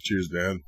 Cheers, Dan.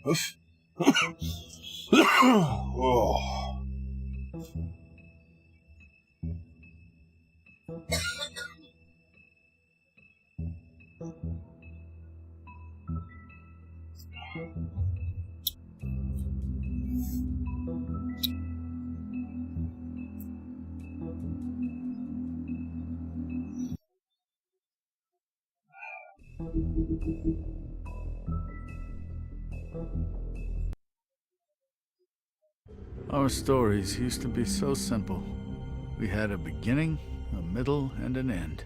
Oof. Oh. Our stories used to be so simple. We had a beginning, a middle, and an end.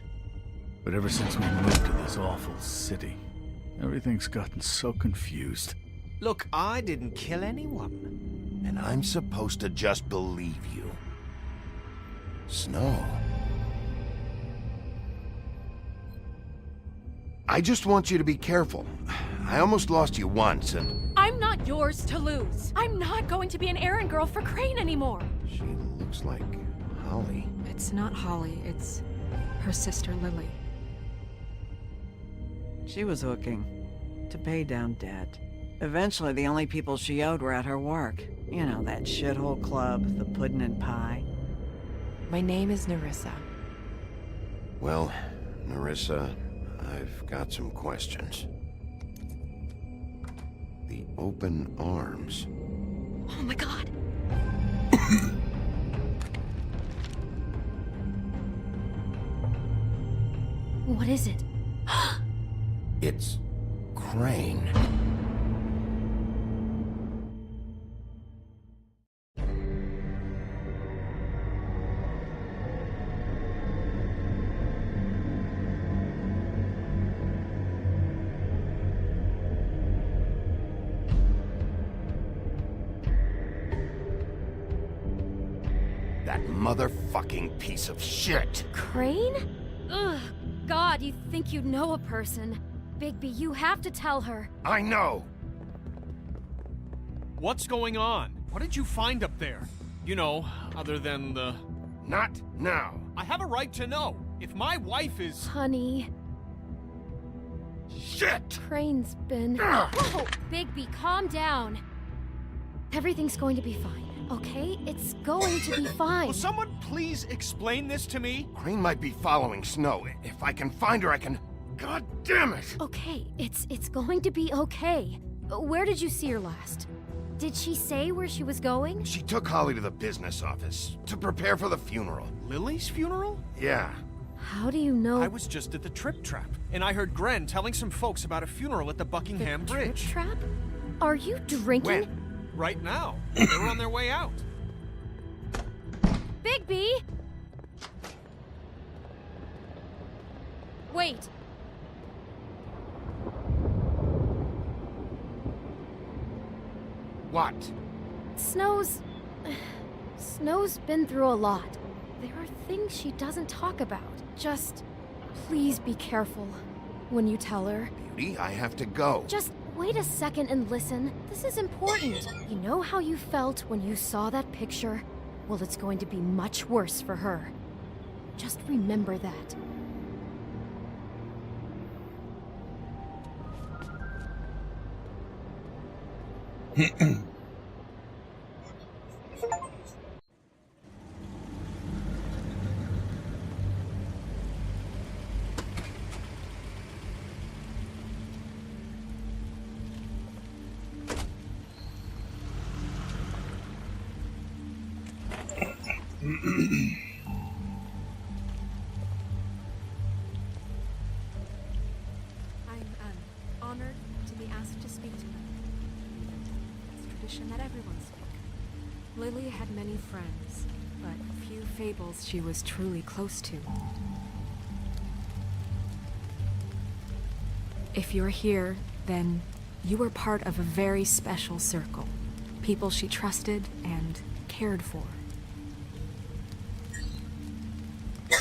But ever since we moved to this awful city, everything's gotten so confused. Look, I didn't kill anyone. And I'm supposed to just believe you. Snow. I just want you to be careful. I almost lost you once, and... I'm not yours to lose. I'm not going to be an errand girl for Crane anymore. She looks like Holly. It's not Holly, it's her sister Lily. She was hooking to pay down debt. Eventually, the only people she owed were at her work. You know, that shithole club, the Puddin' and Pie. My name is Nerissa. Well, Nerissa, I've got some questions. The open arms. Oh my god. What is it? It's Crane. That motherfucking piece of shit! Crane? Ugh. God, you think you know a person. Bigby, you have to tell her. I know! What's going on? What did you find up there? You know, other than the... Not now! I have a right to know. If my wife is... Honey, Shit! Crane's been... Whoa! Bigby, calm down. Everything's going to be fine, okay? It's going to be fine. Will someone please explain this to me? Crane might be following Snow. If I can find her, I can... God damn it! Okay, it's going to be okay. Where did you see her last? Did she say where she was going? She took Holly to the business office to prepare for the funeral. Lily's funeral? Yeah. How do you know? I was just at the Trip Trap, and I heard Gren telling some folks about a funeral at the Buckingham Bridge. Trip trap? Are you drinking? When? Right now. They were on their way out. Bigby! Wait. What? Snow's been through a lot. There are things she doesn't talk about. Just please be careful when you tell her. Beauty, I have to go. Just wait a second and listen. This is important. You know how you felt when you saw that picture? Well, it's going to be much worse for her. Just remember that. I'm honored to be asked to speak to them. It's tradition that everyone speak. Lily had many friends, but few fables she was truly close to. If you're here, then you were part of a very special circle. People she trusted and cared for.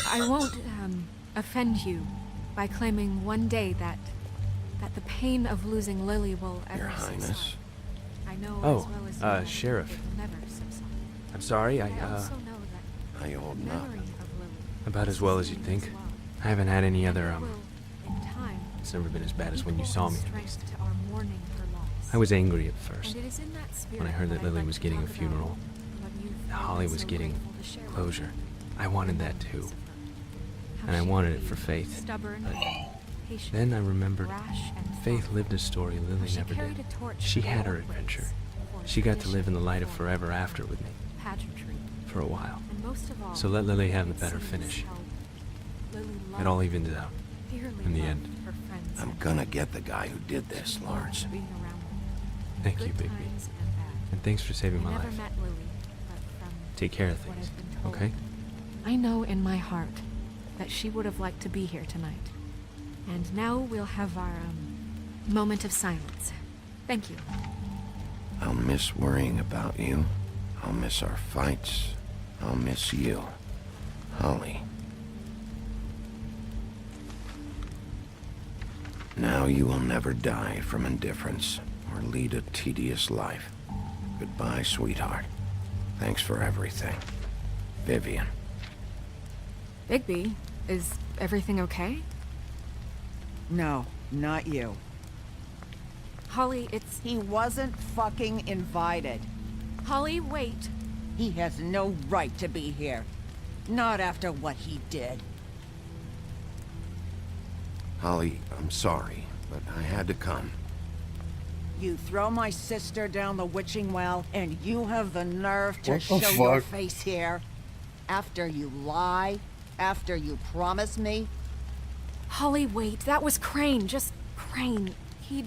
I won't, offend you by claiming one day that the pain of losing Lily will ever Your Highness. subside. I know Oh, as well as you know Sheriff. it will never subside. I'm sorry, I also know that I hold the memory nothing. of Lily about as well as you'd is think. as well. I haven't had any And other, it will, in time, it's never been as bad as when you equal saw in me, at strength least. to our mourning her loss. I was angry at first. And it is in that spirit When I heard that I'd Lily like was to getting a talk about funeral, what you've that Holly been was so getting grateful to share with closure. me. I wanted And that piece too. of her. How And I she wanted could it for be Faith. Stubborn, patient, Then I remembered rash, and Faith thoughtful. lived a story How Lily she never carried did. a torch She for had the her old adventure. ways, for She got to live in the tradition, light of for forever after with me, pageantry. for a while. And most of all, So let Lily have the it better seems finish. how Lily It all loved, evens out. dearly in the loved end. her friends I'm and gonna get the guy who did this, she Lawrence. loved being around them. Thank Good you, Bigby. times and bad. And thanks for saving I my never life. met Lily, but from Take care of what things, I've been told, okay? I know in my heart that she would have liked to be here tonight. And now we'll have our moment of silence. Thank you. I'll miss worrying about you. I'll miss our fights. I'll miss you. Holly. Now you will never die from indifference or lead a tedious life. Goodbye, sweetheart. Thanks for everything. Vivian. Bigby, is everything okay? No, not you. Holly, it's... He wasn't fucking invited. Holly, wait. He has no right to be here. Not after what he did. Holly, I'm sorry, but I had to come. You throw my sister down the witching well, and you have the nerve to What the show your fuck? face here? After you lie? After you promise me? Holly, wait. That was Crane. Just Crane. He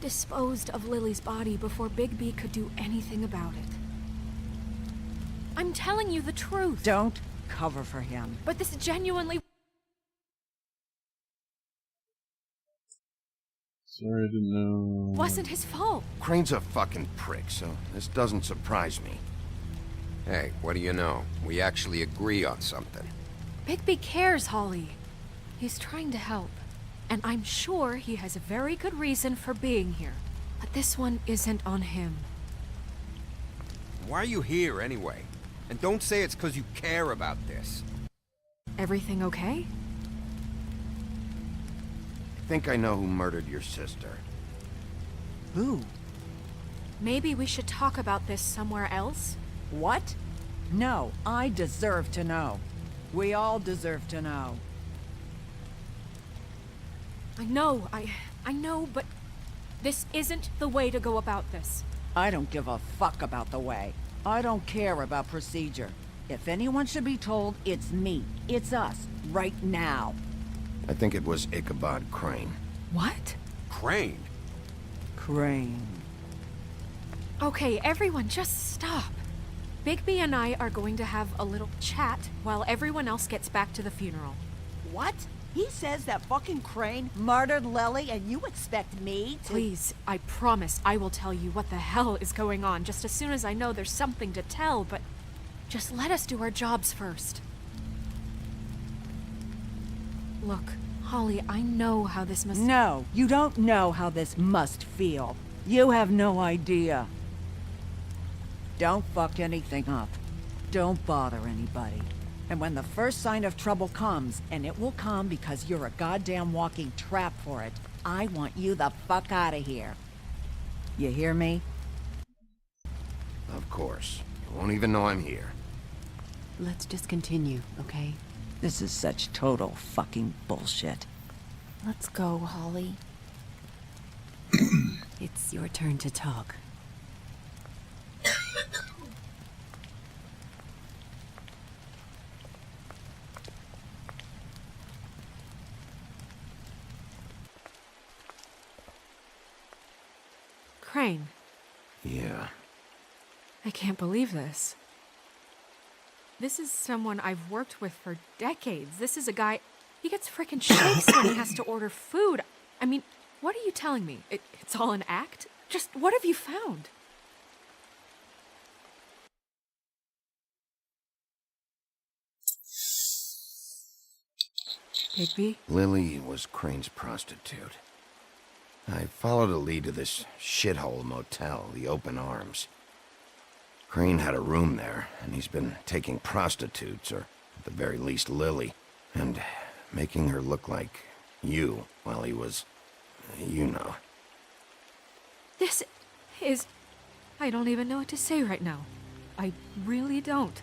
disposed of Lily's body before Bigby could do anything about it. I'm telling you the truth. Don't cover for him. But this genuinely... Sorry, I didn't know. wasn't his fault. Crane's a fucking prick, so this doesn't surprise me. Hey, what do you know? We actually agree on something. Bigby cares, Holly. He's trying to help. And I'm sure he has a very good reason for being here. But this one isn't on him. Why are you here anyway? And don't say it's because you care about this. Everything okay? I think I know who murdered your sister. Who? Maybe we should talk about this somewhere else? What? No, I deserve to know. We all deserve to know. I know, I know, but this isn't the way to go about this. I don't give a fuck about the way. I don't care about procedure. If anyone should be told, it's me. It's us. Right now. I think it was Ichabod Crane. What? Crane? Crane. Okay, everyone, just stop. Bigby and I are going to have a little chat while everyone else gets back to the funeral. What? He says that fucking Crane murdered Lily and you expect me to— Please, I promise I will tell you what the hell is going on just as soon as I know there's something to tell, but just let us do our jobs first. Look, Holly, I know how this must— No, you don't know how this must feel. You have no idea. Don't fuck anything up. Don't bother anybody. And when the first sign of trouble comes, and it will come because you're a goddamn walking trap for it, I want you the fuck out of here. You hear me? Of course. You won't even know I'm here. Let's just continue, okay? This is such total fucking bullshit. Let's go, Holly. It's your turn to talk. Crane, Yeah. I can't believe this. This is someone I've worked with for decades. This is a guy... He gets frickin' shakes when he has to order food. I mean, what are you telling me? It's all an act? Just what have you found? Bigby? Lily was Crane's prostitute. I followed a lead to this shithole motel, the Open Arms. Crane had a room there, and he's been taking prostitutes, or at the very least Lily, and making her look like you while he was, you know. This is... I don't even know what to say right now. I really don't.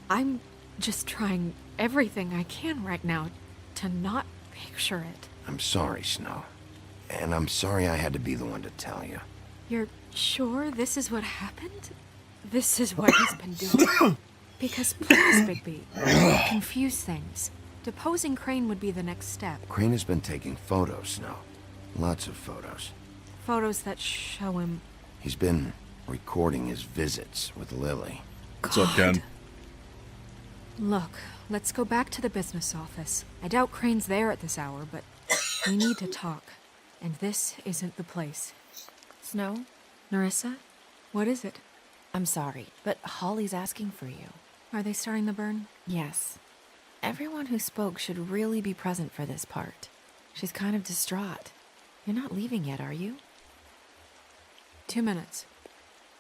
I'm just trying everything I can right now to not picture it. I'm sorry, Snow. And I'm sorry I had to be the one to tell you. You're sure this is what happened? This is what he's been doing? Because please, Bigby, don't confuse things. Deposing Crane would be the next step. Crane has been taking photos, Snow. Lots of photos. Photos that show him... He's been recording his visits with Lily. What's up, Ken? Look, let's go back to the business office. I doubt Crane's there at this hour, but we need to talk. And this isn't the place. Snow? Nerissa? What is it? I'm sorry, but Holly's asking for you. Are they starting the burn? Yes. Everyone who spoke should really be present for this part. She's kind of distraught. You're not leaving yet, are you? 2 minutes.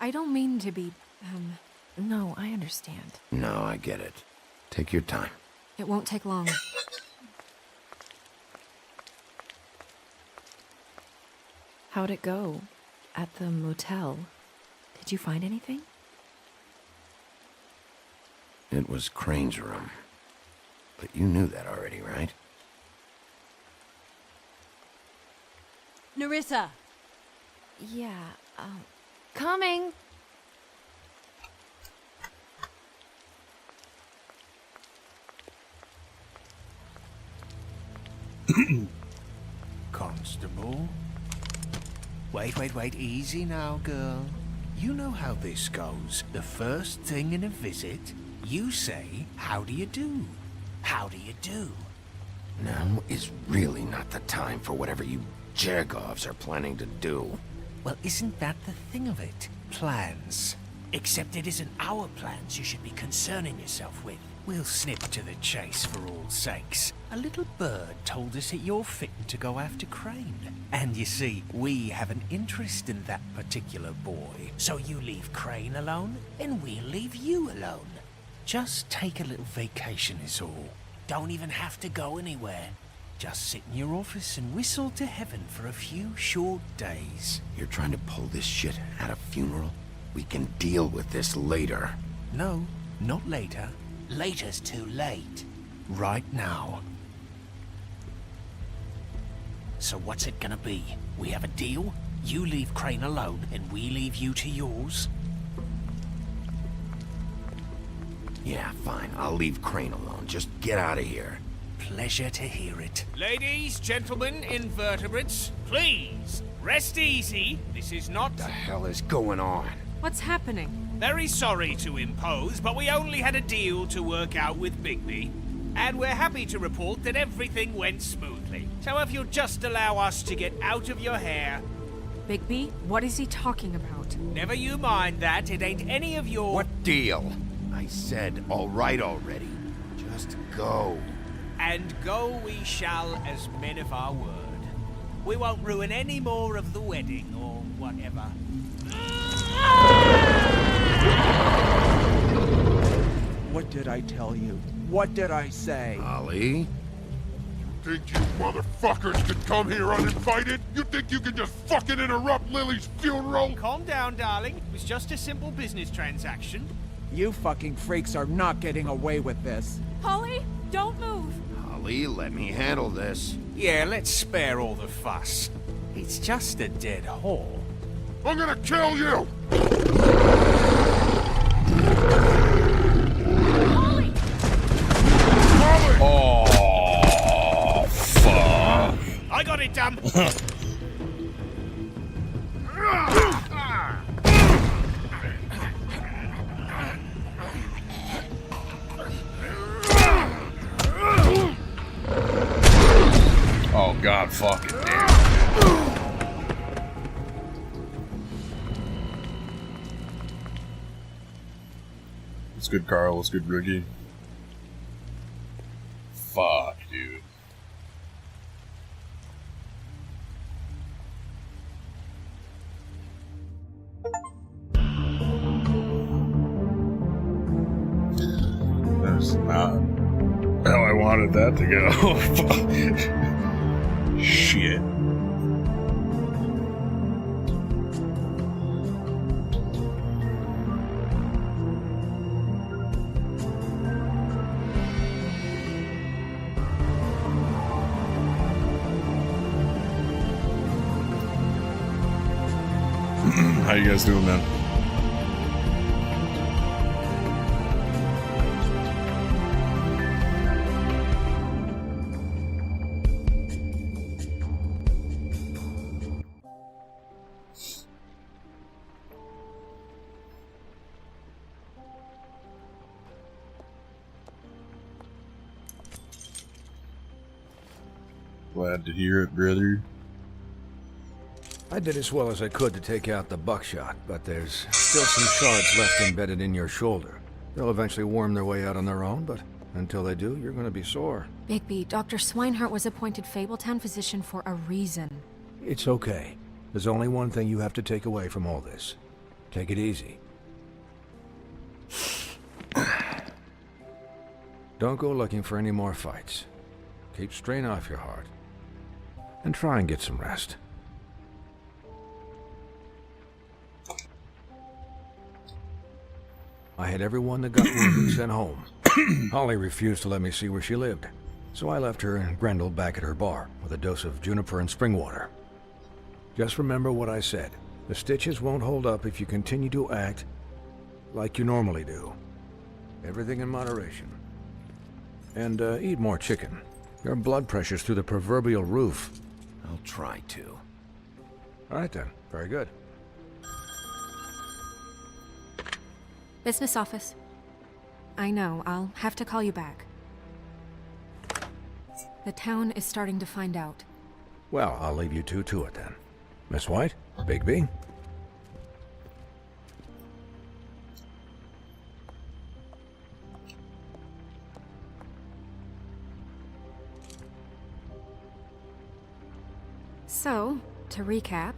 I don't mean to be, No, I understand. No, I get it. Take your time. It won't take long. How'd it go? At the motel? Did you find anything? It was Crane's room. But you knew that already, right? Nerissa! Yeah, coming! Constable? Wait, easy now, girl. You know how this goes. The first thing in a visit, you say, how do you do? How do you do? Now is really not the time for whatever you Jergovs are planning to do. Well, isn't that the thing of it? Plans. Except it isn't our plans you should be concerning yourself with. We'll snip to the chase for all sakes. A little bird told us that you're fitting to go after Crane. And you see, we have an interest in that particular boy. So you leave Crane alone, and we'll leave you alone. Just take a little vacation is all. Don't even have to go anywhere. Just sit in your office and whistle to heaven for a few short days. You're trying to pull this shit at a funeral? We can deal with this later. No, not later. Later's too late. Right now. So what's it gonna be? We have a deal? You leave Crane alone, and we leave you to yours? Yeah, fine. I'll leave Crane alone. Just get out of here. Pleasure to hear it. Ladies, gentlemen, invertebrates, please, rest easy. This is not... What the hell is going on? What's happening? Very sorry to impose, but we only had a deal to work out with Bigby. And we're happy to report that everything went smoothly. So if you'll just allow us to get out of your hair... Bigby, what is he talking about? Never you mind that, it ain't any of your... What deal? I said all right already. Just go. And go we shall as men of our word. We won't ruin any more of the wedding or whatever. What did I tell you? What did I say? Holly? Think you motherfuckers could come here uninvited? You think you can just fucking interrupt Lily's funeral? Calm down, darling. It was just a simple business transaction. You fucking freaks are not getting away with this. Holly, don't move! Holly, let me handle this. Yeah, let's spare all the fuss. It's just a dead whore. I'm gonna kill you! Holly! Holly! Oh, fuck. I got it, damn! God fucking damn. What's good, Carl? What's good, Ricky? Fuck, dude. That's not how I wanted that to go. Shit. How you guys doing, man? Glad to hear it, brother. I did as well as I could to take out the buckshot, but there's still some shards left embedded in your shoulder. They'll eventually worm their way out on their own, but until they do, you're gonna be sore. Bigby, Dr. Swinehart was appointed Fabletown physician for a reason. It's okay. There's only one thing you have to take away from all this. Take it easy. Don't go looking for any more fights. Keep strain off your heart. And try and get some rest. I had everyone that got wounded sent home. Holly refused to let me see where she lived, so I left her and Grendel back at her bar with a dose of juniper and spring water. Just remember what I said. The stitches won't hold up if you continue to act like you normally do. Everything in moderation. And eat more chicken. Your blood pressure's through the proverbial roof. I'll try to. All right then. Very good. Business office. I know, I'll have to call you back. The town is starting to find out. Well, I'll leave you two to it then. Miss White, Bigby. So, to recap,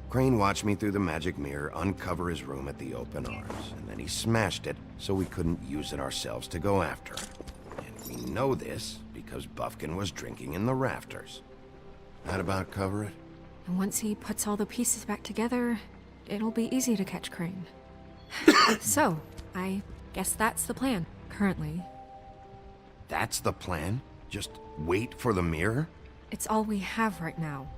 Crane watched me through the magic mirror uncover his room at the open arms, and then he smashed it so we couldn't use it ourselves to go after him. And we know this because Buffkin was drinking in the rafters. That about cover it? and once he puts all the pieces back together, it'll be easy to catch Crane. So, I guess that's the plan, currently. That's the plan? Just wait for the mirror? It's all we have right now.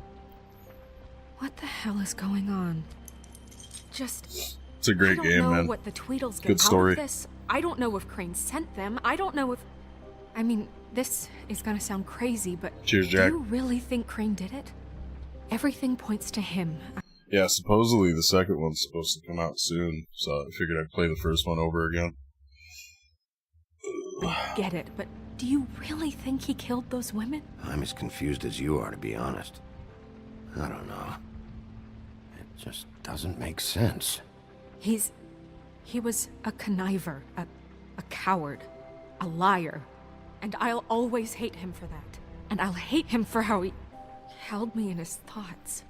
What the hell is going on? Just... It's a great game, man. I don't know what the Tweedles get Good story. out of this. I don't know if Crane sent them. I don't know if... I mean, this is gonna sound crazy, but... Cheers, Jack. Do you really think Crane did it? Everything points to him. Yeah, supposedly the second one's supposed to come out soon, so I figured I'd play the first one over again. I get it, but do you really think he killed those women? I'm as confused as you are, to be honest. I don't know. It just doesn't make sense. He was a conniver, a coward, a liar. And I'll always hate him for that. And I'll hate him for how he held me in his thoughts.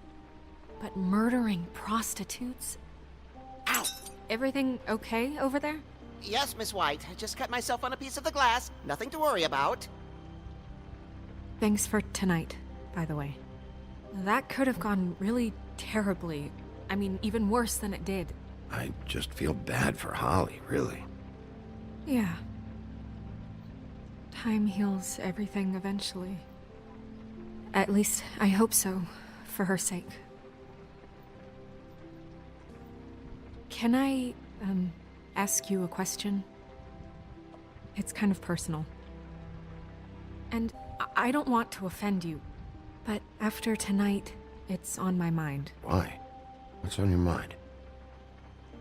But murdering prostitutes? Ow! Everything okay over there? Yes, Miss White. I just cut myself on a piece of the glass. Nothing to worry about. Thanks for tonight, by the way. That could have gone really terribly. I mean, even worse than it did. I just feel bad for Holly, really. Yeah. Time heals everything eventually. At least, I hope so, for her sake. Can I, ask you a question? It's kind of personal. And I don't want to offend you, but after tonight, it's on my mind. Why? What's on your mind?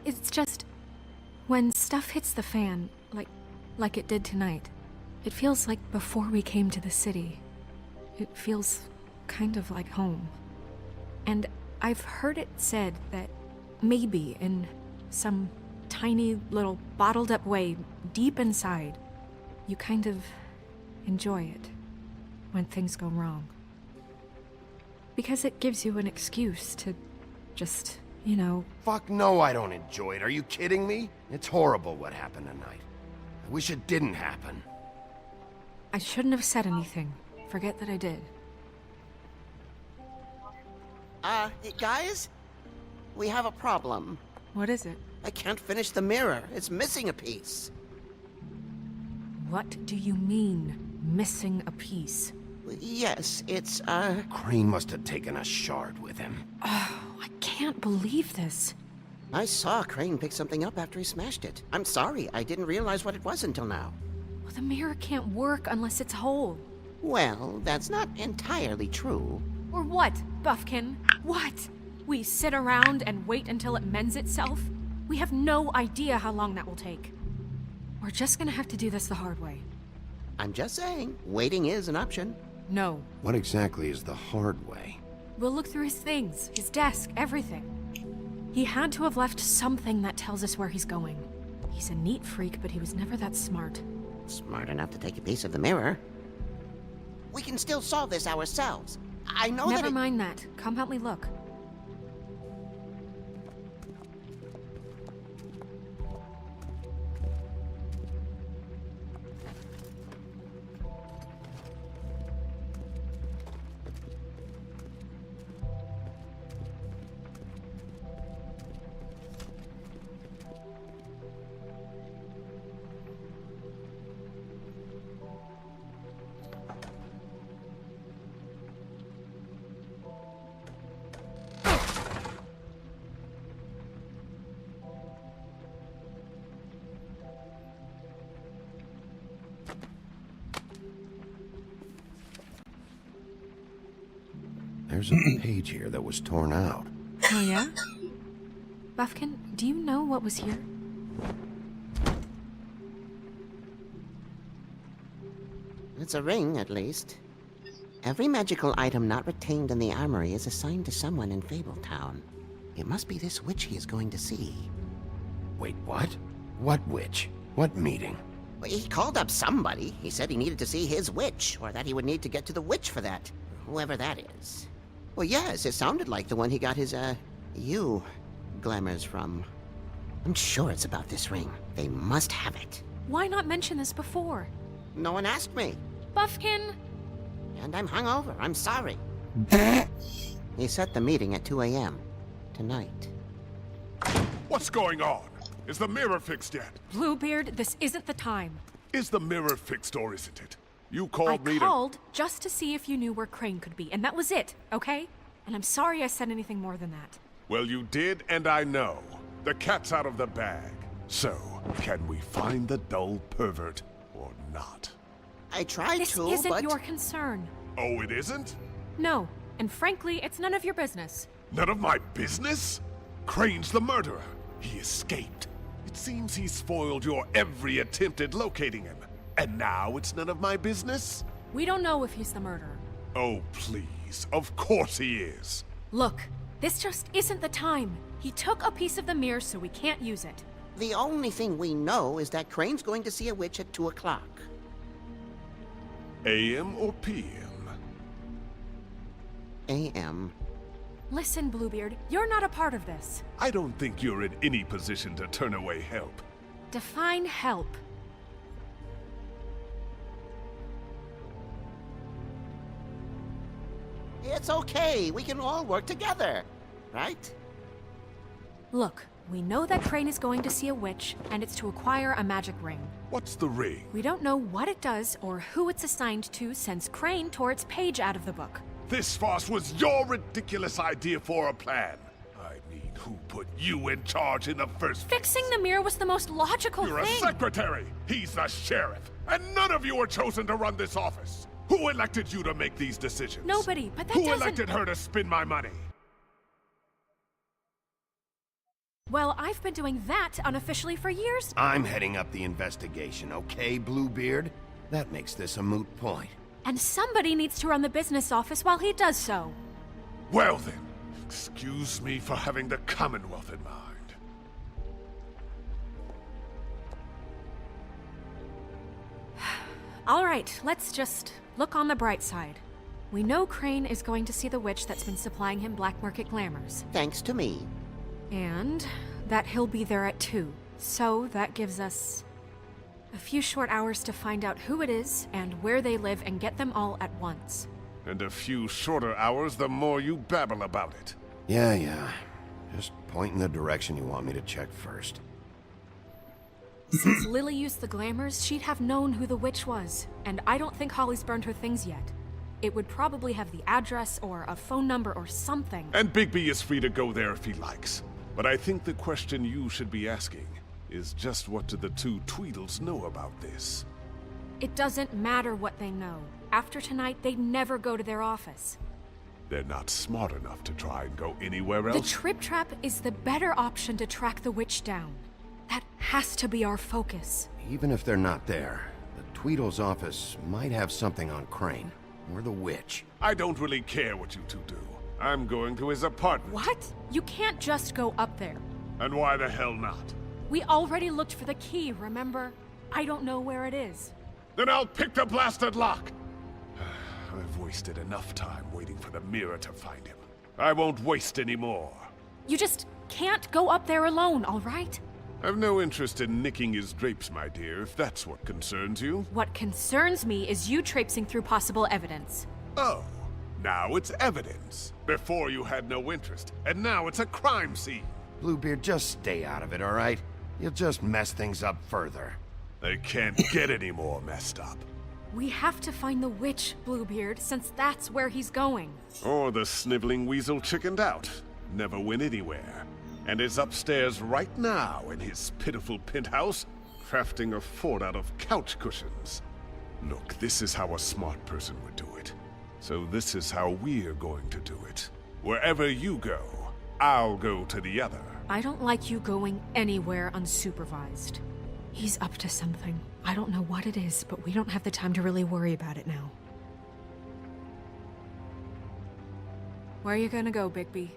It's just... when stuff hits the fan, like it did tonight, it feels like before we came to the city. It feels kind of like home. And I've heard it said that maybe in some tiny little bottled up way deep inside, you kind of enjoy it when things go wrong. Because it gives you an excuse to just, you know... Fuck no, I don't enjoy it. Are you kidding me? It's horrible what happened tonight. I wish it didn't happen. I shouldn't have said anything. Forget that I did. Guys? We have a problem. What is it? I can't finish the mirror. It's missing a piece. What do you mean, missing a piece? Yes, it's, Crane must have taken a shard with him. Oh, I can't believe this. I saw Crane pick something up after he smashed it. I'm sorry, I didn't realize what it was until now. Well, the mirror can't work unless it's whole. Well, that's not entirely true. Or what, Buffkin? What? We sit around and wait until it mends itself? We have no idea how long that will take. We're just gonna have to do this the hard way. I'm just saying, waiting is an option. No. What exactly is the hard way? We'll look through his things, his desk, everything. He had to have left something that tells us where he's going. He's a neat freak, but he was never that smart. Smart enough to take a piece of the mirror. We can still solve this ourselves. I know Never mind that. Come help me look. There's a page here that was torn out. Oh, yeah? Buffkin, do you know what was here? It's a ring, at least. Every magical item not retained in the armory is assigned to someone in Fabletown. It must be this witch he is going to see. Wait, what? What witch? What meeting? Well, he called up somebody. He said he needed to see his witch, or that he would need to get to the witch for that. Whoever that is. Well, yes, it sounded like the one he got his, glamours from. I'm sure it's about this ring. They must have it. Why not mention this before? No one asked me. Buffkin! And I'm hungover. I'm sorry. He set the meeting at 2 a.m. tonight. What's going on? Is the mirror fixed yet? Bluebeard, this isn't the time. Is the mirror fixed or isn't it? You called me to... I called just to see if you knew where Crane could be, and that was it, okay? And I'm sorry I said anything more than that. Well, you did, and I know. The cat's out of the bag. So, can we find the dull pervert or not? I tried This to, isn't but... your concern. Oh, it isn't? No, and frankly, it's none of your business. None of my business? Crane's the murderer. He escaped. It seems he spoiled your every attempt at locating him. And now it's none of my business? We don't know if he's the murderer. Oh, please. Of course he is. Look, this just isn't the time. He took a piece of the mirror, so we can't use it. The only thing we know is that Crane's going to see a witch at 2 o'clock. AM or PM? AM. Listen, Bluebeard, you're not a part of this. I don't think you're in any position to turn away help. Define help. It's okay. We can all work together. Right? Look, we know that Crane is going to see a witch, and it's to acquire a magic ring. What's the ring? We don't know what it does or who it's assigned to since Crane tore its page out of the book. This farce was your ridiculous idea for a plan. I mean, who put you in charge in the first place? Fixing the mirror was the most logical You're thing. a secretary. He's the sheriff. And none of you were chosen to run this office. Who elected you to make these decisions? Nobody, but that Who doesn't... elected her to spend my money? Well, I've been doing that unofficially for years. I'm heading up the investigation, okay, Bluebeard? That makes this a moot point. And somebody needs to run the business office while he does so. Well then, excuse me for having the Commonwealth in mind. All right, let's just look on the bright side. We know Crane is going to see the witch that's been supplying him black market glamours. Thanks to me. And that he'll be there at 2. So that gives us a few short hours to find out who it is and where they live and get them all at once. And a few shorter hours the more you babble about it. Yeah. Just point in the direction you want me to check first. Since Lily used the glamours, she'd have known who the witch was. And I don't think Holly's burned her things yet. It would probably have the address or a phone number or something. And Bigby is free to go there if he likes. But I think the question you should be asking is just what do the two Tweedles know about this? It doesn't matter what they know. After tonight, they'd never go to their office. They're not smart enough to try and go anywhere else. The Trip Trap is the better option to track the witch down. That has to be our focus. Even if they're not there, the Tweedle's office might have something on Crane. Or the witch. I don't really care what you two do. I'm going to his apartment. What? You can't just go up there. And why the hell not? We already looked for the key, remember? I don't know where it is. Then I'll pick the blasted lock! I've wasted enough time waiting for the mirror to find him. I won't waste any more. You just can't go up there alone, all right? I've no interest in nicking his drapes, my dear, if that's what concerns you. What concerns me is you traipsing through possible evidence. Oh, now it's evidence. Before you had no interest, and now it's a crime scene. Bluebeard, just stay out of it, all right? You'll just mess things up further. They can't get any more messed up. We have to find the witch, Bluebeard, since that's where he's going. Or the sniveling weasel chickened out. Never went anywhere. And is upstairs right now in his pitiful penthouse, crafting a fort out of couch cushions. Look, this is how a smart person would do it. So this is how we're going to do it. Wherever you go, I'll go to the other. I don't like you going anywhere unsupervised. He's up to something. I don't know what it is, but we don't have the time to really worry about it now. Where are you gonna go, Bigby?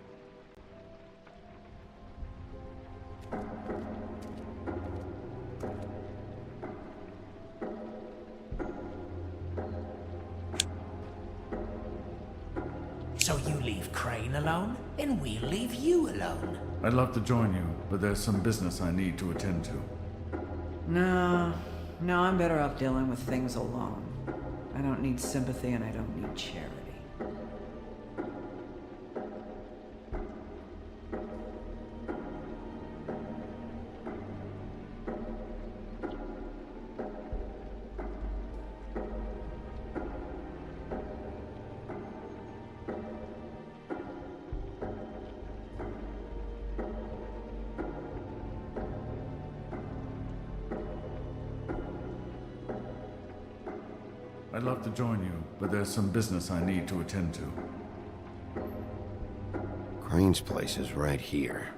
So you leave Crane alone, and we'll leave you alone. I'd love to join you, but there's some business I need to attend to. No, I'm better off dealing with things alone. I don't need sympathy and I don't need charity. I'd love to join you, but there's some business I need to attend to. Crane's place is right here.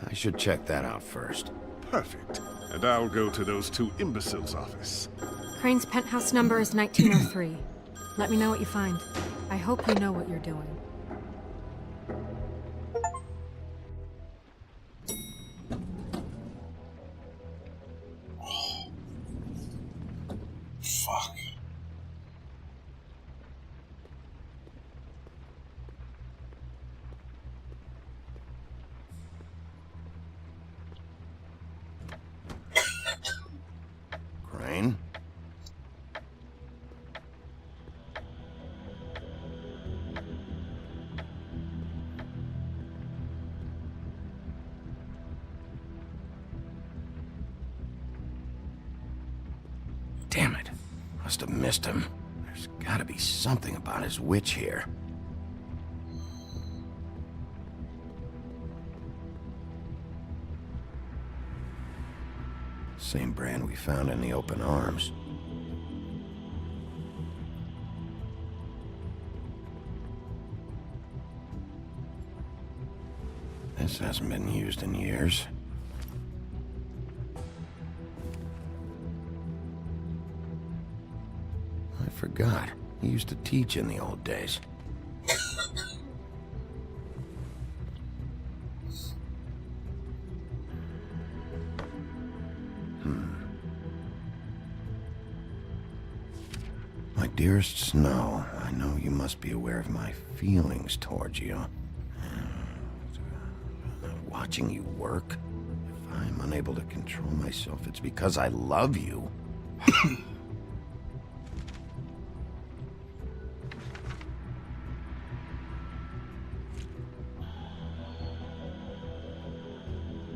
I should check that out first. Perfect. And I'll go to those two imbeciles' office. Crane's penthouse number is 1903. Let me know what you find. I hope you know what you're doing. Fuck. Crane? Damn it. Must have missed him. There's gotta be something about his witch here. Same brand we found in the open arms. This hasn't been used in years. I forgot. He used to teach in the old days. My dearest Snow, I know you must be aware of my feelings towards you. Watching you work, if I'm unable to control myself, it's because I love you.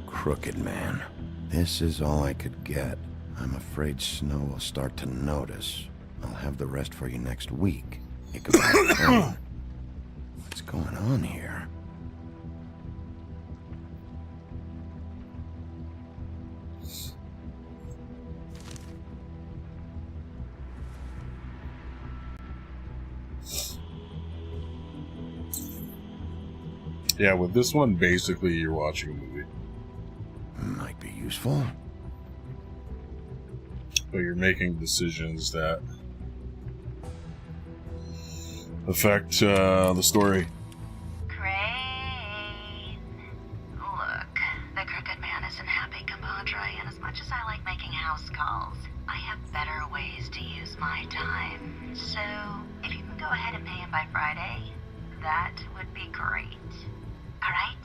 Crooked man. This is all I could get. I'm afraid Snow will start to notice. I'll have the rest for you next week. Ichabod, what's going on here? Yeah, with this one, basically you're watching a movie. Might be useful. But you're making decisions that affect the story. Crane. Look, the Crooked Man isn't happy, compadre, and as much as I like making house calls, I have better ways to use my time. So, if you can go ahead and pay him by Friday, that would be great. Alright?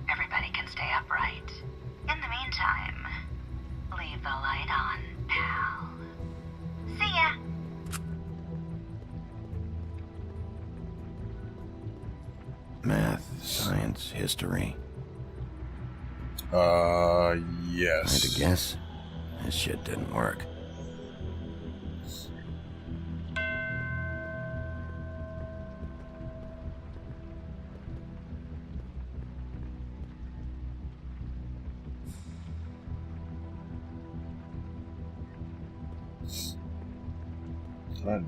Everybody can stay upright. In the meantime, leave the light on, pal. See ya! Math, science, history. Yes. I had to guess. This shit didn't work. Fun.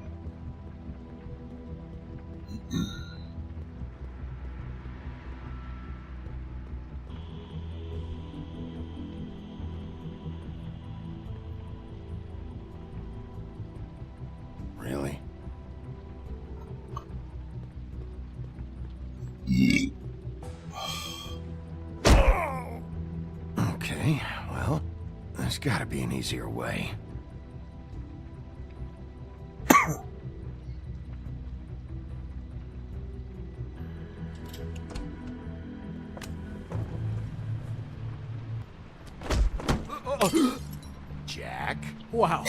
Really? Okay, well, there's gotta be an easier way. Jack? Wow,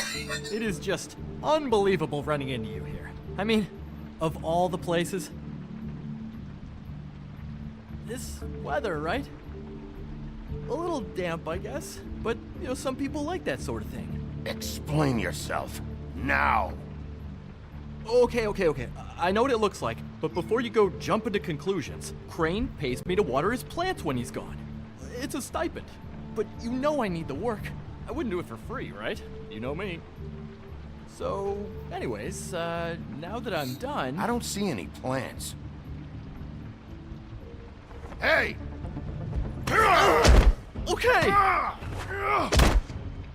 it is just unbelievable running into you here. I mean, of all the places. This weather, right? A little damp, I guess. But, you know, some people like that sort of thing. Explain yourself. Now! Okay. I know what it looks like, but before you go jumping to conclusions, Crane pays me to water his plants when he's gone. It's a stipend. But you know I need the work. I wouldn't do it for free, right? You know me. So, anyways, now that I'm done... I don't see any plants. Hey! Okay!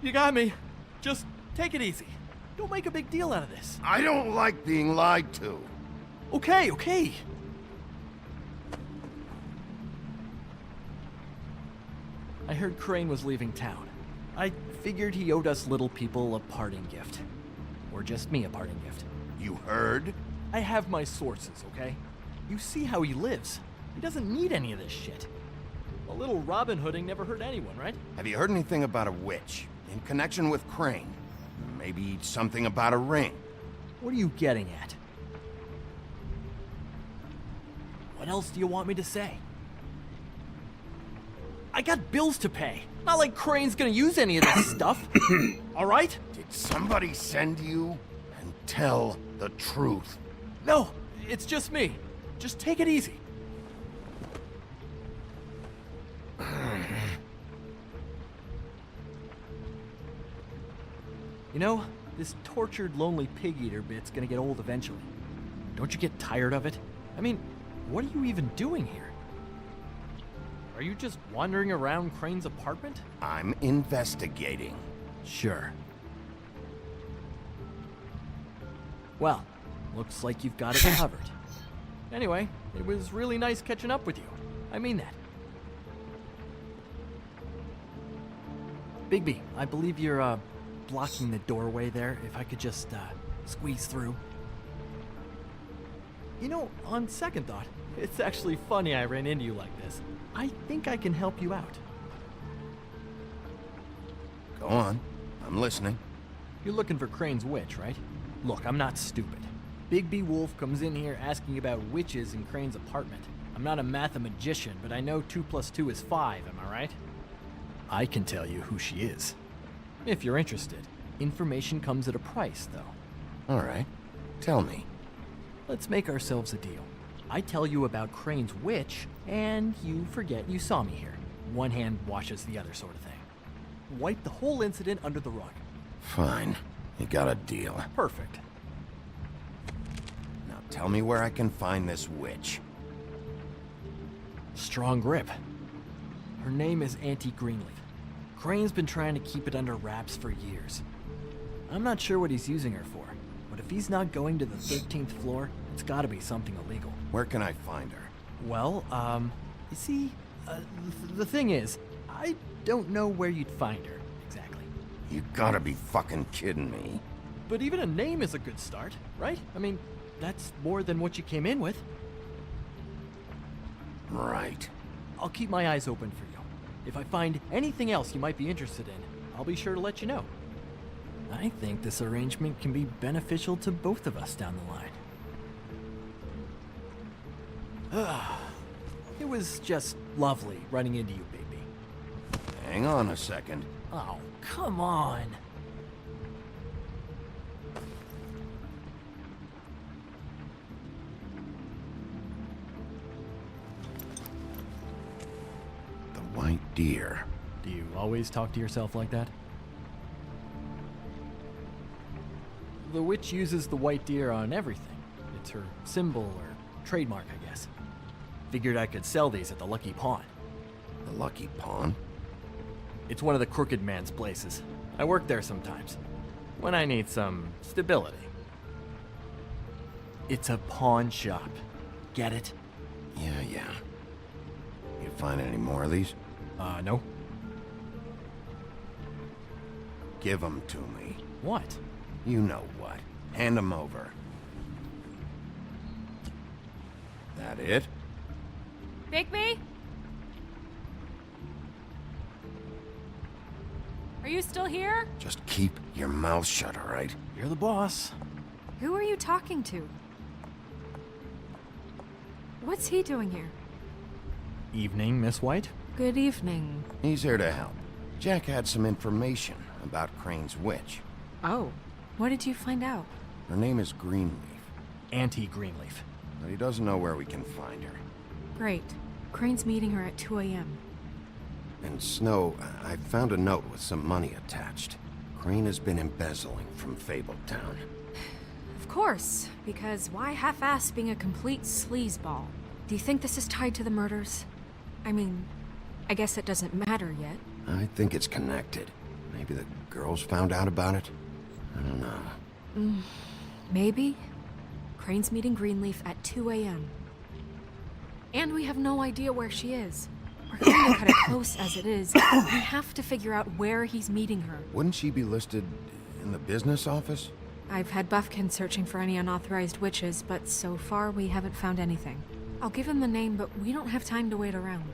You got me. Just take it easy. Don't make a big deal out of this. I don't like being lied to. Okay. I heard Crane was leaving town. I figured he owed us little people a parting gift. Or just me a parting gift. You heard? I have my sources, okay? You see how he lives. He doesn't need any of this shit. A little Robin Hooding never hurt anyone, right? Have you heard anything about a witch in connection with Crane? Maybe something about a ring. What are you getting at? What else do you want me to say? I got bills to pay. Not like Crane's gonna use any of this stuff. All right? Did somebody send you? And tell the truth. No, it's just me. Just take it easy. You know, this tortured, lonely pig-eater bit's gonna get old eventually. Don't you get tired of it? I mean, what are you even doing here? Are you just wandering around Crane's apartment? I'm investigating. Sure. Well, Looks like you've got it covered. Anyway, it was really nice catching up with you. I mean that. Bigby, I believe you're, blocking the doorway there. If I could just, squeeze through. You know, on second thought, it's actually funny I ran into you like this. I think I can help you out. Go on. I'm listening. You're looking for Crane's witch, right? Look, I'm not stupid. Bigby Wolf comes in here asking about witches in Crane's apartment. I'm not a mathematician, but I know 2 + 2 is 5, am I right? I can tell you who she is. If you're interested. Information comes at a price, though. All right. Tell me. Let's make ourselves a deal. I tell you about Crane's witch, and you forget you saw me here. One hand washes the other sort of thing. Wipe the whole incident under the rug. Fine. You got a deal. Perfect. Now tell me where I can find this witch. Strong grip. Her name is Auntie Greenleaf. Crane's been trying to keep it under wraps for years. I'm not sure what he's using her for, but if he's not going to the 13th floor, it's gotta be something illegal. Where can I find her? Well, you see, the thing is, I don't know where you'd find her, exactly. You gotta be fucking kidding me. But even a name is a good start, right? I mean, that's more than what you came in with. Right. I'll keep my eyes open for you. If I find anything else you might be interested in, I'll be sure to let you know. I think this arrangement can be beneficial to both of us down the line. It was just lovely running into you, Bigby. Hang on a second. Oh, come on. The white deer. Do you always talk to yourself like that? The witch uses the white deer on everything. It's her symbol or trademark, I guess. Figured I could sell these at the Lucky Pawn. The Lucky Pawn? It's one of the crooked man's places. I work there sometimes, when I need some stability. It's a pawn shop. Get it? Yeah. You find any more of these? No. Give them to me. What? You know what. Hand them over. That it? Bigby? Are you still here? Just keep your mouth shut, all right? You're the boss. Who are you talking to? What's he doing here? Evening, Miss White. Good evening. He's here to help. Jack had some information about Crane's witch. Oh, what did you find out? Her name is Greenleaf. Auntie Greenleaf. But he doesn't know where we can find her. Great. Crane's meeting her at 2 a.m. And Snow, I found a note with some money attached. Crane has been embezzling from Fabletown. Of course, because why half-ass being a complete sleazeball? Do you think this is tied to the murders? I mean, I guess it doesn't matter yet. I think it's connected. Maybe the girls found out about it? I don't know. Maybe. Crane's meeting Greenleaf at 2 a.m. And we have no idea where she is. We're going to cut it close as it is. We have to figure out where he's meeting her. Wouldn't she be listed in the business office? I've had Buffkin searching for any unauthorized witches, but so far we haven't found anything. I'll give him the name, but we don't have time to wait around.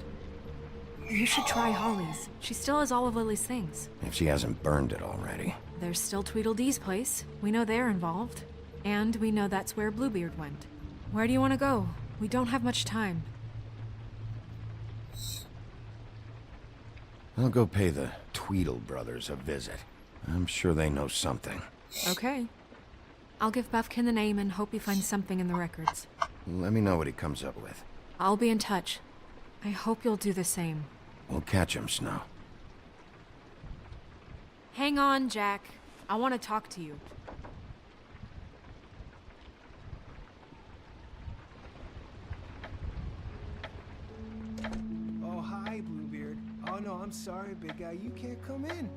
You should try Holly's. She still has all of Lily's things. If she hasn't burned it already. There's still Tweedledee's place. We know they're involved. And we know that's where Bluebeard went. Where do you want to go? We don't have much time. I'll go pay the Tweedle brothers a visit. I'm sure they know something. Okay. I'll give Buffkin the name and hope he finds something in the records. Let me know what he comes up with. I'll be in touch. I hope you'll do the same. We'll catch him, Snow. Hang on, Jack. I want to talk to you. Oh, hi, Bluebeard. Oh, no, I'm sorry, big guy. You can't come in.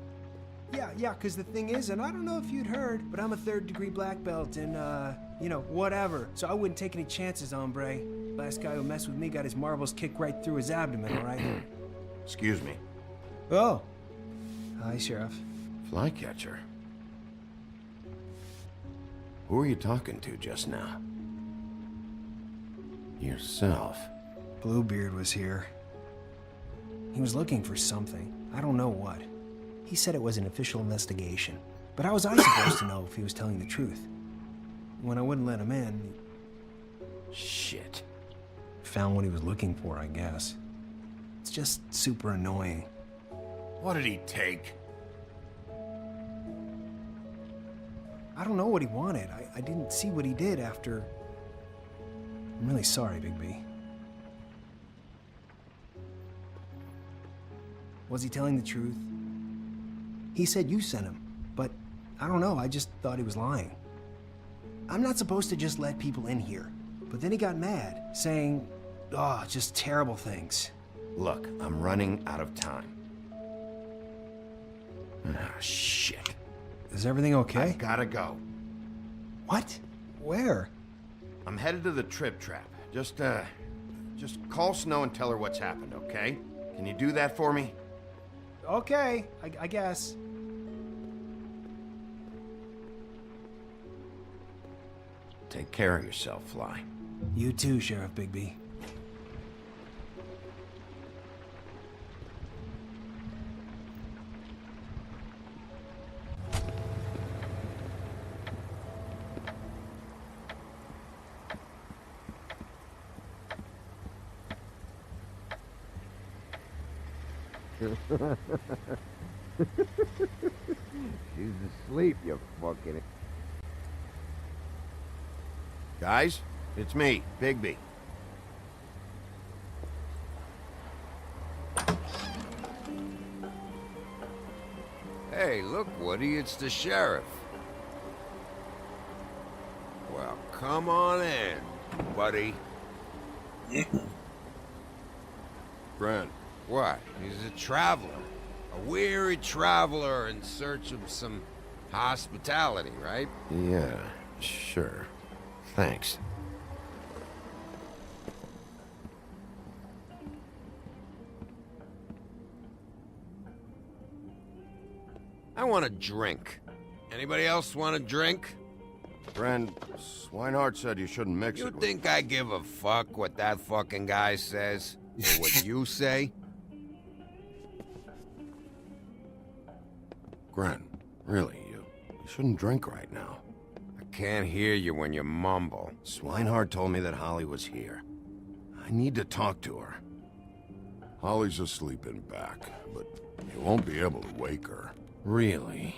Yeah, because the thing is, and I don't know if you'd heard, but I'm a 3rd-degree black belt in, You know, whatever. So I wouldn't take any chances, hombre. Last guy who messed with me got his marbles kicked right through his abdomen, all right? Excuse me. Oh. Hi, Sheriff. Flycatcher. Who were you talking to just now? Yourself. Bluebeard was here. He was looking for something. I don't know what. He said it was an official investigation. But how was I supposed to know if he was telling the truth? When I wouldn't let him in... Shit. Found what he was looking for, I guess. It's just super annoying. What did he take? I don't know what he wanted. I didn't see what he did after... I'm really sorry, Bigby. Was he telling the truth? He said you sent him, but I don't know, I just thought he was lying. I'm not supposed to just let people in here, but then he got mad, saying, oh, just terrible things. Look, I'm running out of time. Ah, shit. Is everything okay? I gotta go. What? Where? I'm headed to the Trip Trap. Just call Snow and tell her what's happened, okay? Can you do that for me? Okay, I guess. Take care of yourself, Fly. You too, Sheriff Bigby. She's asleep, you fucking... Guys, it's me, Bigby. Hey, look, Woody, it's the sheriff. Well, come on in, buddy. Brent. What? He's a traveler. A weary traveler in search of some hospitality, right? Yeah, sure. Thanks. I want a drink. Anybody else want a drink? Friend, Swinehart said you shouldn't mix it with... You think I give a fuck what that fucking guy says? Or what you say? Gren, really, you shouldn't drink right now. I can't hear you when you mumble. Swinehart told me that Holly was here. I need to talk to her. Holly's asleep in back, but you won't be able to wake her. Really?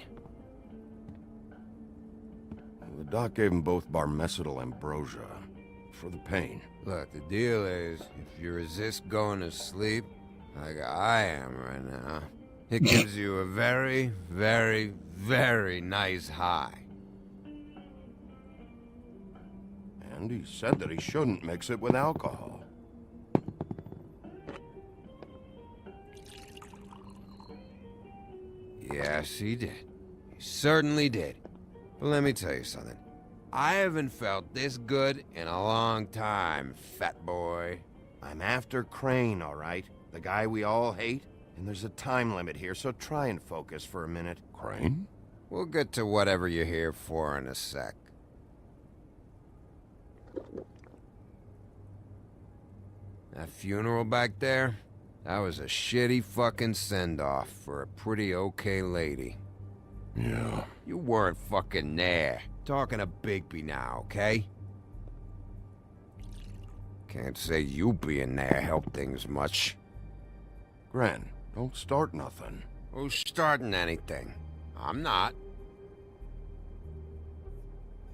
The doc gave them both Barmecidal ambrosia for the pain. Look, the deal is, if you resist going to sleep, like I am right now, it gives you a very, very, very nice high. And he said that he shouldn't mix it with alcohol. Yes, he did. He certainly did. But let me tell you something. I haven't felt this good in a long time, fat boy. I'm after Crane, all right? The guy we all hate? And there's a time limit here, so try and focus for a minute. Crane? We'll get to whatever you're here for in a sec. That funeral back there? That was a shitty fucking send-off for a pretty okay lady. Yeah. You weren't fucking there. Talking to Bigby now, okay? Can't say you being there helped things much. Gren, don't start nothing. Who's starting anything? I'm not.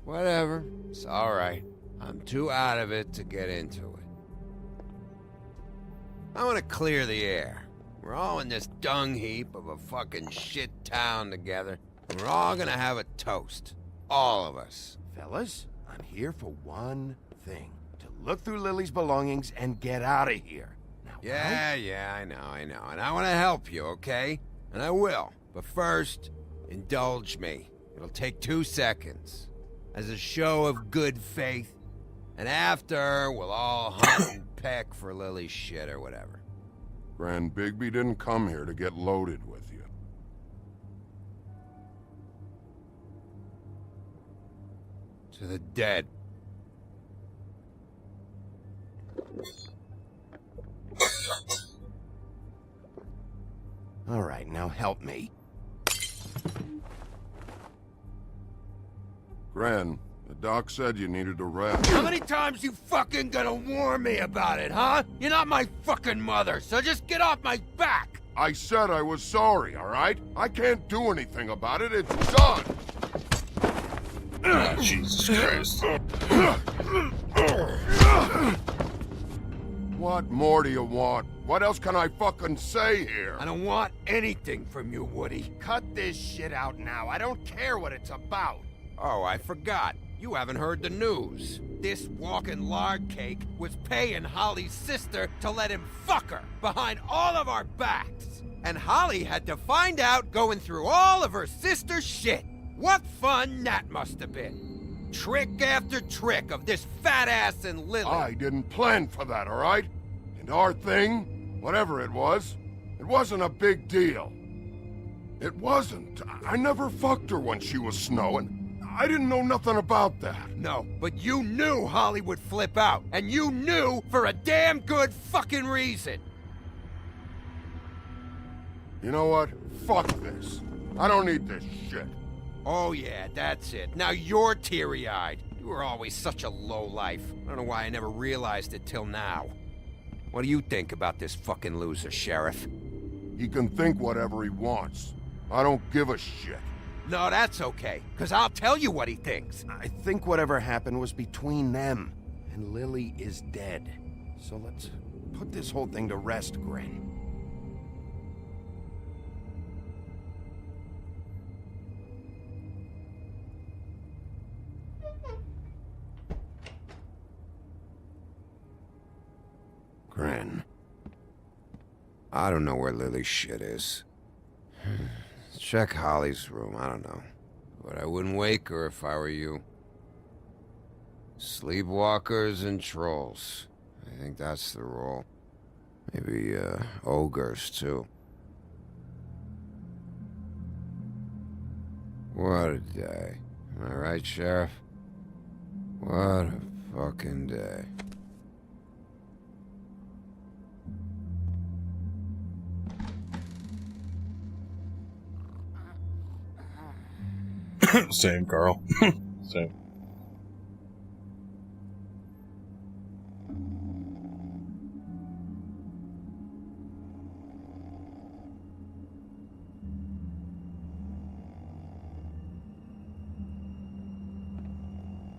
Whatever. It's alright. I'm too out of it to get into it. I want to clear the air. We're all in this dung heap of a fucking shit town together. And we're all gonna have a toast. All of us. Fellas, I'm here for one thing. To look through Lily's belongings and get out of here. Now, yeah, I know. And I want to help you, okay? And I will. But first, indulge me. It'll take 2 seconds. as a show of good faith. And after, we'll all hunt and peck for Lily's shit or whatever. Gran Bigby didn't come here to get loaded with you. To the dead. All right, now help me. Gran, the doc said you needed a rest. How many times you fucking gonna warn me about it, huh? You're not my fucking mother, so just get off my back! I said I was sorry, all right? I can't do anything about it. It's done. Oh, Jesus Christ. What more do you want? What else can I fucking say here? I don't want anything from you, Woody. Cut this shit out now. I don't care what it's about. Oh, I forgot. You haven't heard the news. This walking lard cake was paying Holly's sister to let him fuck her behind all of our backs. And Holly had to find out going through all of her sister's shit. What fun that must have been. Trick after trick of this fat ass and Lily. I didn't plan for that, all right? And our thing, whatever it wasn't a big deal. It wasn't. I never fucked her when she was snowing. I didn't know nothing about that. No, but you knew Holly would flip out. And you knew for a damn good fucking reason. You know what? Fuck this. I don't need this shit. Oh yeah, that's it. Now you're teary-eyed. You were always such a lowlife. I don't know why I never realized it till now. What do you think about this fucking loser, Sheriff? He can think whatever he wants. I don't give a shit. No, that's okay, because I'll tell you what he thinks. I think whatever happened was between them, and Lily is dead. So let's put this whole thing to rest, Gren. Gren. I don't know where Lily's shit is. Check Holly's room, I don't know. But I wouldn't wake her if I were you. Sleepwalkers and trolls. I think that's the rule. Maybe, ogres, too. What a day. Am I right, Sheriff? What a fucking day. Same, Carl. Same.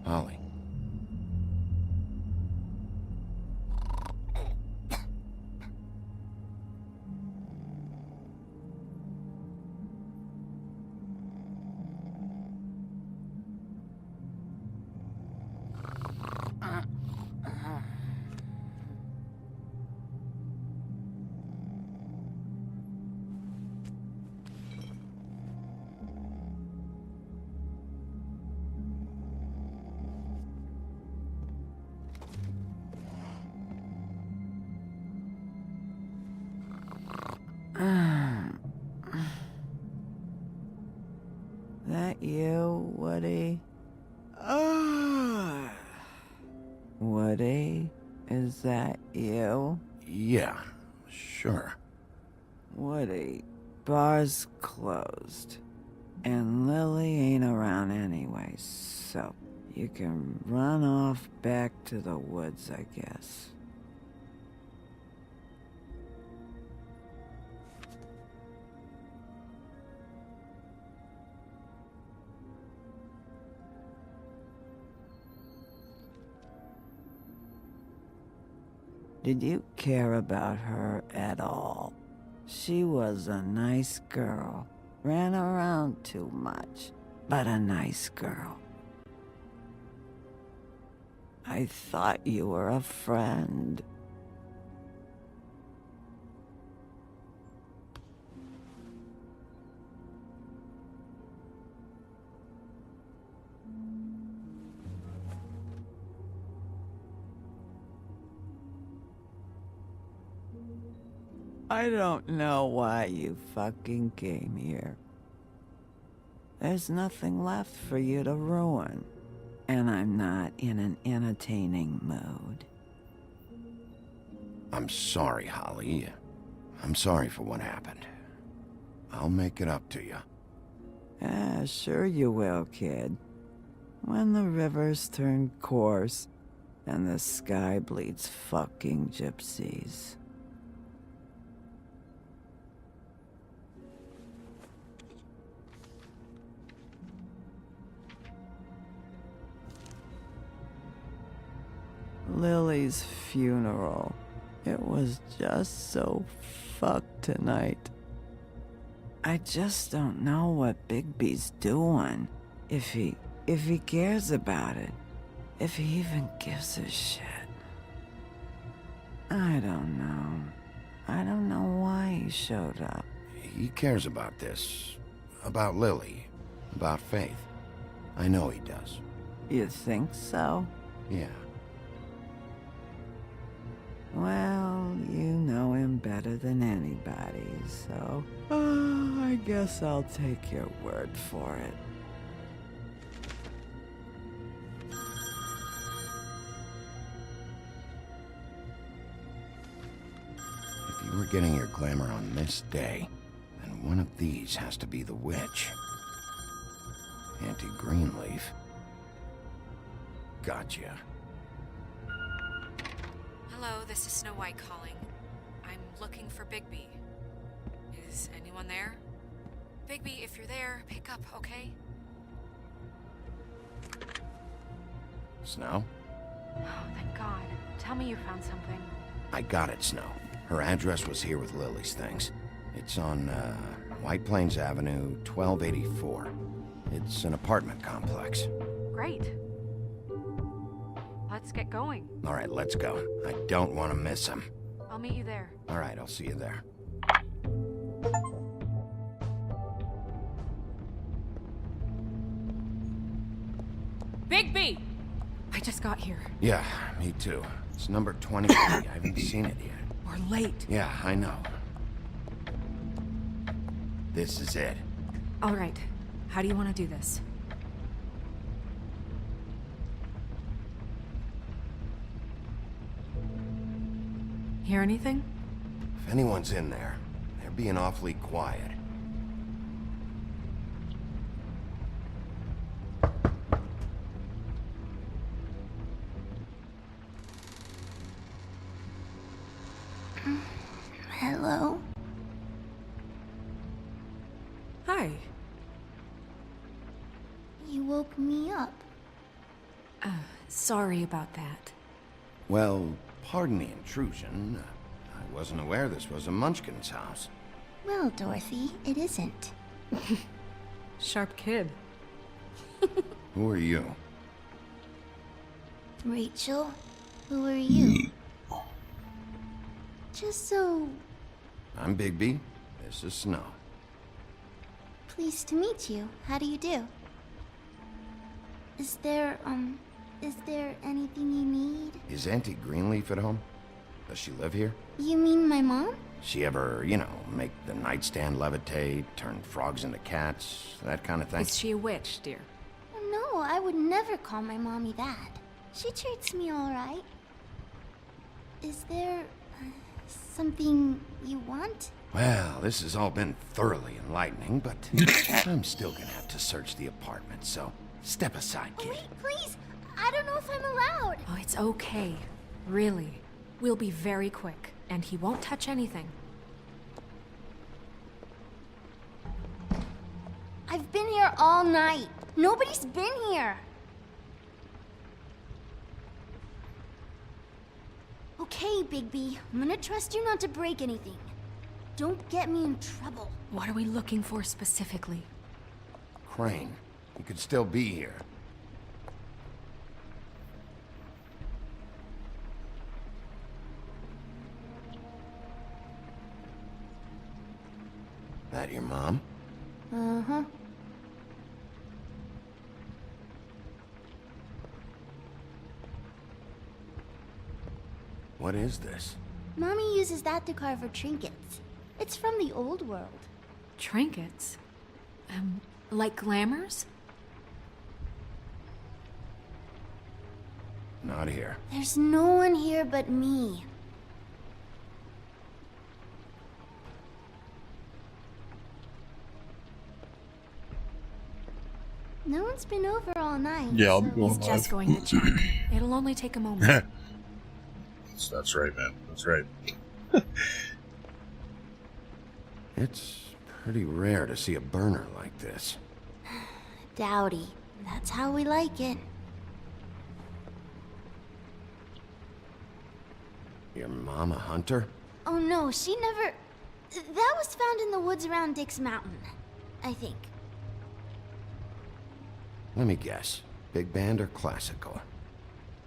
Holly. That you, Woody? Woody? Is that you? Yeah, sure. Woody, bar's closed. And Lily ain't around anyway, so you can run off back to the woods, I guess. Did you care about her at all? She was a nice girl. Ran around too much, but a nice girl. I thought you were a friend. I don't know why you fucking came here. There's nothing left for you to ruin. And I'm not in an entertaining mood. I'm sorry, Holly. I'm sorry for what happened. I'll make it up to you. Yeah, sure you will, kid. When the rivers turn coarse and the sky bleeds fucking gypsies. Lily's funeral. It was just so fucked tonight. I just don't know what Bigby's doing. If he cares about it. If he even gives a shit. I don't know. I don't know why he showed up. He cares about this. About Lily. About Faith. I know he does. You think so? Yeah. Well, you know him better than anybody, so... I guess I'll take your word for it. If you were getting your glamour on this day, then one of these has to be the witch. Auntie Greenleaf. Gotcha. Hello, this is Snow White calling. I'm looking for Bigby. Is anyone there? Bigby, if you're there, pick up, okay? Snow? Oh, thank God. Tell me you found something. I got it, Snow. Her address was here with Lily's things. It's on, White Plains Avenue, 1284. It's an apartment complex. Great. Let's get going. All right, let's go. I don't want to miss him. I'll meet you there. All right, I'll see you there. Bigby! I just got here. Yeah, me too. It's number 23. I haven't seen it yet. We're late. Yeah, I know. This is it. All right. How do you want to do this? Hear anything? If anyone's in there, they're being awfully quiet. Hello? Hi. You woke me up. Sorry about that. Well, pardon the intrusion. I wasn't aware this was a Munchkin's house. Well, Dorothy, it isn't. Sharp kid. Who are you? Rachel, who are you? Just so... I'm Bigby. This is Snow. Pleased to meet you. How do you do? Is there anything you need? Is Auntie Greenleaf at home? Does she live here? You mean my mom? She ever, make the nightstand levitate, turn frogs into cats, that kind of thing? Is she a witch, dear? Oh, no, I would never call my mommy that. She treats me all right. Is there something you want? Well, this has all been thoroughly enlightening, but I'm still gonna have to search the apartment, so step aside, kid. Wait, please! I don't know if I'm allowed! Oh, it's okay. Really. We'll be very quick, and he won't touch anything. I've been here all night. Nobody's been here. Okay, Bigby. I'm gonna trust you not to break anything. Don't get me in trouble. What are we looking for specifically? Crane. He could still be here. That your mom? Uh-huh. What is this? Mommy uses that to carve her trinkets. It's from the old world. Trinkets? Like glamours? Not here. There's no one here but me. No one's been over all night. Yeah, I'll be so- going He's just live. going to check. It'll only take a moment. That's right, man. That's right. It's pretty rare to see a burner like this. Dowdy. That's how we like it. Your mom a hunter? Oh no, she never... That was found in the woods around Dick's Mountain, I think. Let me guess. Big band or classical?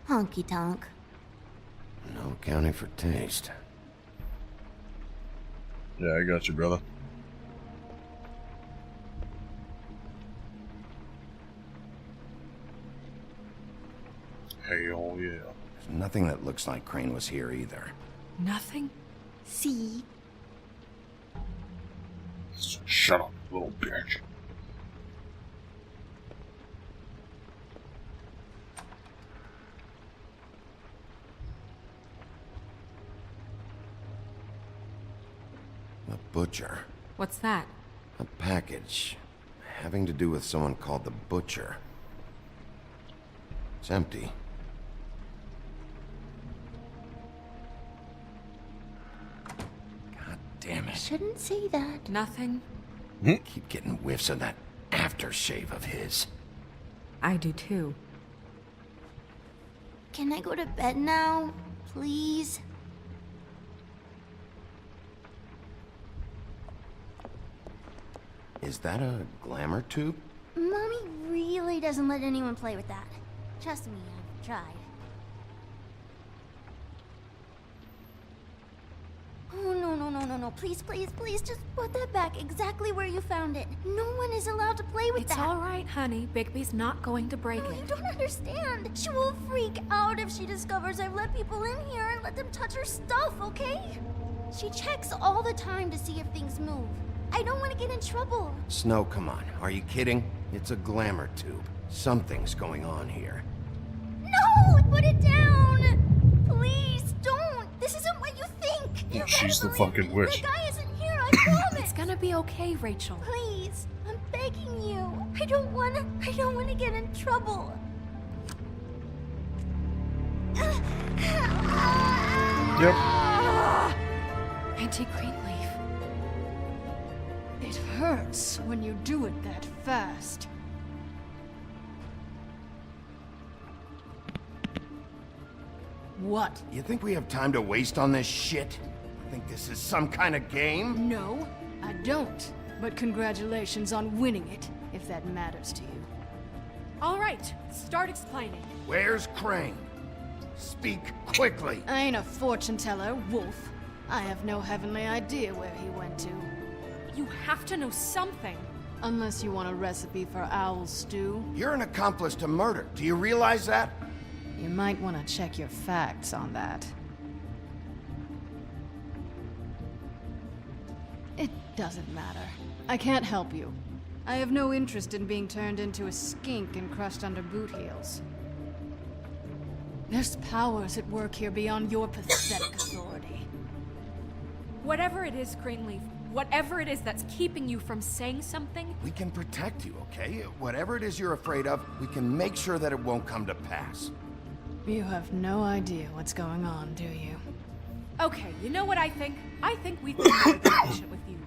Honky tonk. No accounting for taste. Yeah, I got you, brother. Hell yeah. There's nothing that looks like Crane was here either. Nothing? See? Shut up, little bitch. The Butcher. What's that? A package. Having to do with someone called the Butcher. It's empty. God damn it. Shouldn't say that. Nothing? Keep getting whiffs of that aftershave of his. I do too. Can I go to bed now? Please? Is that a glamour tube? Mommy really doesn't let anyone play with that. Trust me, I've tried. Oh, no. Please, just put that back exactly where you found it. No one is allowed to play with It's that. all right, honey. Bigby's not going to break No, it. you don't understand. She will freak out if she discovers I've let people in here and let them touch her stuff, okay? She checks all the time to see if things move. I don't want to get in trouble. Snow, come on. Are you kidding? It's a glamour tube. Something's going on here. No! Put it down! Please, don't! This isn't what you think! You She's the gotta fucking believe me. witch. The guy isn't here, I promise! It's gonna be okay, Rachel. Please, I'm begging you. I don't wanna get in trouble. Yep. Auntie Greenleaf. It hurts when you do it that fast. What? You think we have time to waste on this shit? Think this is some kind of game? No, I don't. But congratulations on winning it, if that matters to you. All right, start explaining. Where's Crane? Speak quickly. I ain't a fortune teller, Wolf. I have no heavenly idea where he went to. You have to know something. Unless you want a recipe for owl stew. You're an accomplice to murder. Do you realize that? You might want to check your facts on that. It doesn't matter. I can't help you. I have no interest in being turned into a skink and crushed under boot heels. There's powers at work here beyond your pathetic authority. Whatever it is, Greenleaf, whatever it is that's keeping you from saying something, We can protect you, okay? Whatever it is you're afraid of, we can make sure that it won't come to pass. You have no idea what's going on, do you? okay, you know what I think? I think we've been more than patient with you.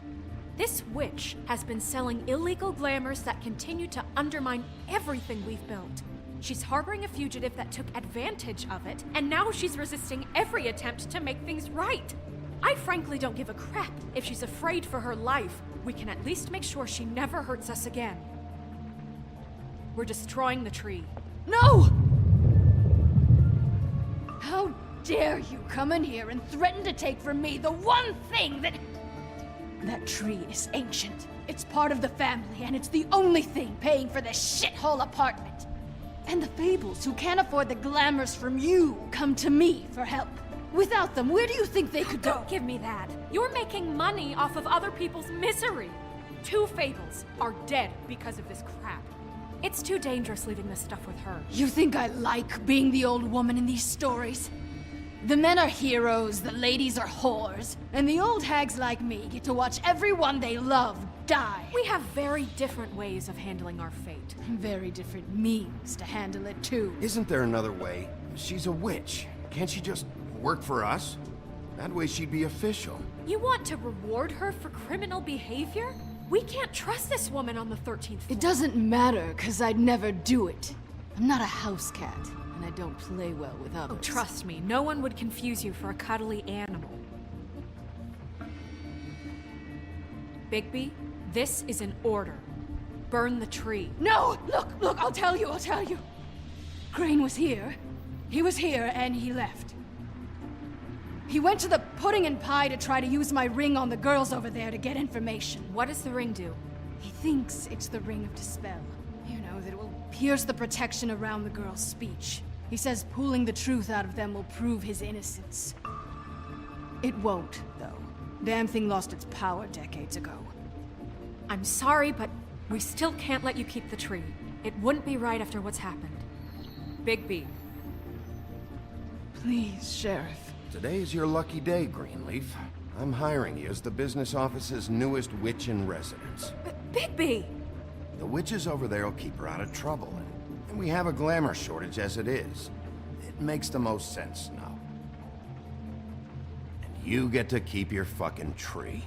This witch has been selling illegal glamours that continue to undermine everything we've built. She's harboring a fugitive that took advantage of it, and now she's resisting every attempt to make things right. I frankly don't give a crap if she's afraid for her life. We can at least make sure she never hurts us again. We're destroying the tree. No! How dare you come in here and threaten to take from me the one thing that... That tree is ancient. It's part of the family, and it's the only thing paying for this shithole apartment. And the Fables, who can't afford the glamours from you, come to me for help. Without them, where do you think they could go? Don't give me that. You're making money off of other people's misery. 2 fables are dead because of this crap. It's too dangerous leaving this stuff with her. You think I like being the old woman in these stories? The men are heroes, the ladies are whores, and the old hags like me get to watch everyone they love die. We have very different ways of handling our fate. Very different means to handle it, too. Isn't there another way? She's a witch. Can't she just work for us? That way she'd be official. You want to reward her for criminal behavior? We can't trust this woman on the 13th floor. It doesn't matter, because I'd never do it. I'm not a house cat, and I don't play well with others. Oh, trust me, no one would confuse you for a cuddly animal. Bigby, this is an order. Burn the tree. No! Look, I'll tell you. Crane was here. He was here, and he left. He went to the pudding and pie to try to use my ring on the girls over there to get information. What does the ring do? He thinks it's the Ring of Dispel. You know, that it will pierce the protection around the girls' speech. He says pulling the truth out of them will prove his innocence. It won't, though. Damn thing lost its power decades ago. I'm sorry, but we still can't let you keep the tree. It wouldn't be right after what's happened. Bigby. Please, Sheriff. Today is your lucky day, Greenleaf. I'm hiring you as the business office's newest witch in residence. Bigby! The witches over there will keep her out of trouble, and we have a glamour shortage as it is. It makes the most sense now. And you get to keep your fucking tree.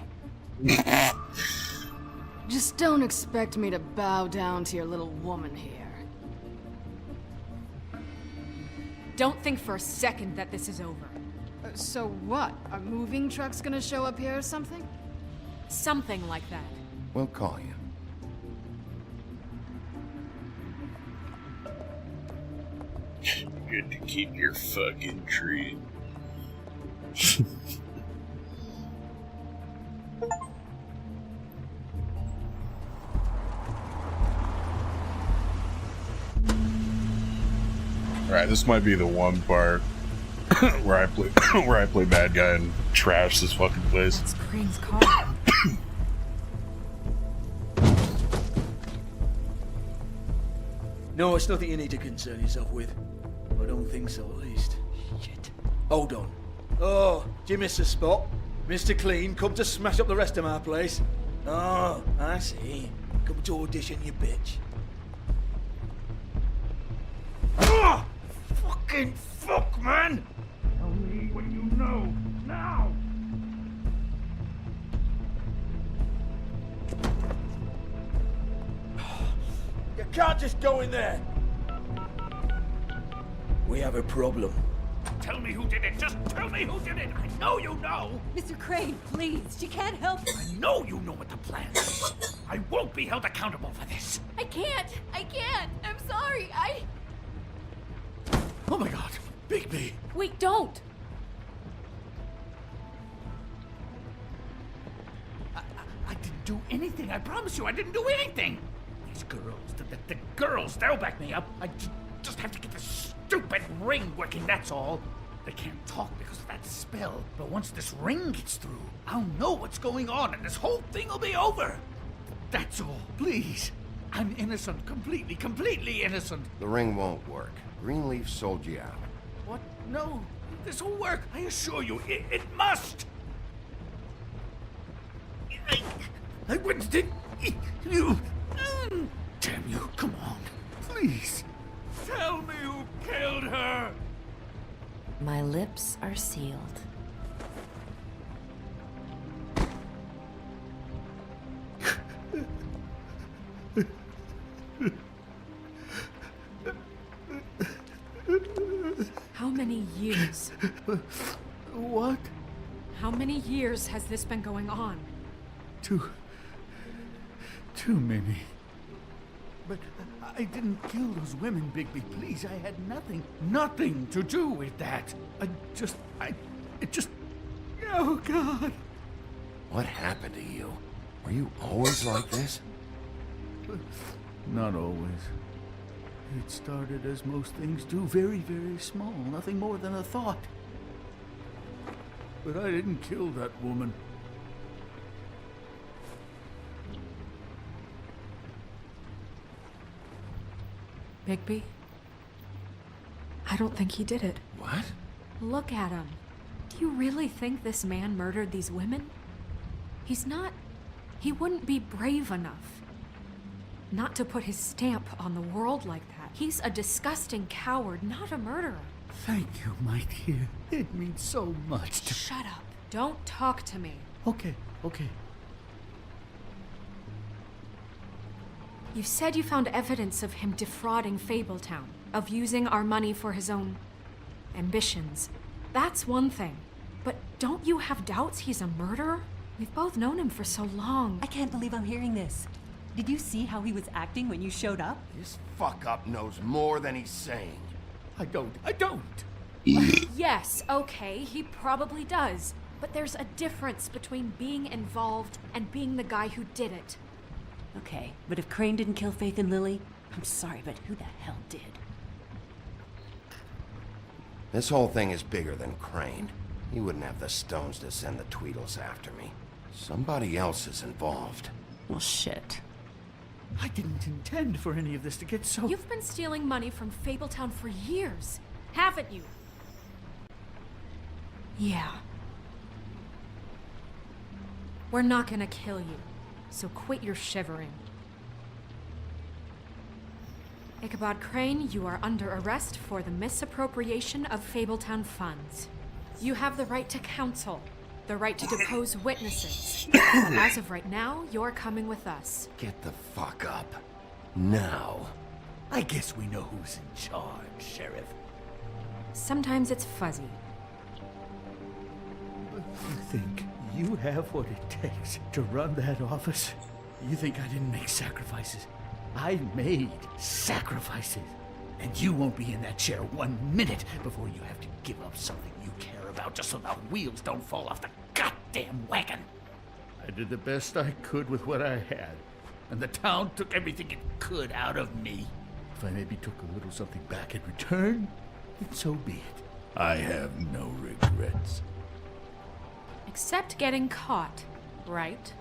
Just don't expect me to bow down to your little woman here. Don't think for a second that this is over. So what? Are moving trucks gonna show up here or something? Something like that. We'll call you. Good to keep your fucking tree. Alright, this might be the one part where I play bad guy and trash this fucking place. That's Crane's car. No, it's nothing you need to concern yourself with. I don't think so, at least. Shit. Hold on. Oh, do you miss the spot? Mr. Clean, come to smash up the rest of my place. Oh, I see. Come to audition, you bitch. Oh! Fucking fuck, man! Tell me what you know, now! You can't just go in there! We have a problem. Tell me who did it! Just tell me who did it! I know you know! Mr. Crane, please, she can't help it. I know you know what the plan is! I won't be held accountable for this! I can't! I'm sorry, Oh my god! Bigby! Wait, don't! I didn't do anything, I promise you, I didn't do anything! These girls, the girls, they'll back me up. I just have to get this stupid ring working, that's all. They can't talk because of that spell, but once this ring gets through, I'll know what's going on and this whole thing will be over. That's all, please. I'm innocent, completely innocent. The ring won't work. Greenleaf sold you out. What? No, this will work, I assure you, it must. I wouldn't did you. Damn you, come on, please. Tell me who killed her. My lips are sealed. How many years? What? How many years has this been going on? Too many. But I didn't kill those women, Bigby. Please, I had nothing to do with that. It just... Oh, God. What happened to you? Were you always like this? Not always. It started as most things do, very, very small, nothing more than a thought. but I didn't kill that woman. Bigby? I don't think he did it. What? Look at him. Do you really think this man murdered these women? He's not... He wouldn't be brave enough. Not to put his stamp on the world like that. He's a disgusting coward, not a murderer. Thank you, my dear. It means so much to... Shut up. Don't talk to me. Okay. You've said you found evidence of him defrauding Fabletown, of using our money for his own ambitions. That's one thing. But don't you have doubts he's a murderer? We've both known him for so long. I can't believe I'm hearing this. Did you see how he was acting when you showed up? This fuck-up knows more than he's saying. I don't. Yes, okay, he probably does. But there's a difference between being involved and being the guy who did it. Okay, but if Crane didn't kill Faith and Lily, I'm sorry, but who the hell did? This whole thing is bigger than Crane. He wouldn't have the stones to send the Tweedles after me. Somebody else is involved. Well, shit. I didn't intend for any of this to get so... You've been stealing money from Fabletown for years, haven't you? Yeah. We're not gonna kill you, so quit your shivering. Ichabod Crane, you are under arrest for the misappropriation of Fabletown funds. You have the right to counsel, the right to depose witnesses. But as of right now, you're coming with us. Get the fuck up. Now. I guess we know who's in charge, Sheriff. Sometimes it's fuzzy. You think you have what it takes to run that office? You think I didn't make sacrifices? I made sacrifices. And you won't be in that chair 1 minute before you have to give up something you care about just so the wheels don't fall off the goddamn wagon. I did the best I could with what I had. And the town took everything it could out of me. If I maybe took a little something back in return, then so be it. I have no regrets. Except getting caught, right?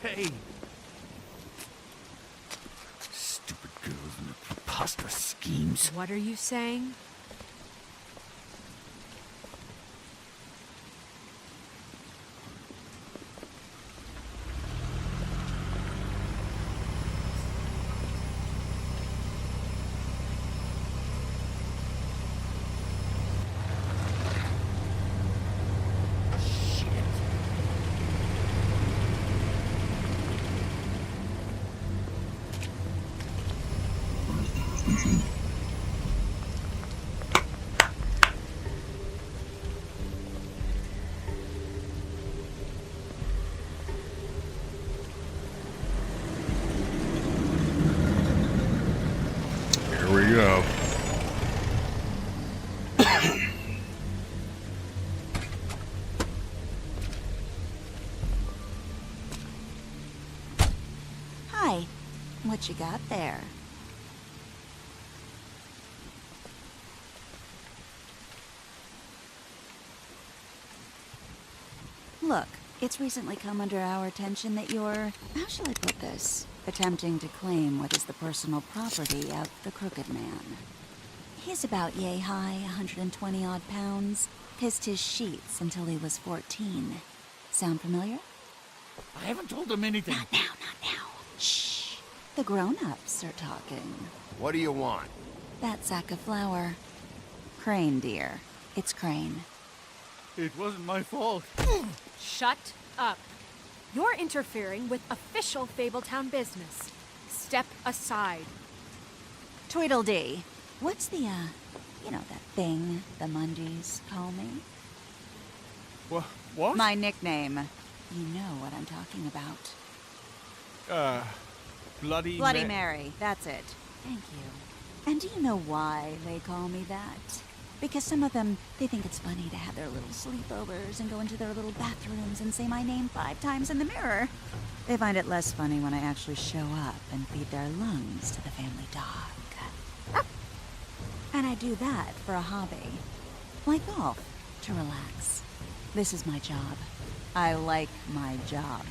Okay. Stupid girls and their preposterous schemes. What are you saying? Here we go. Hi. What you got there? Look, it's recently come under our attention that you're, how shall I put this, attempting to claim what is the personal property of the Crooked Man. He's about yay high, 120 odd pounds, pissed his sheets until he was 14. Sound familiar? I haven't told them anything. Not now. Shh. The grown-ups are talking. What do you want? That sack of flour. Crane, dear. It's Crane. It wasn't my fault. Shut up. You're interfering with official Fabletown business. Step aside. Tweedledee. What's the, you know, that thing the Mundies call me? What? My nickname. You know what I'm talking about. Bloody Bloody Mary, that's it. Thank you. And do you know why they call me that? Because some of them, they think it's funny to have their little sleepovers and go into their little bathrooms and say my name 5 times in the mirror. They find it less funny when I actually show up and feed their lungs to the family dog. And I do that for a hobby. Like golf, to relax. This is my job. I like my job.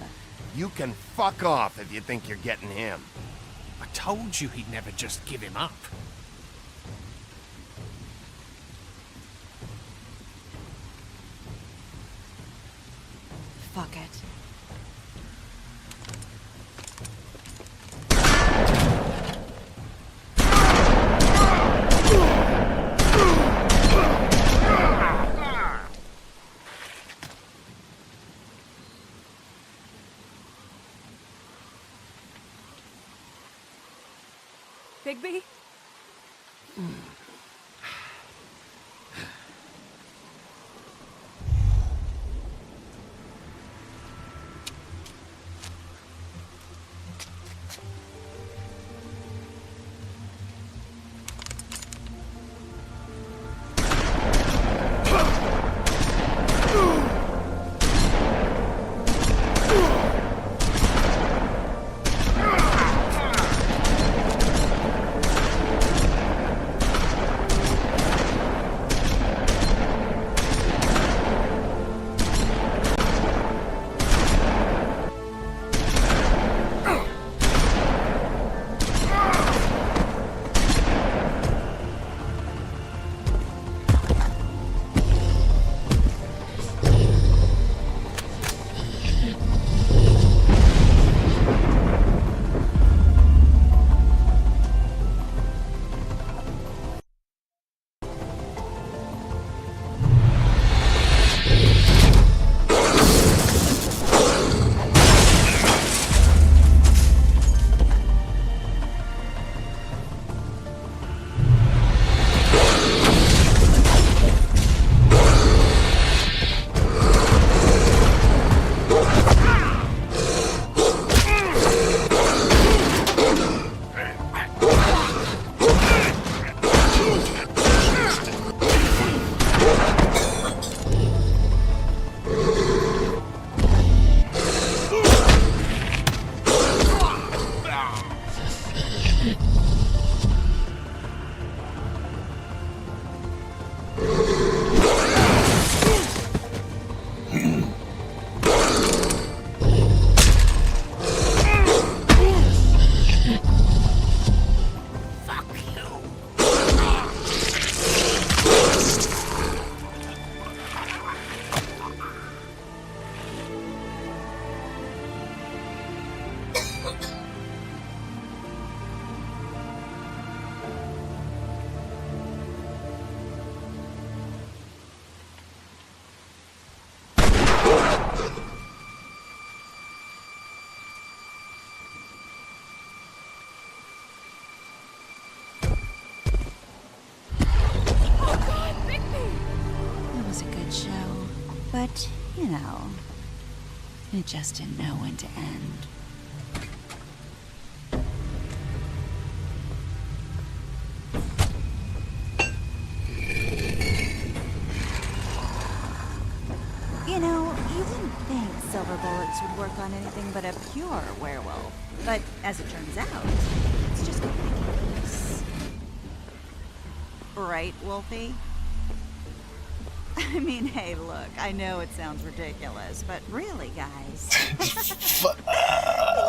You can fuck off if you think you're getting him. I told you he'd never just give him up. Fuck it. Bigby? But, you know, it just didn't know when to end. You know, you wouldn't think silver bullets would work on anything but a pure werewolf. But as it turns out, it's just ridiculous. Right, Wolfie? I mean, hey, look, I know it sounds ridiculous, but really, guys. Can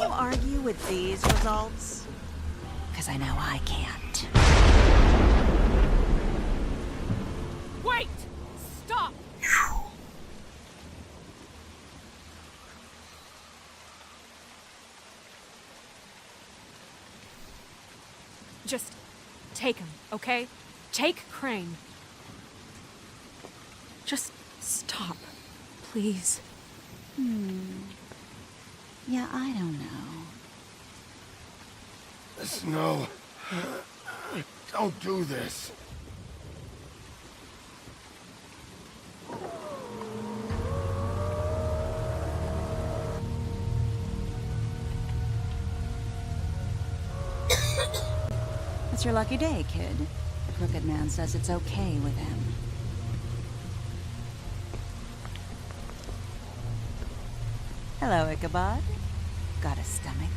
you argue with these results? Because I know I can't. Wait! Stop! Just take him, okay? Take Crane. Just stop, please. Yeah, I don't know. Snow, don't do this. It's your lucky day, kid. The Crooked Man says it's okay with him. Hello, Ichabod. Got a stomachache?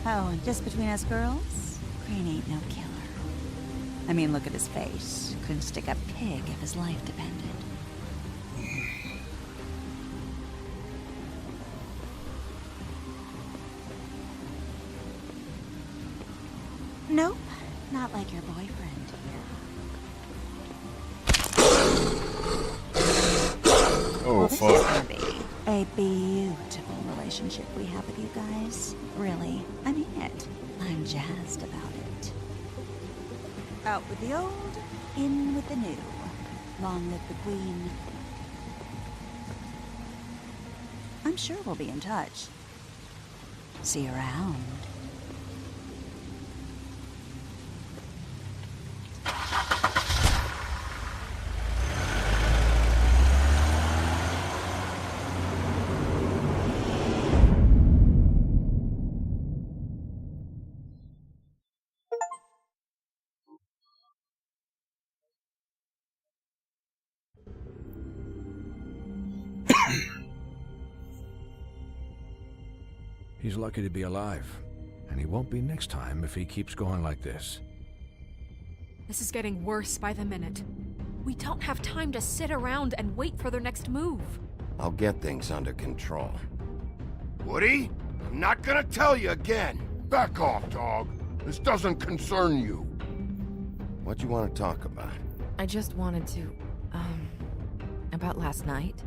Oh, and just between us girls, Crane ain't no killer. I mean, look at his face. Couldn't stick a pig if his life depended. Nope, not like your boyfriend here. Oh, This is fuck. gonna be a beautiful relationship we have with you guys. Really, I mean it. I'm jazzed about it. Out with the old, in with the new. Long live the Queen. I'm sure we'll be in touch. See you around. He's lucky to be alive, and he won't be next time if he keeps going like this. This is getting worse by the minute. We don't have time to sit around and wait for their next move. I'll get things under control. Woody, I'm not gonna tell you again. Back off, dog. This doesn't concern you. What you want to talk about? I just wanted to, about last night.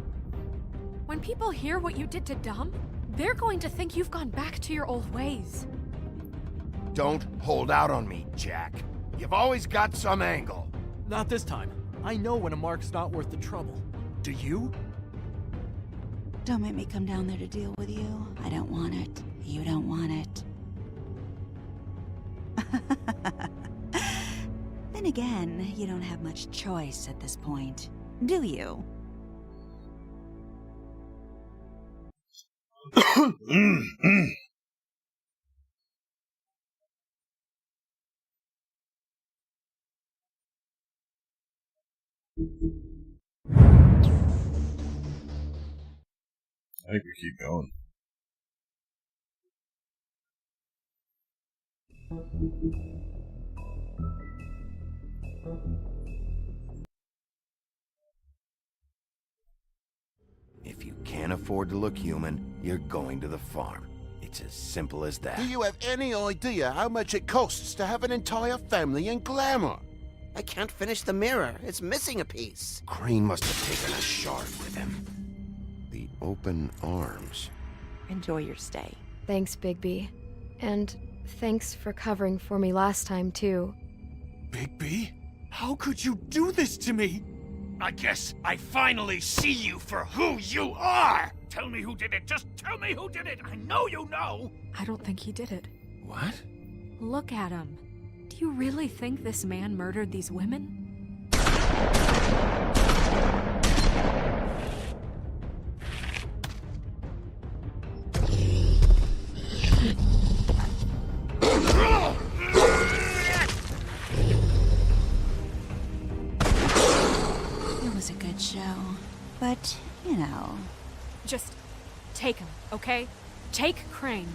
When people hear what you did to Dom, they're going to think you've gone back to your old ways. Don't hold out on me, Jack. You've always got some angle. Not this time. I know when a mark's not worth the trouble. Do you? Don't make me come down there to deal with you. I don't want it. You don't want it. Then again, you don't have much choice at this point, do you? I think we keep going. If you can't afford to look human, you're going to the farm. It's as simple as that. Do you have any idea how much it costs to have an entire family in Glamour? I can't finish the mirror. It's missing a piece. Crane must have taken a shard with him. The open arms. Enjoy your stay. Thanks, Bigby. And thanks for covering for me last time, too. Bigby? How could you do this to me? I guess I finally see you for who you are! Tell me who did it! Just tell me who did it! I know you know! I don't think he did it. What? Look at him. Do you really think this man murdered these women? It was a good show, but, you know. Just take him, okay? Take Crane.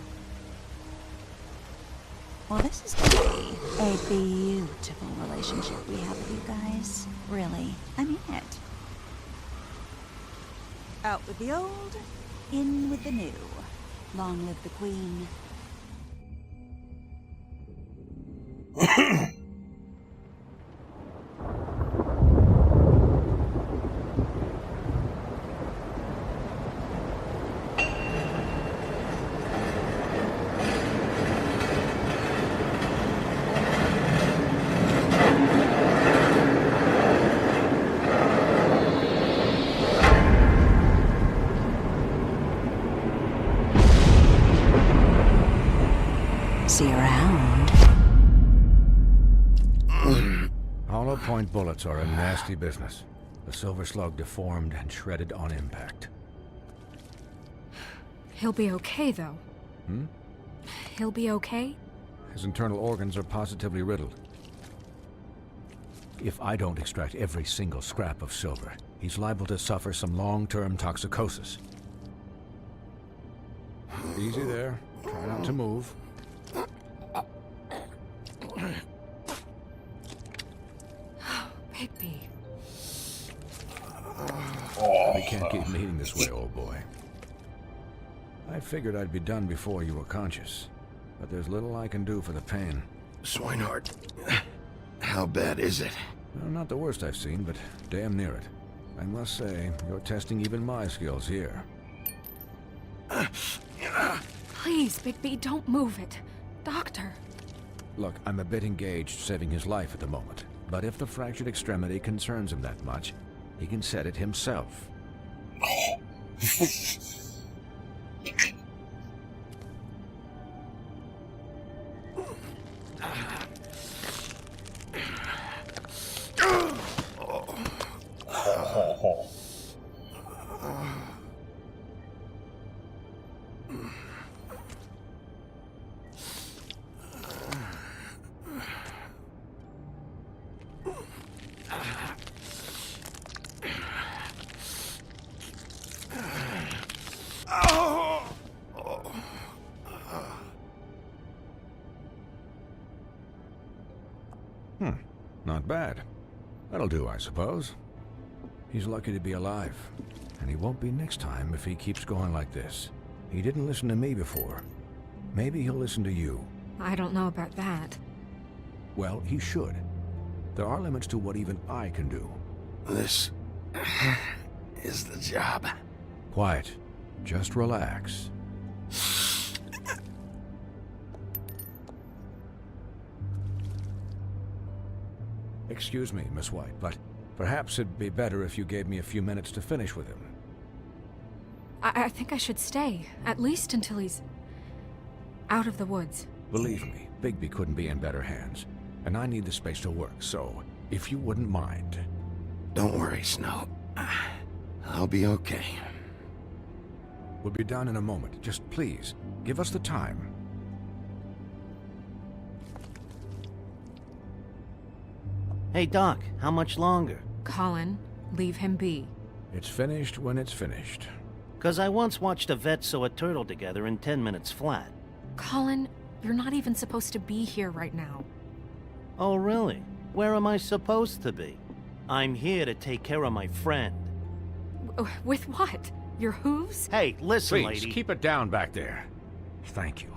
Well, this is gonna be a beautiful relationship we have with you guys. Really, I mean it. Out with the old, in with the new. Long live the Queen. See you around. Hollow-point bullets are a nasty business. The Silver Slug deformed and shredded on impact. He'll be okay, though. Hmm? He'll be okay? His internal organs are positively riddled. If I don't extract every single scrap of silver, he's liable to suffer some long-term toxicosis. Easy there. Try not to move. Bigby. We can't keep meeting this way, old boy. I figured I'd be done before you were conscious, but there's little I can do for the pain. Swinehart, how bad is it? Well, not the worst I've seen, but damn near it. I must say, you're testing even my skills here. Please, Bigby, don't move it. Doctor. Look, I'm a bit engaged saving his life at the moment, but if the fractured extremity concerns him that much, he can set it himself. Not bad. That'll do, I suppose. He's lucky to be alive, and he won't be next time if he keeps going like this. He didn't listen to me before. Maybe he'll listen to you. I don't know about that. Well, he should. There are limits to what even I can do. This is the job. Quiet. Just relax. Excuse me, Miss White, but perhaps it'd be better if you gave me a few minutes to finish with him. I think I should stay, at least until he's out of the woods. Believe me, Bigby couldn't be in better hands, and I need the space to work, so if you wouldn't mind. Don't worry, Snow. I'll be okay. We'll be done in a moment. Just please, give us the time. Hey, Doc, how much longer? Colin, leave him be. It's finished when it's finished. 'Cause I once watched a vet sew a turtle together in 10 minutes flat. Colin, you're not even supposed to be here right now. Oh, really? Where am I supposed to be? I'm here to take care of my friend. With what? Your hooves? Hey, listen, Please, lady. keep it down back there. Thank you.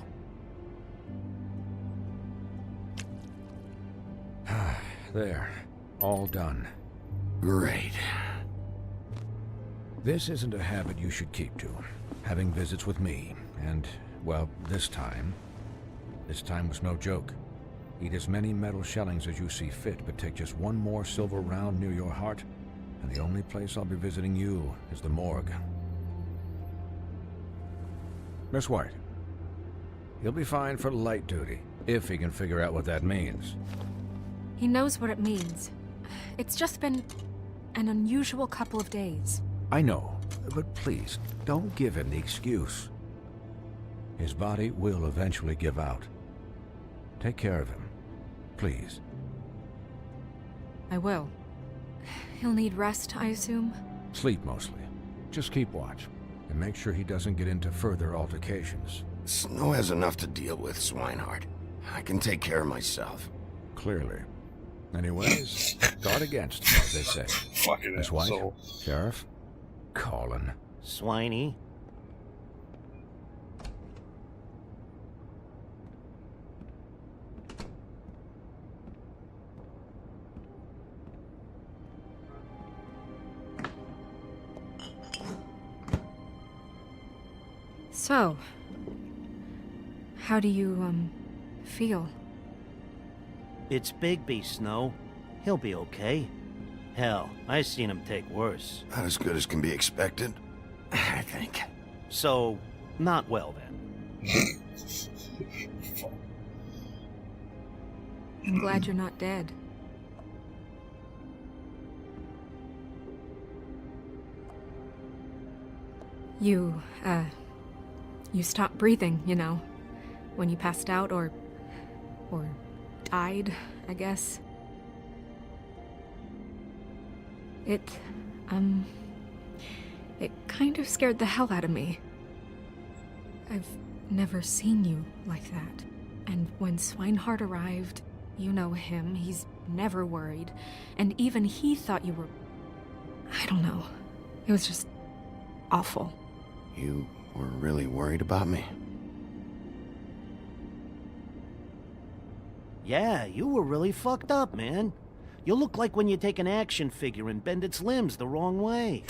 There. All done. Great. This isn't a habit you should keep to. Having visits with me. And, well, this time was no joke. Eat as many metal shellings as you see fit, but take just one more silver round near your heart, and the only place I'll be visiting you is the morgue. Miss White, he'll be fine for light duty, if he can figure out what that means. He knows what it means. It's just been an unusual couple of days. I know, but please, don't give him the excuse. His body will eventually give out. Take care of him, please. I will. He'll need rest, I assume? Sleep mostly. Just keep watch, and make sure he doesn't get into further altercations. Snow has enough to deal with, Swinehart. I can take care of myself. Clearly. Anyways, guard against, as they say. Fucking Miss White, asshole. Sheriff, Colin. Swiney. So, how do you, feel? It's Bigby, Snow. He'll be okay. Hell, I seen him take worse. Not as good as can be expected, I think. So, not well then. I'm glad you're not dead. You stopped breathing, you know, when you passed out or died, I guess. It kind of scared the hell out of me. I've never seen you like that. And when Swinehart arrived, you know him, he's never worried. And even he thought you were... I don't know. It was just awful. You were really worried about me? Yeah, you were really fucked up, man. You look like when you take an action figure and bend its limbs the wrong way.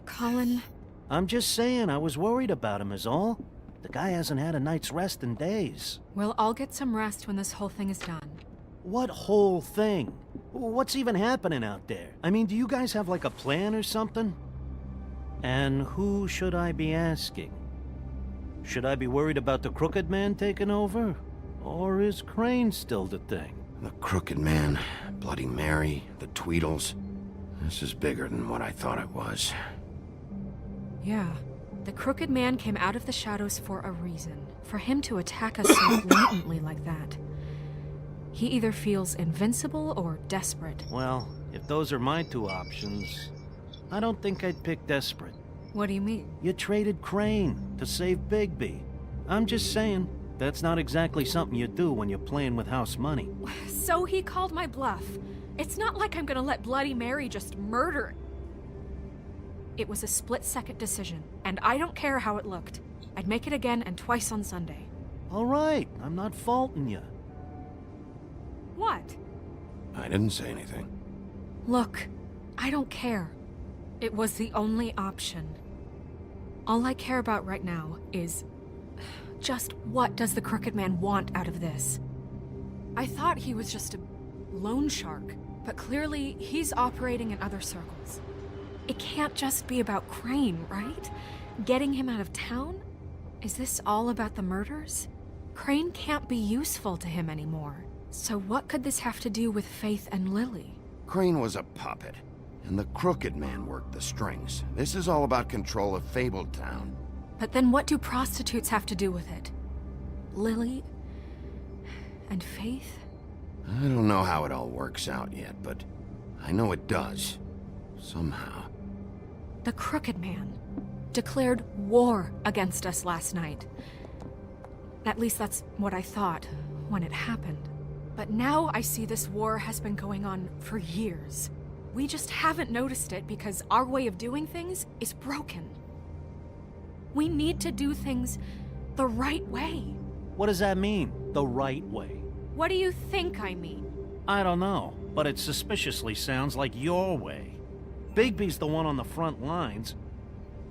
Colin... I'm just saying, I was worried about him is all. The guy hasn't had a night's rest in days. Well, I'll get some rest when this whole thing is done. What whole thing? What's even happening out there? I mean, do you guys have like a plan or something? And who should I be asking? Should I be worried about the Crooked Man taking over? Or is Crane still the thing? The Crooked Man, Bloody Mary, the Tweedles. This is bigger than what I thought it was. Yeah. The Crooked Man came out of the shadows for a reason. For him to attack us so blatantly like that. He either feels invincible or desperate. Well, if those are my two options, I don't think I'd pick desperate. What do you mean? You traded Crane to save Bigby. I'm just saying, that's not exactly something you do when you're playing with house money. So he called my bluff. It's not like I'm gonna let Bloody Mary just murder... It was a split-second decision, and I don't care how it looked. I'd make it again and twice on Sunday. All right, I'm not faulting you. What? I didn't say anything. Look, I don't care. It was the only option. All I care about right now is... just what does the Crooked Man want out of this? I thought he was just a loan shark, but clearly he's operating in other circles. It can't just be about Crane, right? Getting him out of town? Is this all about the murders? Crane can't be useful to him anymore. So what could this have to do with Faith and Lily? Crane was a puppet, and the Crooked Man worked the strings. This is all about control of Fabletown. But then what do prostitutes have to do with it? Lily? And Faith? I don't know how it all works out yet, but I know it does. Somehow. The Crooked Man declared war against us last night. At least that's what I thought when it happened. But now I see this war has been going on for years. We just haven't noticed it because our way of doing things is broken. We need to do things the right way. What does that mean, the right way? What do you think I mean? I don't know, but it suspiciously sounds like your way. Bigby's the one on the front lines.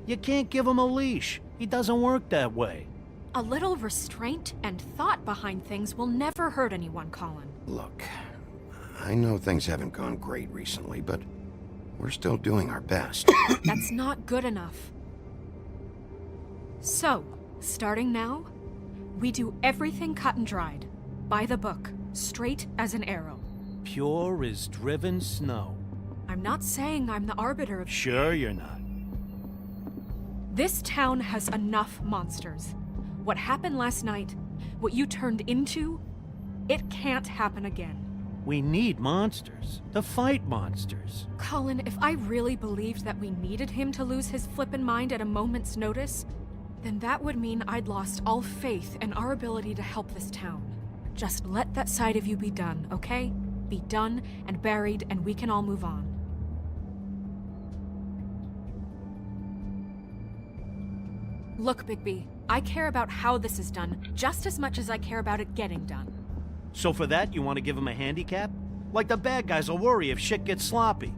You can't give him a leash. He doesn't work that way. A little restraint and thought behind things will never hurt anyone, Colin. Look, I know things haven't gone great recently, but we're still doing our best. That's not good enough. So, starting now, we do everything cut and dried. By the book, straight as an arrow. Pure as driven snow. I'm not saying I'm the arbiter of... Sure you're not. This town has enough monsters. What happened last night, what you turned into, it can't happen again. We need monsters. To fight monsters. Colin, if I really believed that we needed him to lose his flippin' mind at a moment's notice, then that would mean I'd lost all faith in our ability to help this town. Just let that side of you be done, okay? Be done and buried, and we can all move on. Look, Bigby, I care about how this is done just as much as I care about it getting done. So for that, you want to give him a handicap? Like the bad guys will worry if shit gets sloppy.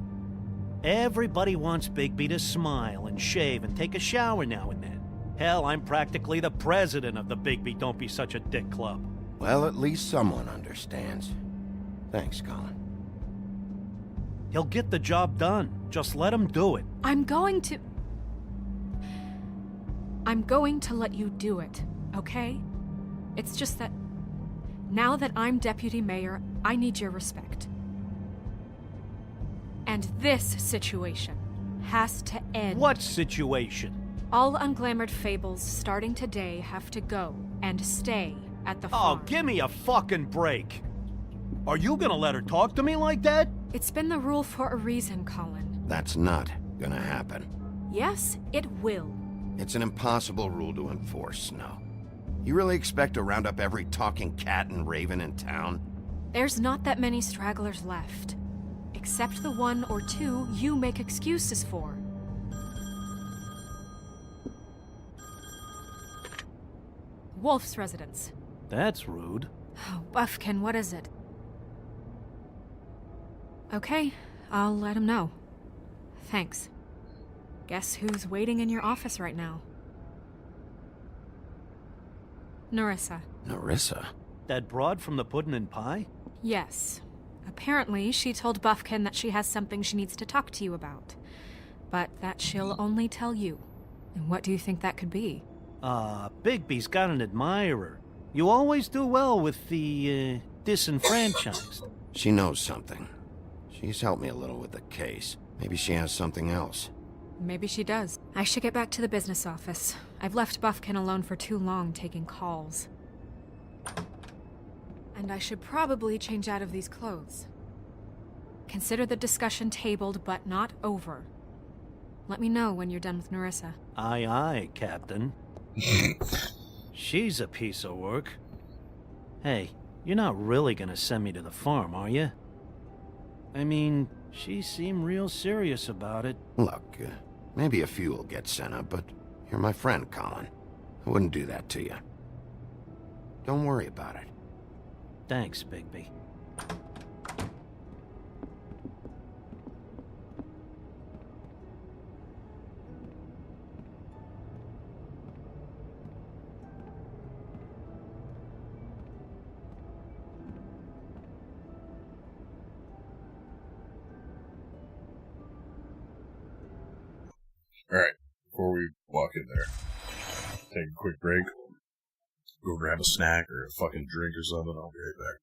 Everybody wants Bigby to smile and shave and take a shower now and then. Hell, I'm practically the president of the Bigby Don't Be Such a Dick Club. Well, at least someone understands. Thanks, Colin. He'll get the job done. Just let him do it. I'm going to let you do it, okay? It's just that now that I'm deputy mayor, I need your respect. And this situation has to end. What situation? All unglamored fables starting today have to go and stay at the farm. Oh, give me a fucking break. Are you gonna let her talk to me like that? It's been the rule for a reason, Colin. That's not gonna happen. Yes, it will. It's an impossible rule to enforce, Snow. You really expect to round up every talking cat and raven in town? There's not that many stragglers left. Except the one or two you make excuses for. Wolf's residence. That's rude. Oh, Buffkin, what is it? Okay, I'll let him know. Thanks. Guess who's waiting in your office right now? Nerissa. Nerissa? That broad from the Puddin' and Pie? Yes. Apparently, she told Buffkin that she has something she needs to talk to you about. But that she'll only tell you. And what do you think that could be? Bigby's got an admirer. You always do well with the, disenfranchised. She knows something. She's helped me a little with the case. Maybe she has something else. Maybe she does. I should get back to the business office. I've left Buffkin alone for too long taking calls. And I should probably change out of these clothes. Consider the discussion tabled, but not over. Let me know when you're done with Nerissa. Aye, aye, Captain. She's a piece of work. Hey, you're not really gonna send me to the farm, are you? I mean, she seemed real serious about it. Look, maybe a few will get sent up, but you're my friend, Colin. I wouldn't do that to you. Don't worry about it. Thanks, Bigby. Alright, before we walk in there, take a quick break, go grab a snack or a fucking drink or something, I'll be right back.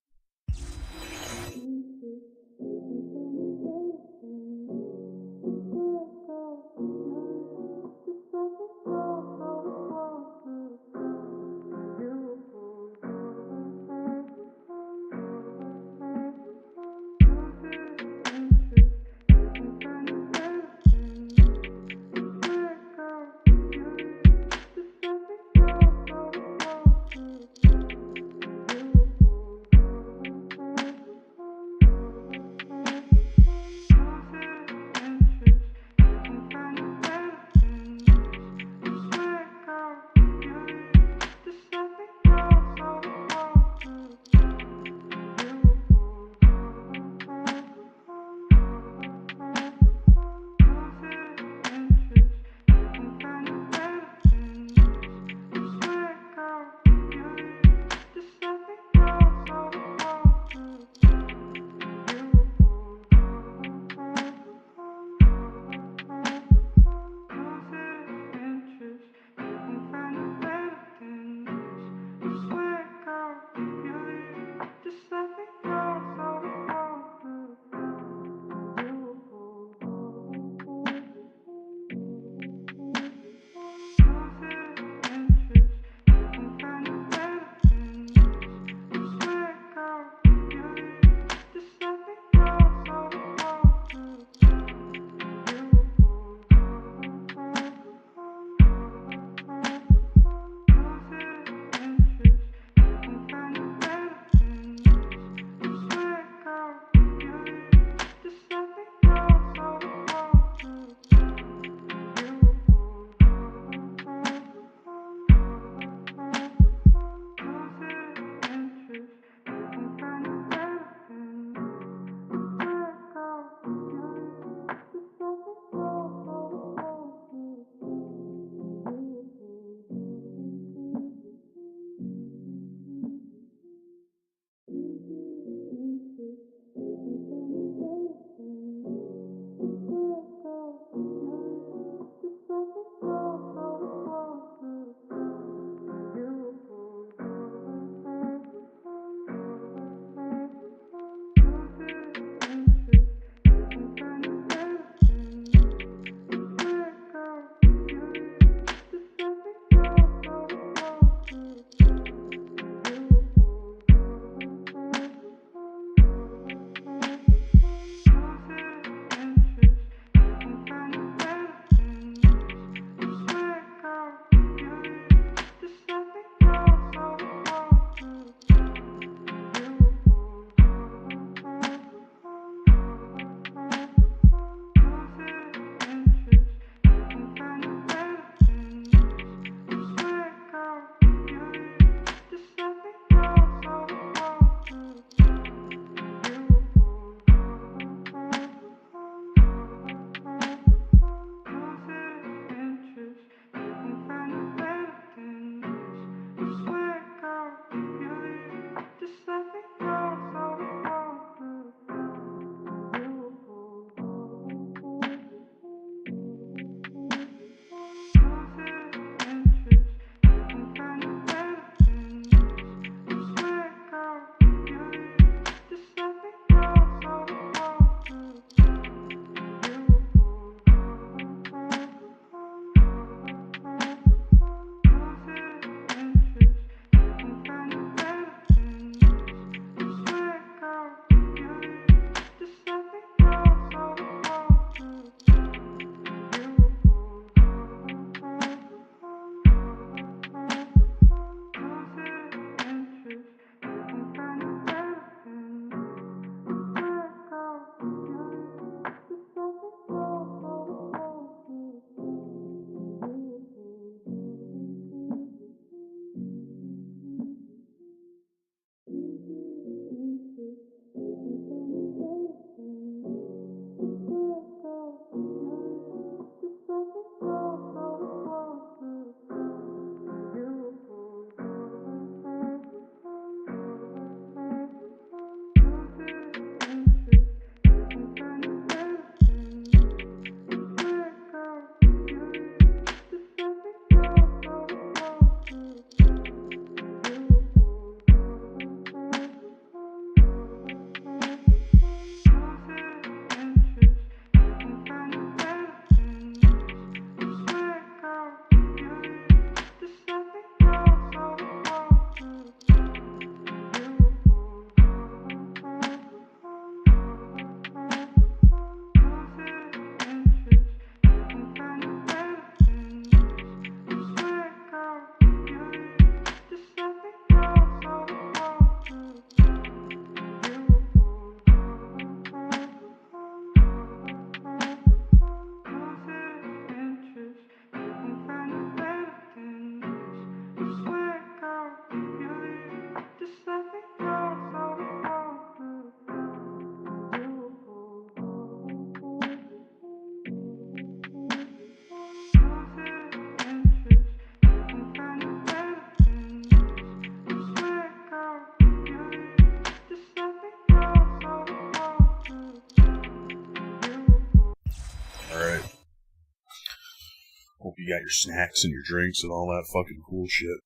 You got your snacks and your drinks and all that fucking cool shit.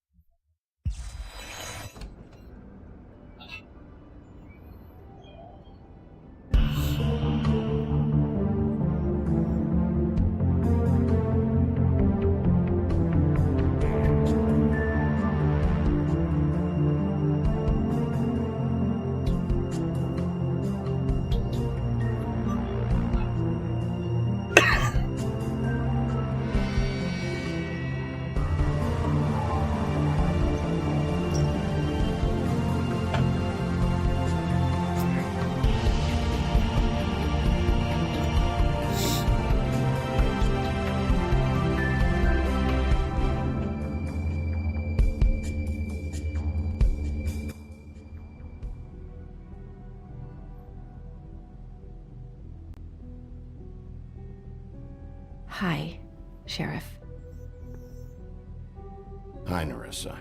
Hi, Sheriff. Hi, Nerissa.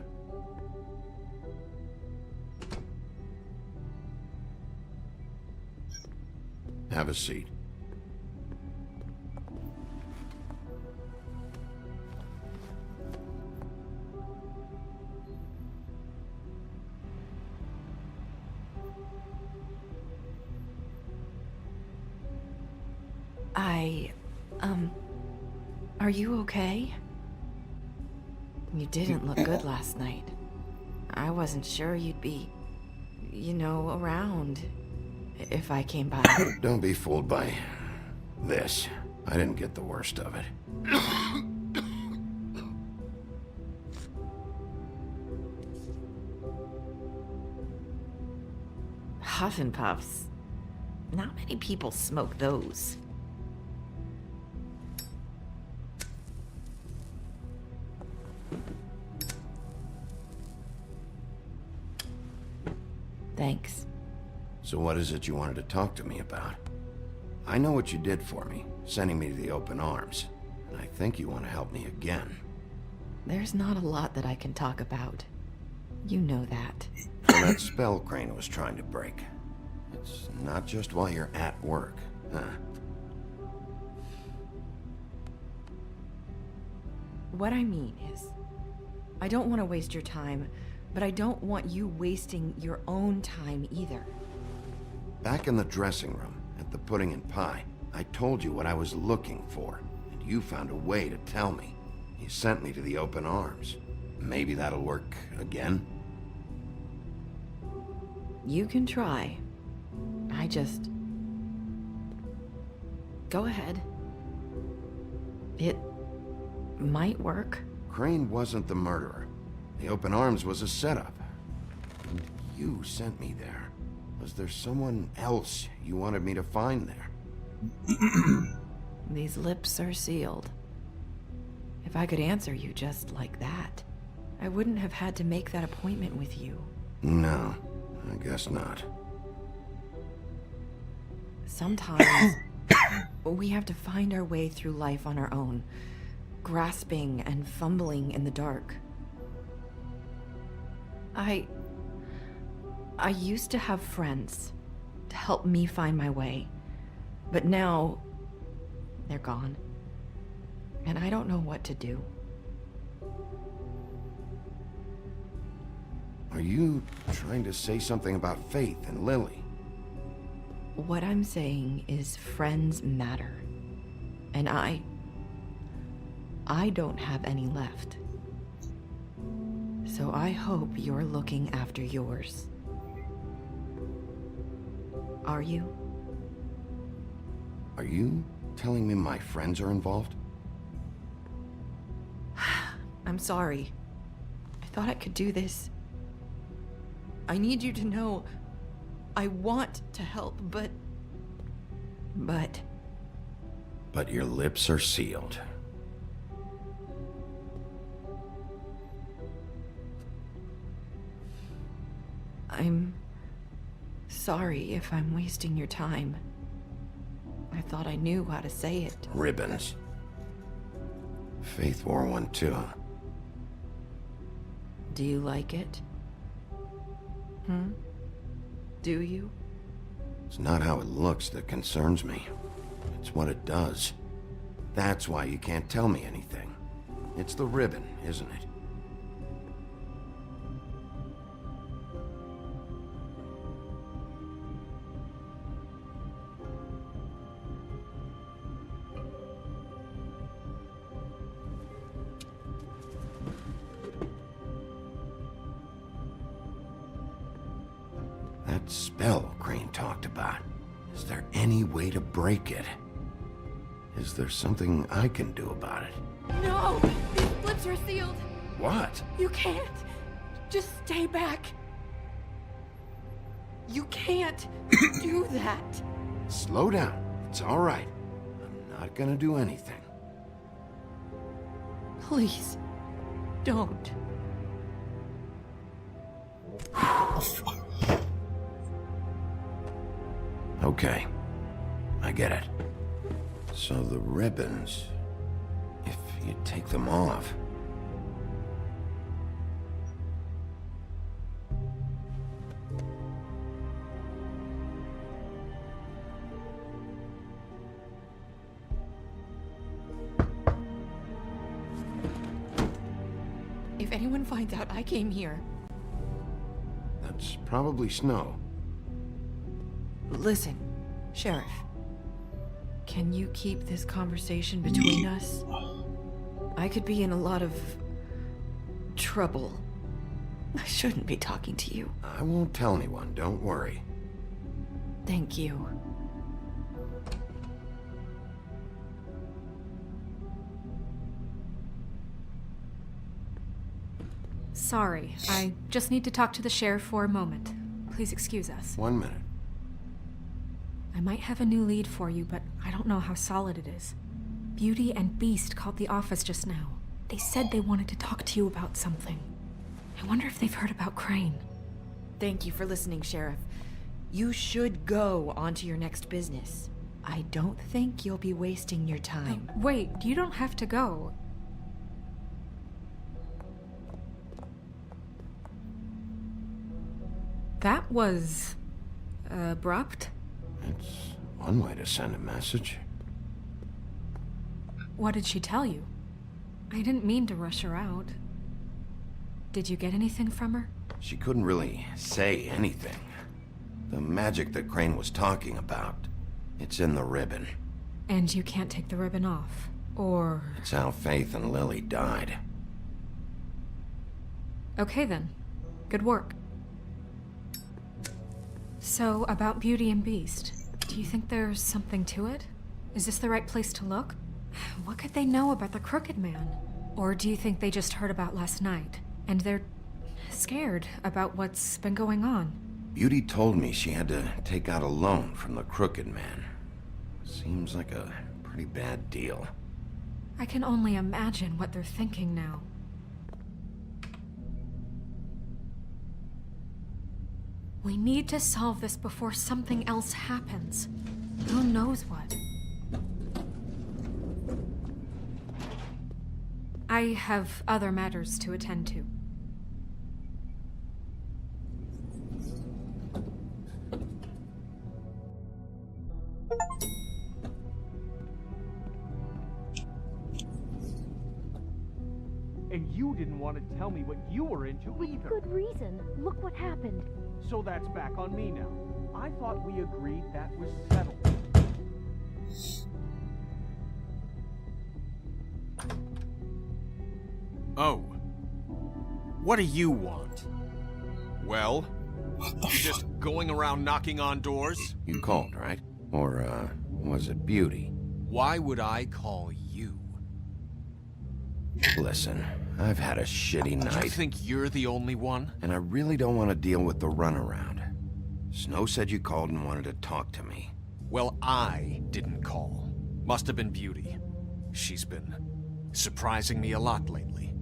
Have a seat. Are you okay? You didn't look good last night. I wasn't sure you'd be, around if I came by. Don't be fooled by this. I didn't get the worst of it. Huff and Puffs. Not many people smoke those. Thanks. So what is it you wanted to talk to me about? I know what you did for me, sending me to the open arms. And I think you want to help me again. There's not a lot that I can talk about. You know that. So that spell Crane was trying to break. It's not just while you're at work, huh? What I mean is, I don't want to waste your time, but I don't want you wasting your own time either. Back in the dressing room, at the Pudding and Pie, I told you what I was looking for, and you found a way to tell me. You sent me to the open arms. Maybe that'll work again? You can try. I just... Go ahead. It might work. Crane wasn't the murderer. The open arms was a setup. And you sent me there. Was there someone else you wanted me to find there? These lips are sealed. If I could answer you just like that, I wouldn't have had to make that appointment with you. No, I guess not. Sometimes we have to find our way through life on our own, grasping and fumbling in the dark. I used to have friends to help me find my way, but now they're gone, and I don't know what to do. Are you trying to say something about Faith and Lily? What I'm saying is friends matter, and I don't have any left. So I hope you're looking after yours. Are you? Are you telling me my friends are involved? I'm sorry. I thought I could do this. I need you to know I want to help, but... But your lips are sealed. I'm sorry if I'm wasting your time. I thought I knew how to say it. Ribbons. Faith wore one too. Do you like it? Do you? It's not how it looks that concerns me. It's what it does. That's why you can't tell me anything. It's the ribbon, isn't it? That spell Crane talked about. Is there any way to break it? Is there something I can do about it? No! These flips are sealed! What? You can't! Just stay back! You can't do that! Slow down. It's all right. I'm not gonna do anything. Please, don't. Okay. I get it. So the ribbons, if you take them off... If anyone finds out I came here... That's probably Snow. Listen, Sheriff. Can you keep this conversation between us? I could be in a lot of... trouble. I shouldn't be talking to you. I won't tell anyone, don't worry. Thank you. Sorry, I just need to talk to the sheriff for a moment. Please excuse us. 1 minute. I might have a new lead for you, but I don't know how solid it is. Beauty and Beast called the office just now. They said they wanted to talk to you about something. I wonder if they've heard about Crane. Thank you for listening, Sheriff. You should go on to your next business. I don't think you'll be wasting your time. Wait, you don't have to go. That was... abrupt? It's one way to send a message. What did she tell you? I didn't mean to rush her out. Did you get anything from her? She couldn't really say anything. The magic that Crane was talking about, it's in the ribbon. And you can't take the ribbon off, or... It's how Faith and Lily died. Okay then. Good work. So, about Beauty and Beast, do you think there's something to it? Is this the right place to look? What could they know about the Crooked Man? Or do you think they just heard about last night, and they're scared about what's been going on? Beauty told me she had to take out a loan from the Crooked Man. Seems like a pretty bad deal. I can only imagine what they're thinking now. We need to solve this before something else happens. Who knows what? I have other matters to attend to. And you didn't want to tell me what you were into either. Good reason. Look what happened. So that's back on me now. I thought we agreed that was settled. Oh. What do you want? Well, you just going around knocking on doors? You called, right? Or, was it Beauty? Why would I call you? Listen, I've had a shitty night. You think you're the only one? And I really don't want to deal with the runaround. Snow said you called and wanted to talk to me. Well, I didn't call. Must have been Beauty. She's been surprising me a lot lately.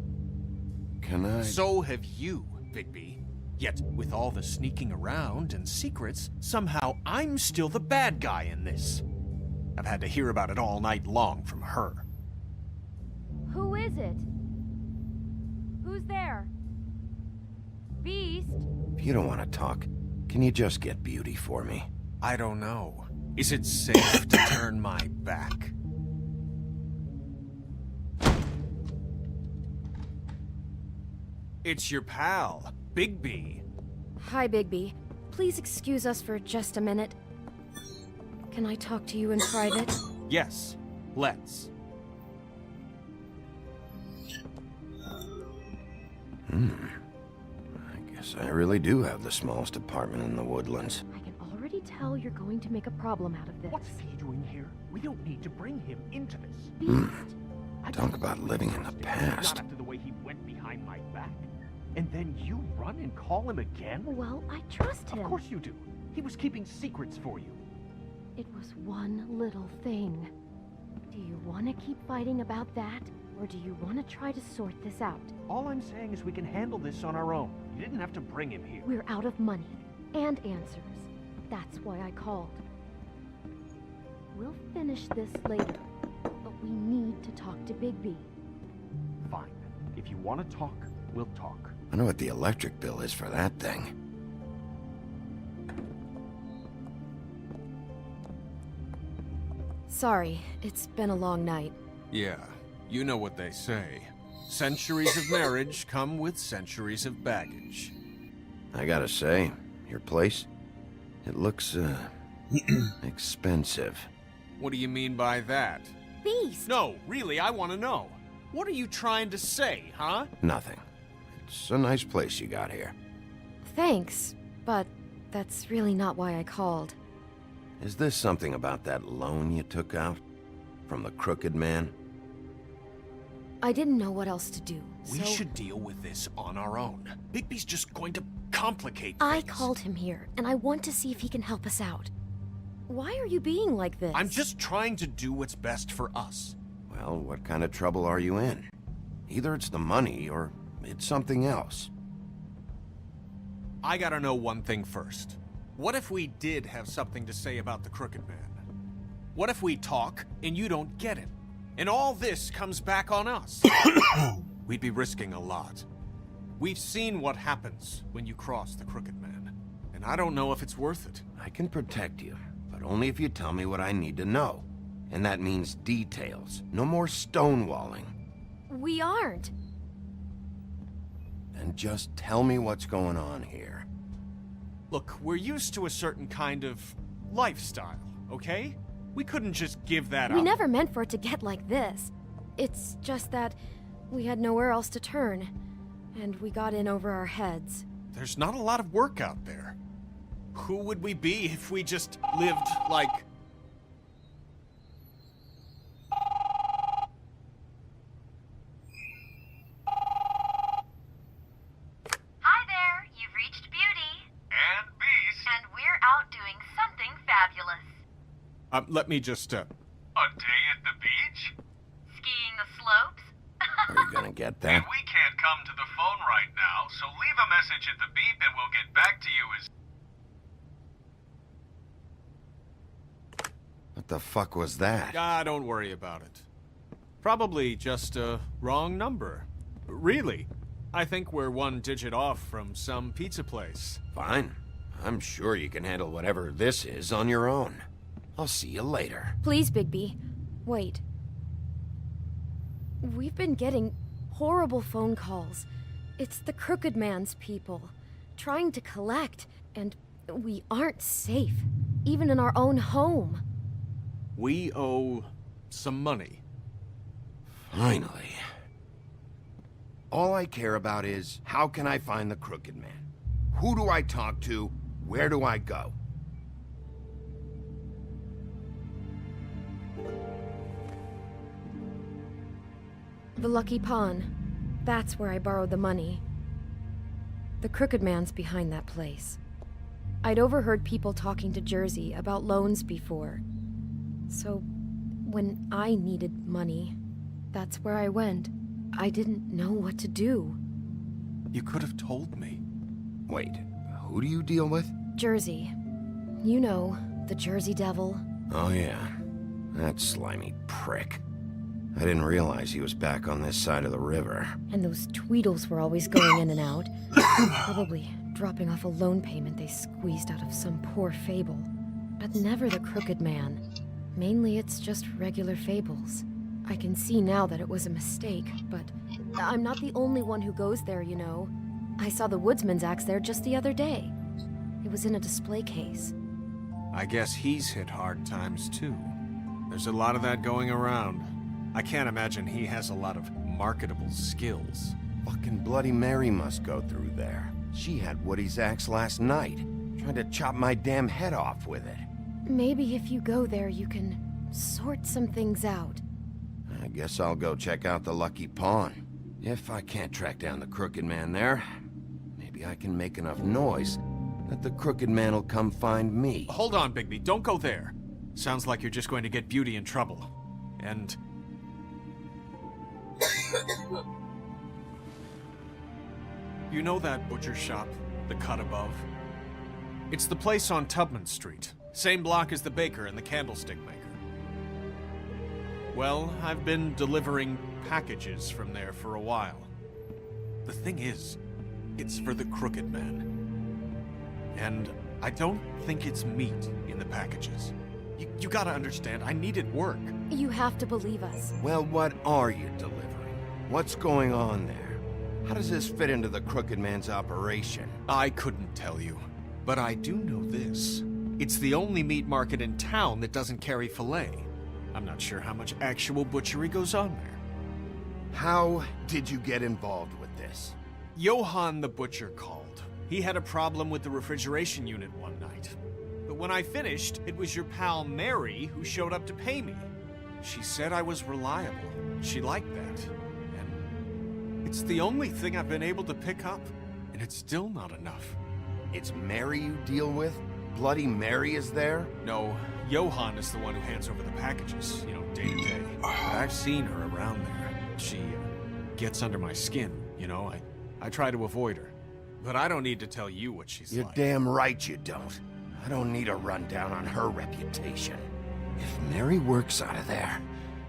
Can I... So have you, Bigby. Yet, with all the sneaking around and secrets, somehow I'm still the bad guy in this. I've had to hear about it all night long from her. Who is it? Who's there? Beast? If you don't want to talk, can you just get Beauty for me? I don't know. Is it safe to turn my back? It's your pal, Bigby. Hi, Bigby. Please excuse us for just a minute. Can I talk to you in private? Yes, let's. I guess I really do have the smallest apartment in the Woodlands. I can already tell you're going to make a problem out of this. What's he doing here? We don't need to bring him into this. Beast. Talk about living in the past. Not after the way he went behind my back. And then you run and call him again? Well, I trust him. Of course you do. He was keeping secrets for you. It was one little thing. Do you want to keep fighting about that? Or do you want to try to sort this out? All I'm saying is we can handle this on our own. You didn't have to bring him here. We're out of money and answers. That's why I called. We'll finish this later, but we need to talk to Bigby. Fine. If you want to talk, we'll talk. I know what the electric bill is for that thing. Sorry, it's been a long night. Yeah, you know what they say. Centuries of marriage come with centuries of baggage. I gotta say, your place, it looks, expensive. What do you mean by that? Beast! No, really, I want to know. What are you trying to say, huh? Nothing. It's a nice place you got here. Thanks, but that's really not why I called. Is this something about that loan you took out? From the Crooked Man? I didn't know what else to do, We so should deal with this on our own. Bigby's just going to complicate I things. called him here, and I want to see if he can help us out. Why are you being like this? I'm just trying to do what's best for us. Well, what kind of trouble are you in? Either it's the money, or it's something else. I gotta know one thing first. What if we did have something to say about the Crooked Man? What if we talk, and you don't get it? And all this comes back on us? We'd be risking a lot. We've seen what happens when you cross the Crooked Man. And I don't know if it's worth it. I can protect you, but only if you tell me what I need to know. And that means details. No more stonewalling. We aren't. Then just tell me what's going on here. Look, we're used to a certain kind of lifestyle, okay? We couldn't just give that up. We never meant for it to get like this. It's just that we had nowhere else to turn, and we got in over our heads. There's not a lot of work out there. Who would we be if we just lived like... Hi there, you've reached Beauty. And Beast. And we're out doing something fabulous. let me just, A day at the beach? Skiing the slopes? Are you gonna get that? We can't come to the phone right now, so leave a message at the beep and we'll get back to you as... What the fuck was that? Ah, don't worry about it. Probably just a wrong number. Really, I think we're one digit off from some pizza place. Fine. I'm sure you can handle whatever this is on your own. I'll see you later. Please, Bigby. Wait. We've been getting horrible phone calls. It's the Crooked Man's people, trying to collect, and we aren't safe, even in our own home. We owe some money. Finally. All I care about is, how can I find the Crooked Man? Who do I talk to? Where do I go? The Lucky Pawn. That's where I borrowed the money. The Crooked Man's behind that place. I'd overheard people talking to Jersey about loans before. So, when I needed money, that's where I went. I didn't know what to do. You could have told me. Wait, who do you deal with? Jersey. You know, the Jersey Devil. Oh yeah, that slimy prick. I didn't realize he was back on this side of the river. And those Tweedles were always going in and out. Probably dropping off a loan payment they squeezed out of some poor fable. But never the Crooked Man. Mainly it's just regular fables. I can see now that it was a mistake, but I'm not the only one who goes there, you know. I saw the woodsman's axe there just the other day. It was in a display case. I guess he's hit hard times too. There's a lot of that going around. I can't imagine he has a lot of marketable skills. Fucking Bloody Mary must go through there. She had Woody's axe last night, trying to chop my damn head off with it. Maybe if you go there, you can sort some things out. I guess I'll go check out the Lucky Pawn. If I can't track down the Crooked Man there, maybe I can make enough noise that the Crooked Man will come find me. Hold on, Bigby. Don't go there. Sounds like you're just going to get Beauty in trouble. And... You know that butcher shop, the cut above? It's the place on Tubman Street. Same block as the baker and the candlestick maker. Well, I've been delivering packages from there for a while. The thing is, it's for the Crooked Man. And I don't think it's meat in the packages. You gotta understand, I needed work. You have to believe us. Well, what are you delivering? What's going on there? How does this fit into the Crooked Man's operation? I couldn't tell you, but I do know this. It's the only meat market in town that doesn't carry filet. I'm not sure how much actual butchery goes on there. How did you get involved with this? Johann the butcher called. He had a problem with the refrigeration unit one night. But when I finished, it was your pal Mary who showed up to pay me. She said I was reliable. She liked that. And it's the only thing I've been able to pick up, and it's still not enough. It's Mary you deal with? Bloody Mary is there? No, Johann is the one who hands over the packages, day to day. But I've seen her around there. She gets under my skin, I try to avoid her. But I don't need to tell you what she's You're like. damn right you don't. I don't need a rundown on her reputation. If Mary works out of there,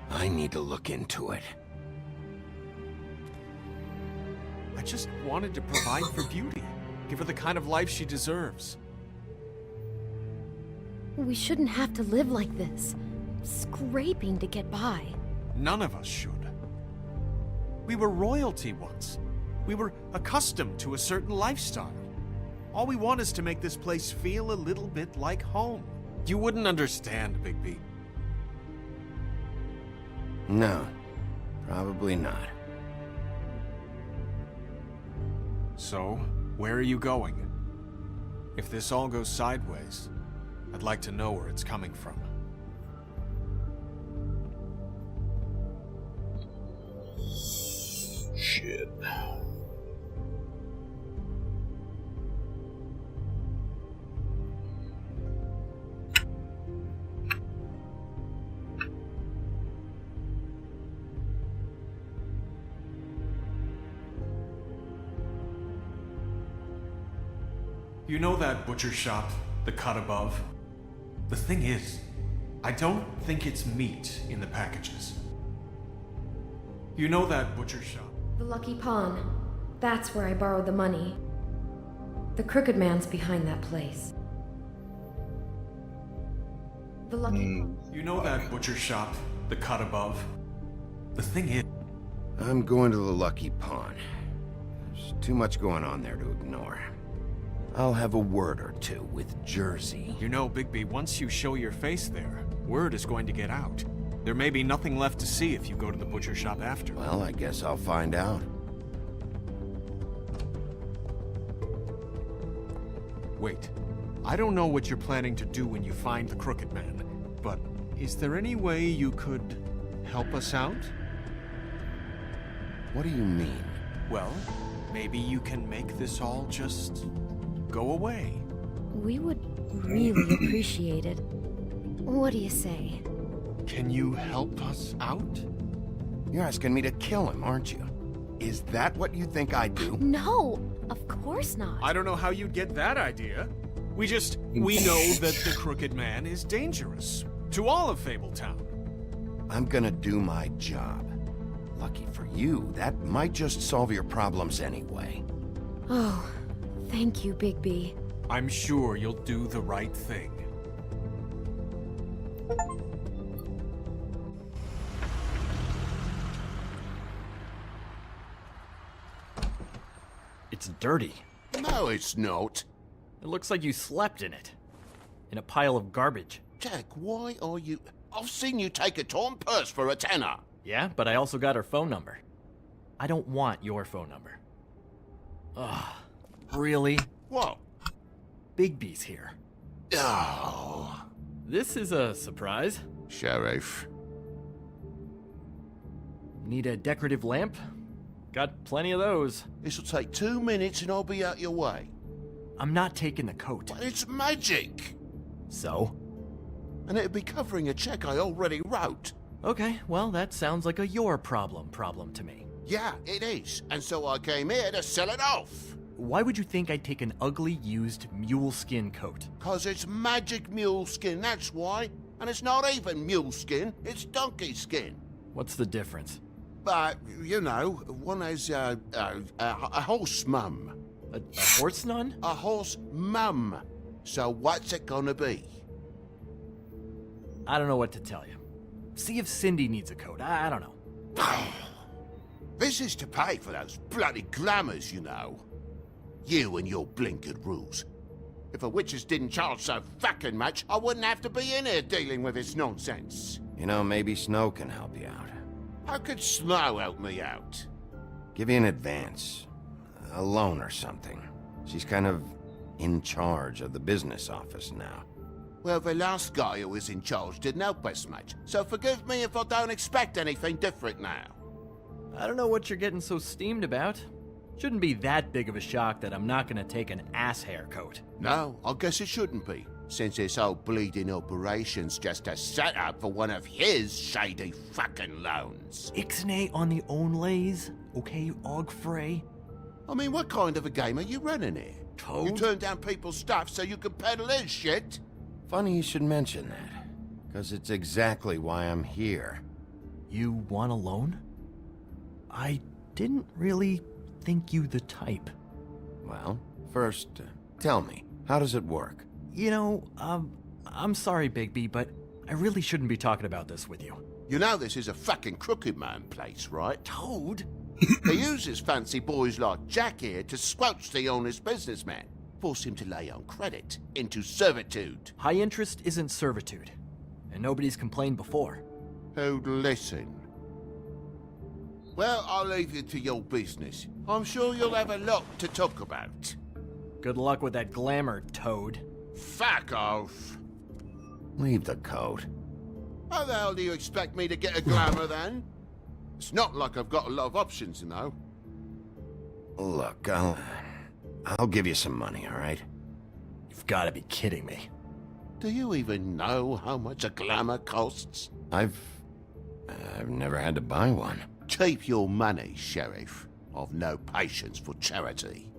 I need to look into it. I just wanted to provide for Beauty. Give her the kind of life she deserves. We shouldn't have to live like this, scraping to get by. None of us should. We were royalty once. We were accustomed to a certain lifestyle. All we want is to make this place feel a little bit like home. You wouldn't understand, Bigby. No, probably not. So, where are you going? If this all goes sideways, I'd like to know where it's coming from. Shit. You know that butcher shop, the cut above? The thing is, I don't think it's meat in the packages. You know that butcher shop? The Lucky Pawn. That's where I borrowed the money. The Crooked Man's behind that place. The Lucky You know that butcher shop, the cut above? The thing is... I'm going to the Lucky Pawn. There's too much going on there to ignore. I'll have a word or two with Jersey. You know, Bigby, once you show your face there, word is going to get out. There may be nothing left to see if you go to the butcher shop after. Well, I guess I'll find out. Wait, I don't know what you're planning to do when you find the Crooked Man, but is there any way you could help us out? What do you mean? Well, maybe you can make this all just go away. We would really appreciate it. What do you say? Can you help us out? You're asking me to kill him, aren't you? Is that what you think I do? No, of course not. I don't know how you'd get that idea. We know that the Crooked Man is dangerous to all of Fabletown. I'm gonna do my job. Lucky for you, that might just solve your problems anyway. Oh, thank you, Bigby. I'm sure you'll do the right thing. It's dirty. No, it's not. It looks like you slept in it. In a pile of garbage. Jack, why are you... I've seen you take a torn purse for a tenner. Yeah, but I also got her phone number. I don't want your phone number. Ugh. Really? What? Bigby's here. Oh. This is a surprise. Sheriff. Need a decorative lamp? Got plenty of those. This'll take 2 minutes and I'll be out your way. I'm not taking the coat. But it's magic. So? And it'd be covering a check I already wrote. Okay, well, that sounds like a your problem to me. Yeah, it is. And so I came here to sell it off. Why would you think I'd take an ugly, used mule skin coat? 'Cause it's magic mule skin, that's why. And it's not even mule skin, it's donkey skin. What's the difference? But, you know, one has a horse mum. A horse nun? A horse mum. So what's it gonna be? I don't know what to tell you. See if Cindy needs a coat. I don't know. This is to pay for those bloody glamours, you know. You and your blinkered rules. If the witches didn't charge so fucking much, I wouldn't have to be in here dealing with this nonsense. You know, maybe Snow can help you out. How could Snow help me out? Give you an advance. A loan or something. She's kind of in charge of the business office now. Well, the last guy who was in charge didn't help us much, so forgive me if I don't expect anything different now. I don't know what you're getting so steamed about. Shouldn't be that big of a shock that I'm not gonna take an ass haircoat. No, I guess it shouldn't be, since this whole bleeding operation's just a setup for one of his shady fucking loans. Ixnay on the own lays, okay, Ogfrey? I mean, what kind of a game are you running here? Toad? You turn down people's stuff so you can peddle his shit? Funny you should mention that, because it's exactly why I'm here. You want a loan? I didn't really think you the type. Well, first, tell me, how does it work? You know, I'm sorry, Bigby, but I really shouldn't be talking about this with you. You know this is a fucking crooked man place, right? Toad? He uses fancy boys like Jack here to squelch the honest businessman. Force him to lay on credit into servitude. High interest isn't servitude, and nobody's complained before. Who'd listen? Well, I'll leave you to your business. I'm sure you'll have a lot to talk about. Good luck with that glamour, Toad. Fuck off. Leave the coat. How the hell do you expect me to get a glamour then? It's not like I've got a lot of options, you know. Look, I'll give you some money, all right? You've got to be kidding me. Do you even know how much a glamour costs? I've never had to buy one. Keep your money, Sheriff. I've no patience for charity.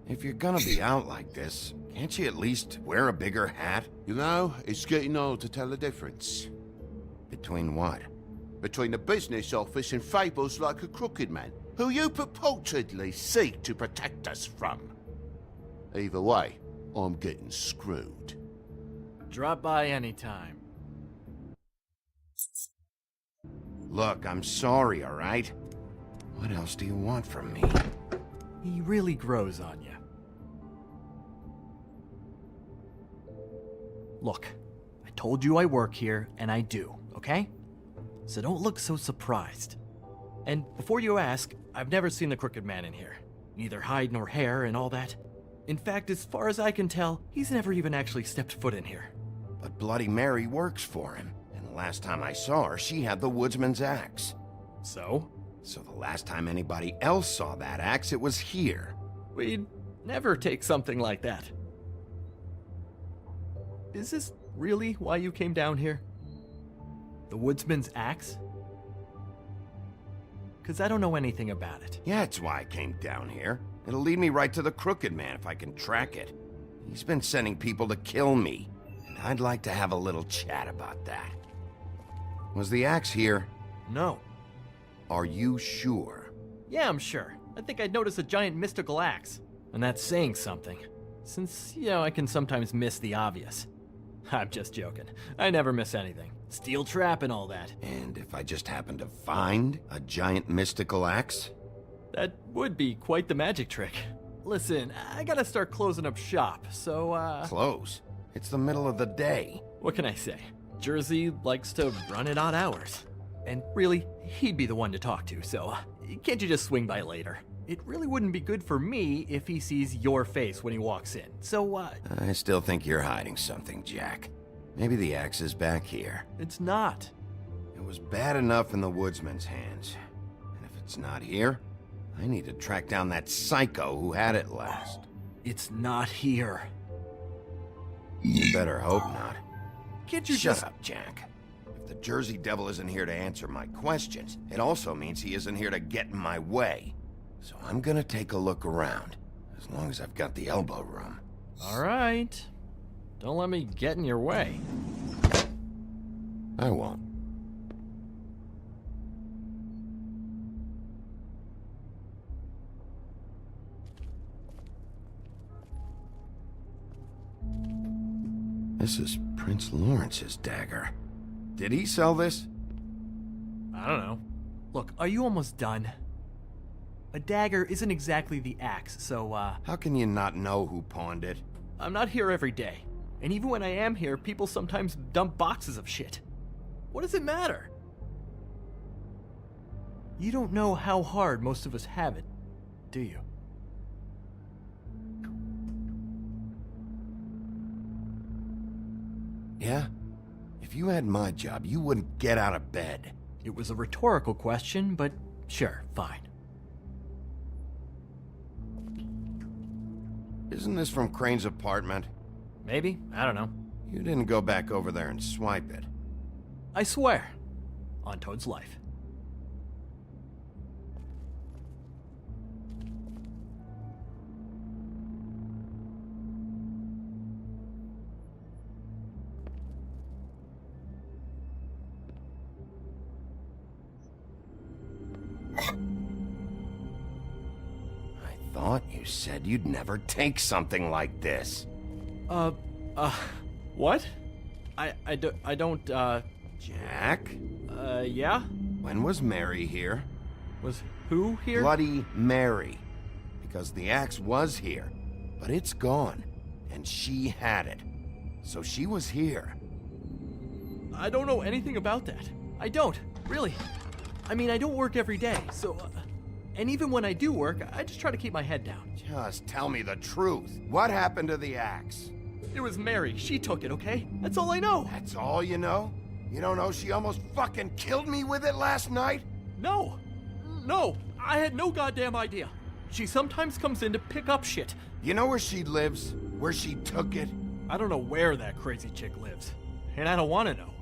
If you're gonna be out like this, can't you at least wear a bigger hat? You know, it's getting old to tell the difference. Between what? Between the business office and fables like a crooked man, who you purportedly seek to protect us from. Either way, I'm getting screwed. Drop by anytime. Look, I'm sorry, all right? What else do you want from me? He really grows on you. Look, I told you I work here, and I do, okay? So don't look so surprised. And before you ask, I've never seen the Crooked Man in here. Neither hide nor hair and all that. In fact, as far as I can tell, he's never even actually stepped foot in here. But Bloody Mary works for him. And the last time I saw her, she had the woodsman's axe. So? So the last time anybody else saw that axe, it was here. We'd never take something like that. Is this really why you came down here? The woodsman's axe? Because I don't know anything about it. Yeah, it's why I came down here. It'll lead me right to the Crooked Man if I can track it. He's been sending people to kill me, and I'd like to have a little chat about that. Was the axe here? No. Are you sure? Yeah, I'm sure. I think I'd notice a giant mystical axe. And that's saying something. Since, you know, I can sometimes miss the obvious. I'm just joking. I never miss anything. Steel trap and all that. And if I just happen to find a giant mystical axe? That would be quite the magic trick. Listen, I gotta start closing up shop, so, Close? It's the middle of the day. What can I say? Jersey likes to run at odd hours. And really, he'd be the one to talk to, so can't you just swing by later? It really wouldn't be good for me if he sees your face when he walks in, so, I still think you're hiding something, Jack. Maybe the axe is back here. It's not. It was bad enough in the woodsman's hands. And if it's not here, I need to track down that psycho who had it last. It's not here. You better hope not. Can't you Shut up, Jack. If the Jersey Devil isn't here to answer my questions, it also means he isn't here to get in my way. So I'm gonna take a look around, as long as I've got the elbow room. All right. Don't let me get in your way. I won't. This is Prince Lawrence's dagger. Did he sell this? I don't know. Look, are you almost done? A dagger isn't exactly the axe, so, How can you not know who pawned it? I'm not here every day. And even when I am here, people sometimes dump boxes of shit. What does it matter? You don't know how hard most of us have it, do you? Yeah? If you had my job, you wouldn't get out of bed. It was a rhetorical question, but sure, fine. Isn't this from Crane's apartment? Maybe, I don't know. You didn't go back over there and swipe it. I swear. On Toad's life. I thought you said you'd never take something like this. What? I don't, Jack? Yeah? When was Mary here? Was who here? Bloody Mary. Because the axe was here, but it's gone, and she had it. So she was here. I don't know anything about that. I don't, really. I mean, I don't work every day, so, and even when I do work, I just try to keep my head down. Just tell me the truth. What happened to the axe? It was Mary. She took it, okay? That's all I know. That's all you know? You don't know she almost fucking killed me with it last night? No. No, I had no goddamn idea. She sometimes comes in to pick up shit. You know where she lives? Where she took it? I don't know where that crazy chick lives. And I don't want to know.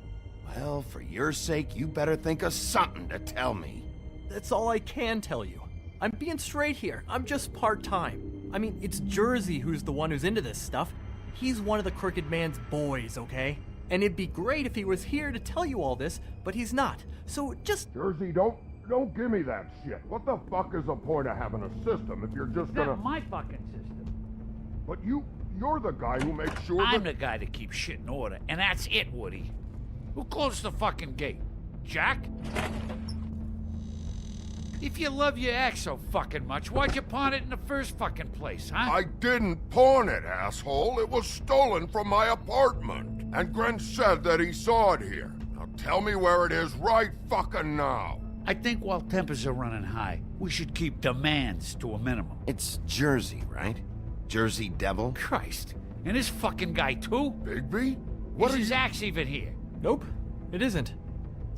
Well, for your sake, you better think of something to tell me. That's all I can tell you. I'm being straight here. I'm just part-time. I mean, it's Jersey who's the one who's into this stuff. He's one of the Crooked Man's boys, okay? And it'd be great if he was here to tell you all this, but he's not. So just... Jersey, don't give me that shit. What the fuck is the point of having a system if you're just gonna... Not my fucking system. But you're the guy who makes sure I'm the guy that keeps shit in order, and that's it, Woody. Who closed the fucking gate? Jack? If you love your ex so fucking much, why'd you pawn it in the first fucking place, huh? I didn't pawn it, asshole. It was stolen from my apartment. And Gren said that he saw it here. Now tell me where it is right fucking now. I think while tempers are running high, we should keep demands to a minimum. It's Jersey, right? Jersey Devil? Christ. And this fucking guy, too? Bigby? Is his axe even here? Nope, it isn't.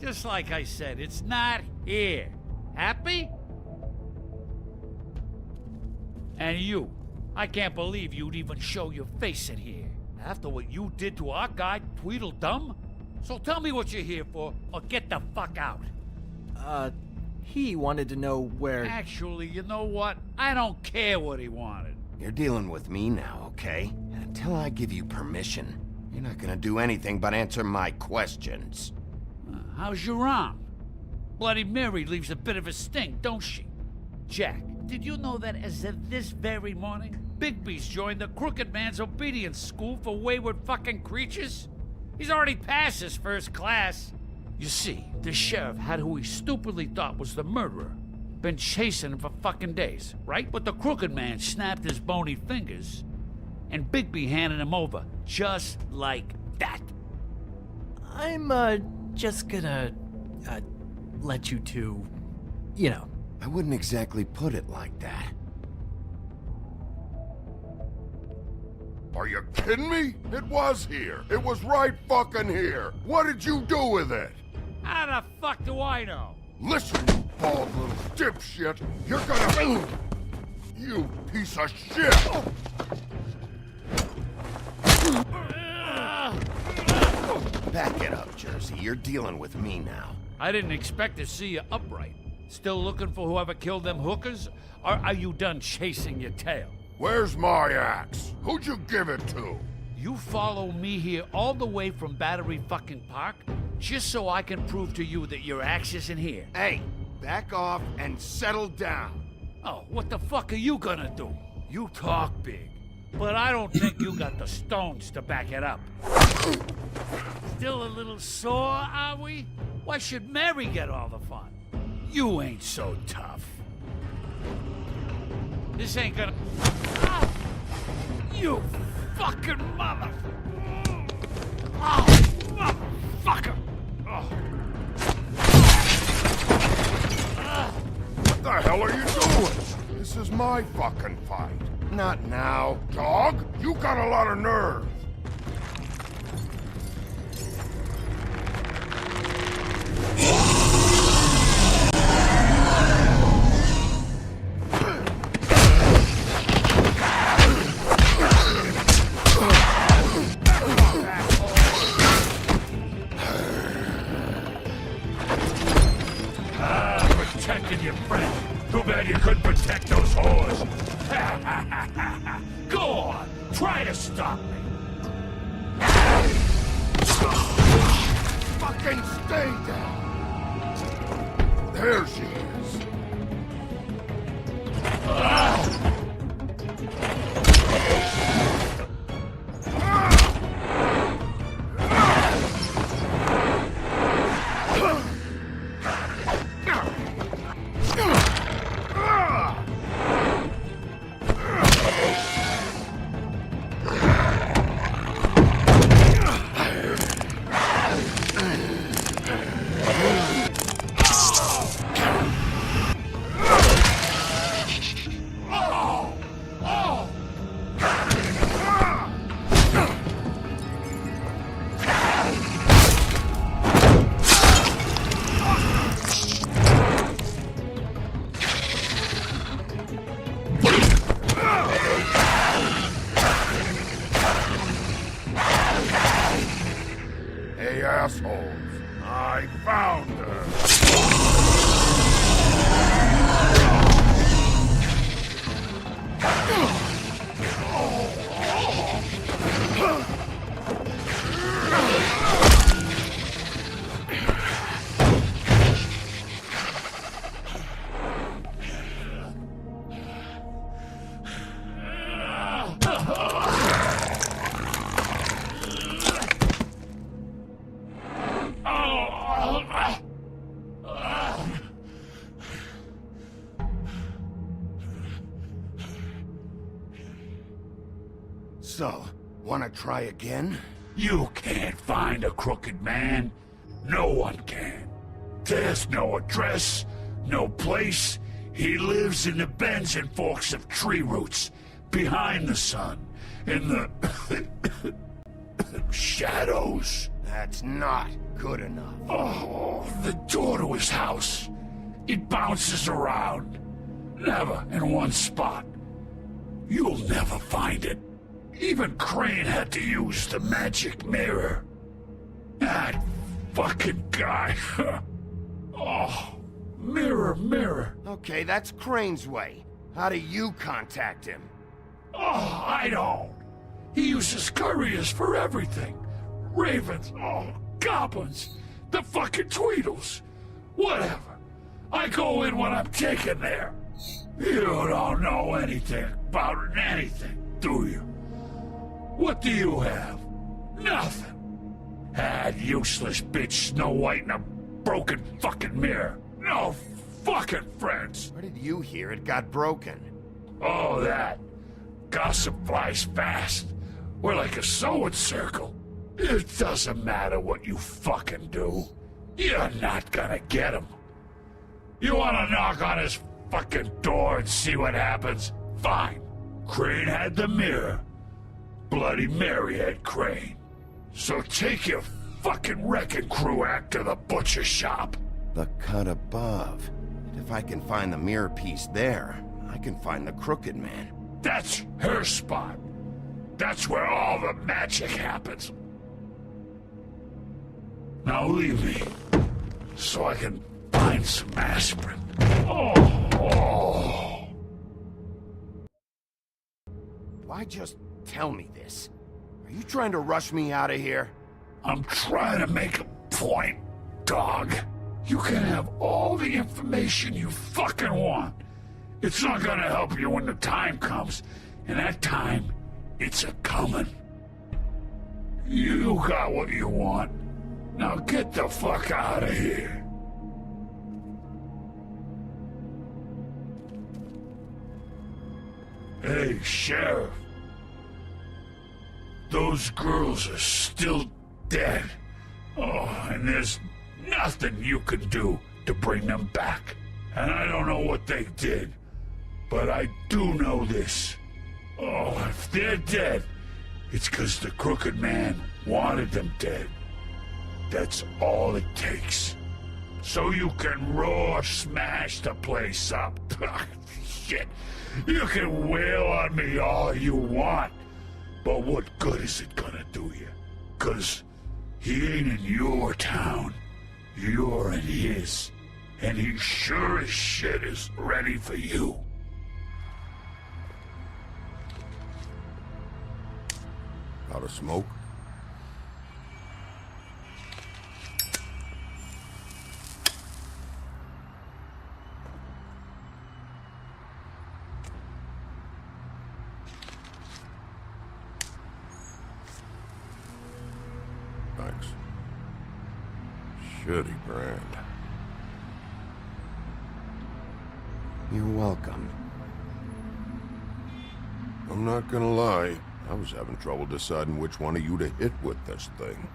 Just like I said, it's not here. Happy? And you. I can't believe you'd even show your face in here. After what you did to our guy, Tweedledum? So tell me what you're here for, or get the fuck out. He wanted to know where... Actually, you know what? I don't care what he wanted. You're dealing with me now, okay? And until I give you permission, you're not gonna do anything but answer my questions. How's your arm? Bloody Mary leaves a bit of a sting, don't she? Jack, did you know that as of this very morning, Bigby's joined the Crooked Man's Obedience School for Wayward Fucking Creatures? He's already passed his first class. You see, the sheriff had who he stupidly thought was the murderer. Been chasing him for fucking days, right? But the crooked man snapped his bony fingers, and Bigby handed him over, just like that. I'm, just gonna, let you two, you know. I wouldn't exactly put it like that. Are you kidding me? It was here. It was right fucking here. What did you do with it? How the fuck do I know? Listen, you bald little dipshit. You're gonna... You piece of shit! Back it up, Jersey. You're dealing with me now. I didn't expect to see you upright. Still looking for whoever killed them hookers? Or are you done chasing your tail? Where's my axe? Who'd you give it to? You follow me here all the way from Battery fucking Park just so I can prove to you that your axe isn't here. Hey, back off and settle down. Oh, what the fuck are you gonna do? You talk big, but I don't think you got the stones to back it up. Still a little sore, are we? Why should Mary get all the fun? You ain't so tough. This ain't gonna... Ah! You fucking mother... Oh, motherfucker! Oh. What the hell are you doing? This is my fucking fight. Not now, dog. You got a lot of nerve. Protecting your friend. Too bad you couldn't protect those whores. Go on, try to stop me. Fucking stay down. There she is. Hey, assholes. I found her. So, wanna try again? You can't find a crooked man. No one can. There's no address, no place. He lives in the bends and forks of tree roots, behind the sun, in the shadows. That's not good enough. Oh, the door to his house. It bounces around. Never in one spot. You'll never find it. Even Crane had to use the magic mirror. That fucking guy. Oh, mirror, mirror. Okay, that's Crane's way. How do you contact him? Oh, I don't. He uses couriers for everything. Ravens, goblins, the fucking Tweedles. Whatever. I go in when I'm taken there. You don't know anything about anything, do you? What do you have? Nothing. That useless bitch Snow White in a broken fucking mirror. No fucking friends. Where did you hear it got broken? Oh, that. Gossip flies fast. We're like a sewing circle. It doesn't matter what you fucking do. You're not gonna get him. You wanna knock on his fucking door and see what happens? Fine. Crane had the mirror. Bloody Mary had Crane. So take your fucking wrecking crew act to the butcher shop. The cut above. If I can find the mirror piece there, I can find the Crooked Man. That's her spot. That's where all the magic happens. Now leave me, so I can find some aspirin. Oh. Why just tell me this? Are you trying to rush me out of here? I'm trying to make a point, dog. You can have all the information you fucking want. It's not gonna help you when the time comes, and that time, it's a-comin'. You got what you want. Now get the fuck out of here. Hey, Sheriff. Those girls are still dead. Oh, and there's nothing you can do to bring them back. And I don't know what they did, but I do know this. Oh, if they're dead, it's 'cause the Crooked Man wanted them dead. That's all it takes. So you can raw smash the place up. Shit, you can wail on me all you want, but what good is it gonna do you? 'Cause he ain't in your town. You're in his. And he sure as shit is ready for you. Out of smoke? Thanks. Shitty brand. You're welcome. I'm not gonna lie. I was having trouble deciding which one of you to hit with this thing.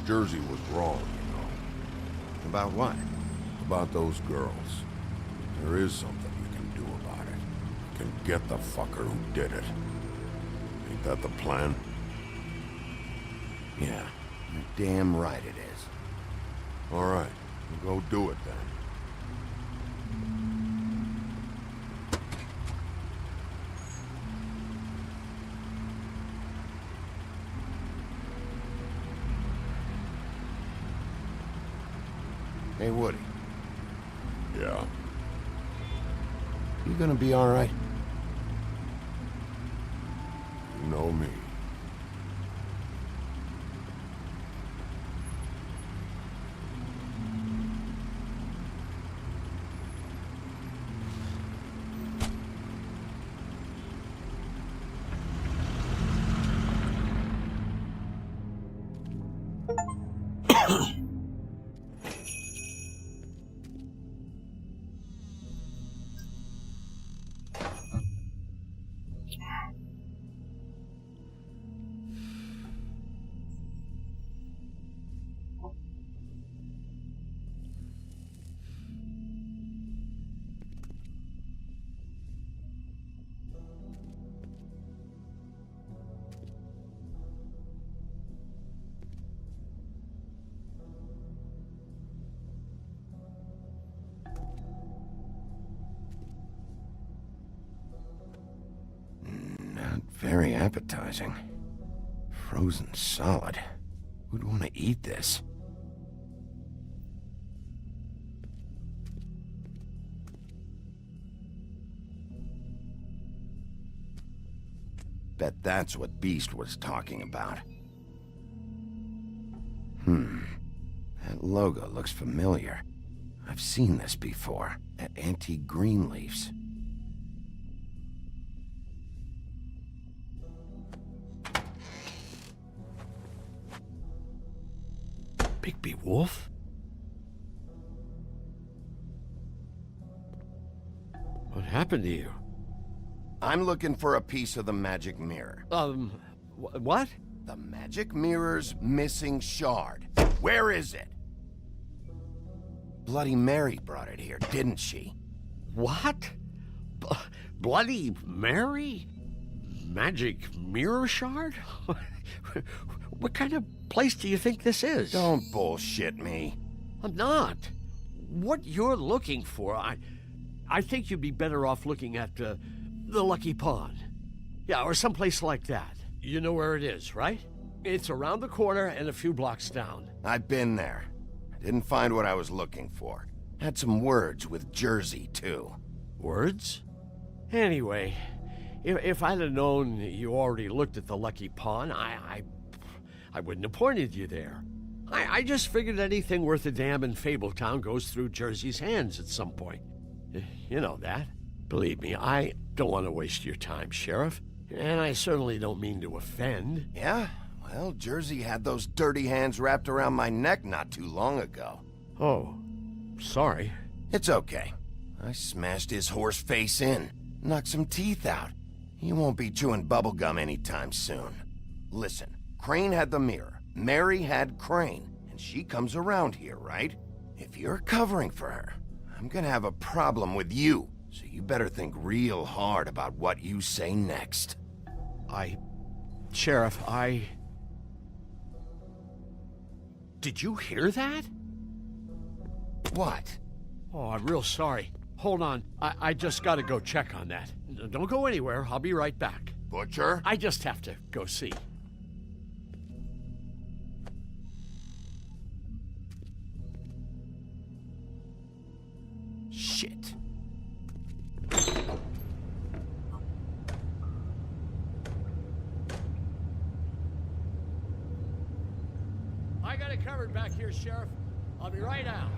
Jersey was wrong, you know. About what? About those girls. There is something you can do about it. You can get the fucker who did it. Ain't that the plan? Yeah, you're damn right it is. All right, we'll go do it then. Hey, Woody. Yeah? You gonna be all right? You know me. Very appetizing. Frozen solid. Who'd want to eat this? Bet that's what Beast was talking about. That logo looks familiar. I've seen this before, at Antique Greenleaf's. Bigby Wolf? What happened to you? I'm looking for a piece of the magic mirror. What? The magic mirror's missing shard. Where is it? Bloody Mary brought it here, didn't she? What? Bloody Mary? Magic mirror shard? What kind of place do you think this is? Don't bullshit me. I'm not. What you're looking for, I think you'd be better off looking at the Lucky Pond. Yeah, or someplace like that. You know where it is, right? It's around the corner and a few blocks down. I've been there. I didn't find what I was looking for. Had some words with Jersey, too. Words? Anyway, if I'd have known you already looked at the Lucky Pond, I wouldn't have pointed you there. I just figured anything worth a damn in Fabletown goes through Jersey's hands at some point. You know that. Believe me, I don't want to waste your time, Sheriff. And I certainly don't mean to offend. Yeah? Well, Jersey had those dirty hands wrapped around my neck not too long ago. Oh, sorry. It's okay. I smashed his horse face in, knocked some teeth out. He won't be chewing bubblegum anytime soon. Listen, Crane had the mirror, Mary had Crane, and she comes around here, right? If you're covering for her, I'm gonna have a problem with you, so you better think real hard about what you say next. Sheriff, Did you hear that? What? Oh, I'm real sorry. Hold on. I just gotta go check on that. Don't go anywhere. I'll be right back. Butcher? I just have to go see. Shit. I got it covered back here, Sheriff. I'll be right out.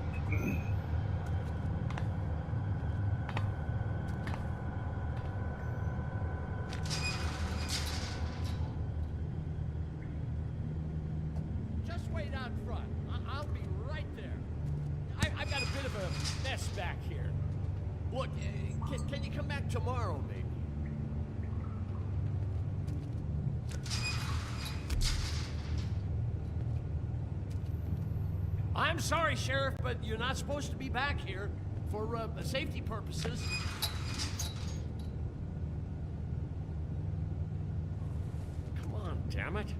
Just wait out front. I'll be right there. I've got a bit of a mess back here. Look, can you come back tomorrow, maybe? I'm sorry, Sheriff, but you're not supposed to be back here for safety purposes. Come on, damn it.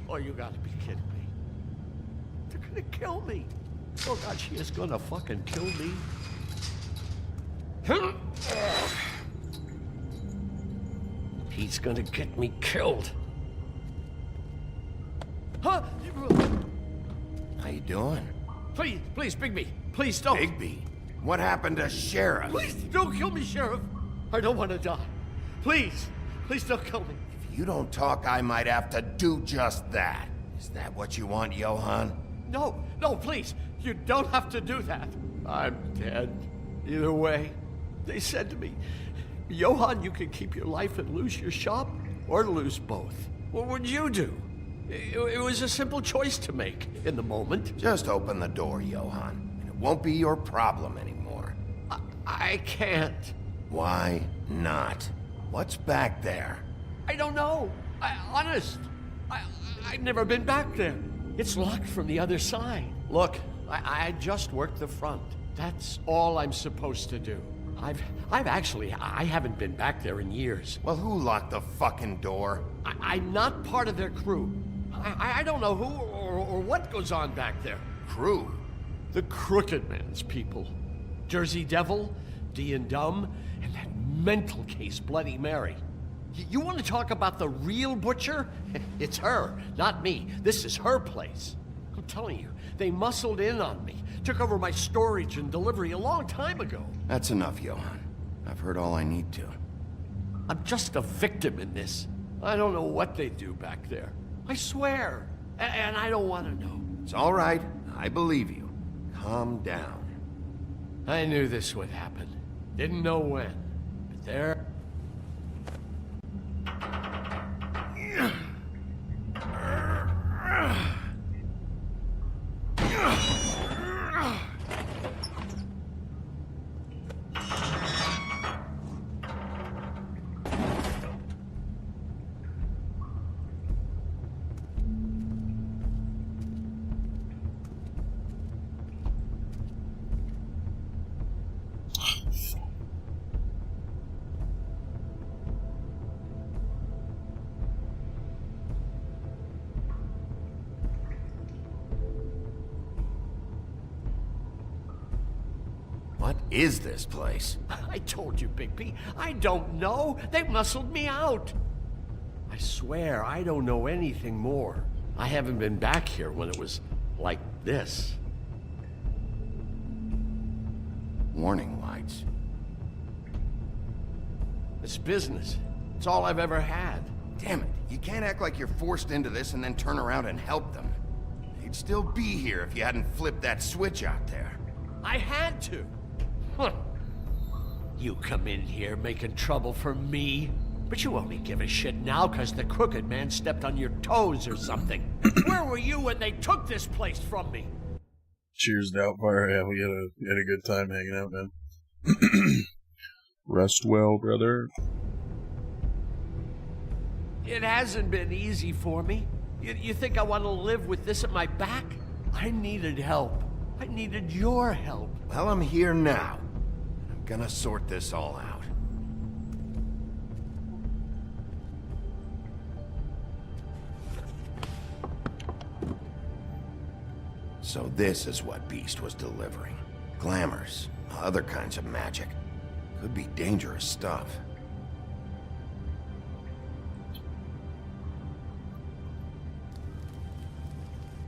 Oh, you gotta be kidding me. They're gonna kill me. Oh, God, she is gonna fucking kill me. He's gonna get me killed. Huh? How you doing? Please, Bigby. Please don't. Bigby? What happened to Sheriff? Please don't kill me, Sheriff. I don't want to die. Please don't kill me. If you don't talk, I might have to do just that. Is that what you want, Johan? No, please. You don't have to do that. I'm dead. Either way. They said to me, Johan, you can keep your life and lose your shop, or lose both. What would you do? It was a simple choice to make in the moment. Just open the door, Johan, and it won't be your problem anymore. I can't. Why not? What's back there? I don't know. Honest. I've never been back there. It's locked from the other side. Look, I just worked the front. That's all I'm supposed to do. I haven't been back there in years. Well, who locked the fucking door? I'm not part of their crew. I don't know who or what goes on back there. Crew? The Crooked Man's people. Jersey Devil, D and Dumb, and that mental case, Bloody Mary. You want to talk about the real butcher? It's her, not me. This is her place. I'm telling you, they muscled in on me. Took over my storage and delivery a long time ago. That's enough, Johan. I've heard all I need to. I'm just a victim in this. I don't know what they do back there. I swear. And I don't want to know. It's all right. I believe you. Calm down. I knew this would happen. Didn't know when. But there... What is this place? I told you, Bigby. I don't know. They muscled me out. I swear, I don't know anything more. I haven't been back here when it was like this. Warning lights. It's business. It's all I've ever had. Damn it. You can't act like you're forced into this and then turn around and help them. They'd still be here if you hadn't flipped that switch out there. I had to. Huh. You come in here making trouble for me, but you only give a shit now because the Crooked Man stepped on your toes or something. Where were you when they took this place from me? Cheers, Doubtfire. Yeah, we had a good time hanging out, man. Rest well, brother. It hasn't been easy for me. You think I want to live with this at my back? I needed help. I needed your help. Well, I'm here now. I'm gonna sort this all out. So this is what Beast was delivering. Glamours, other kinds of magic. Could be dangerous stuff.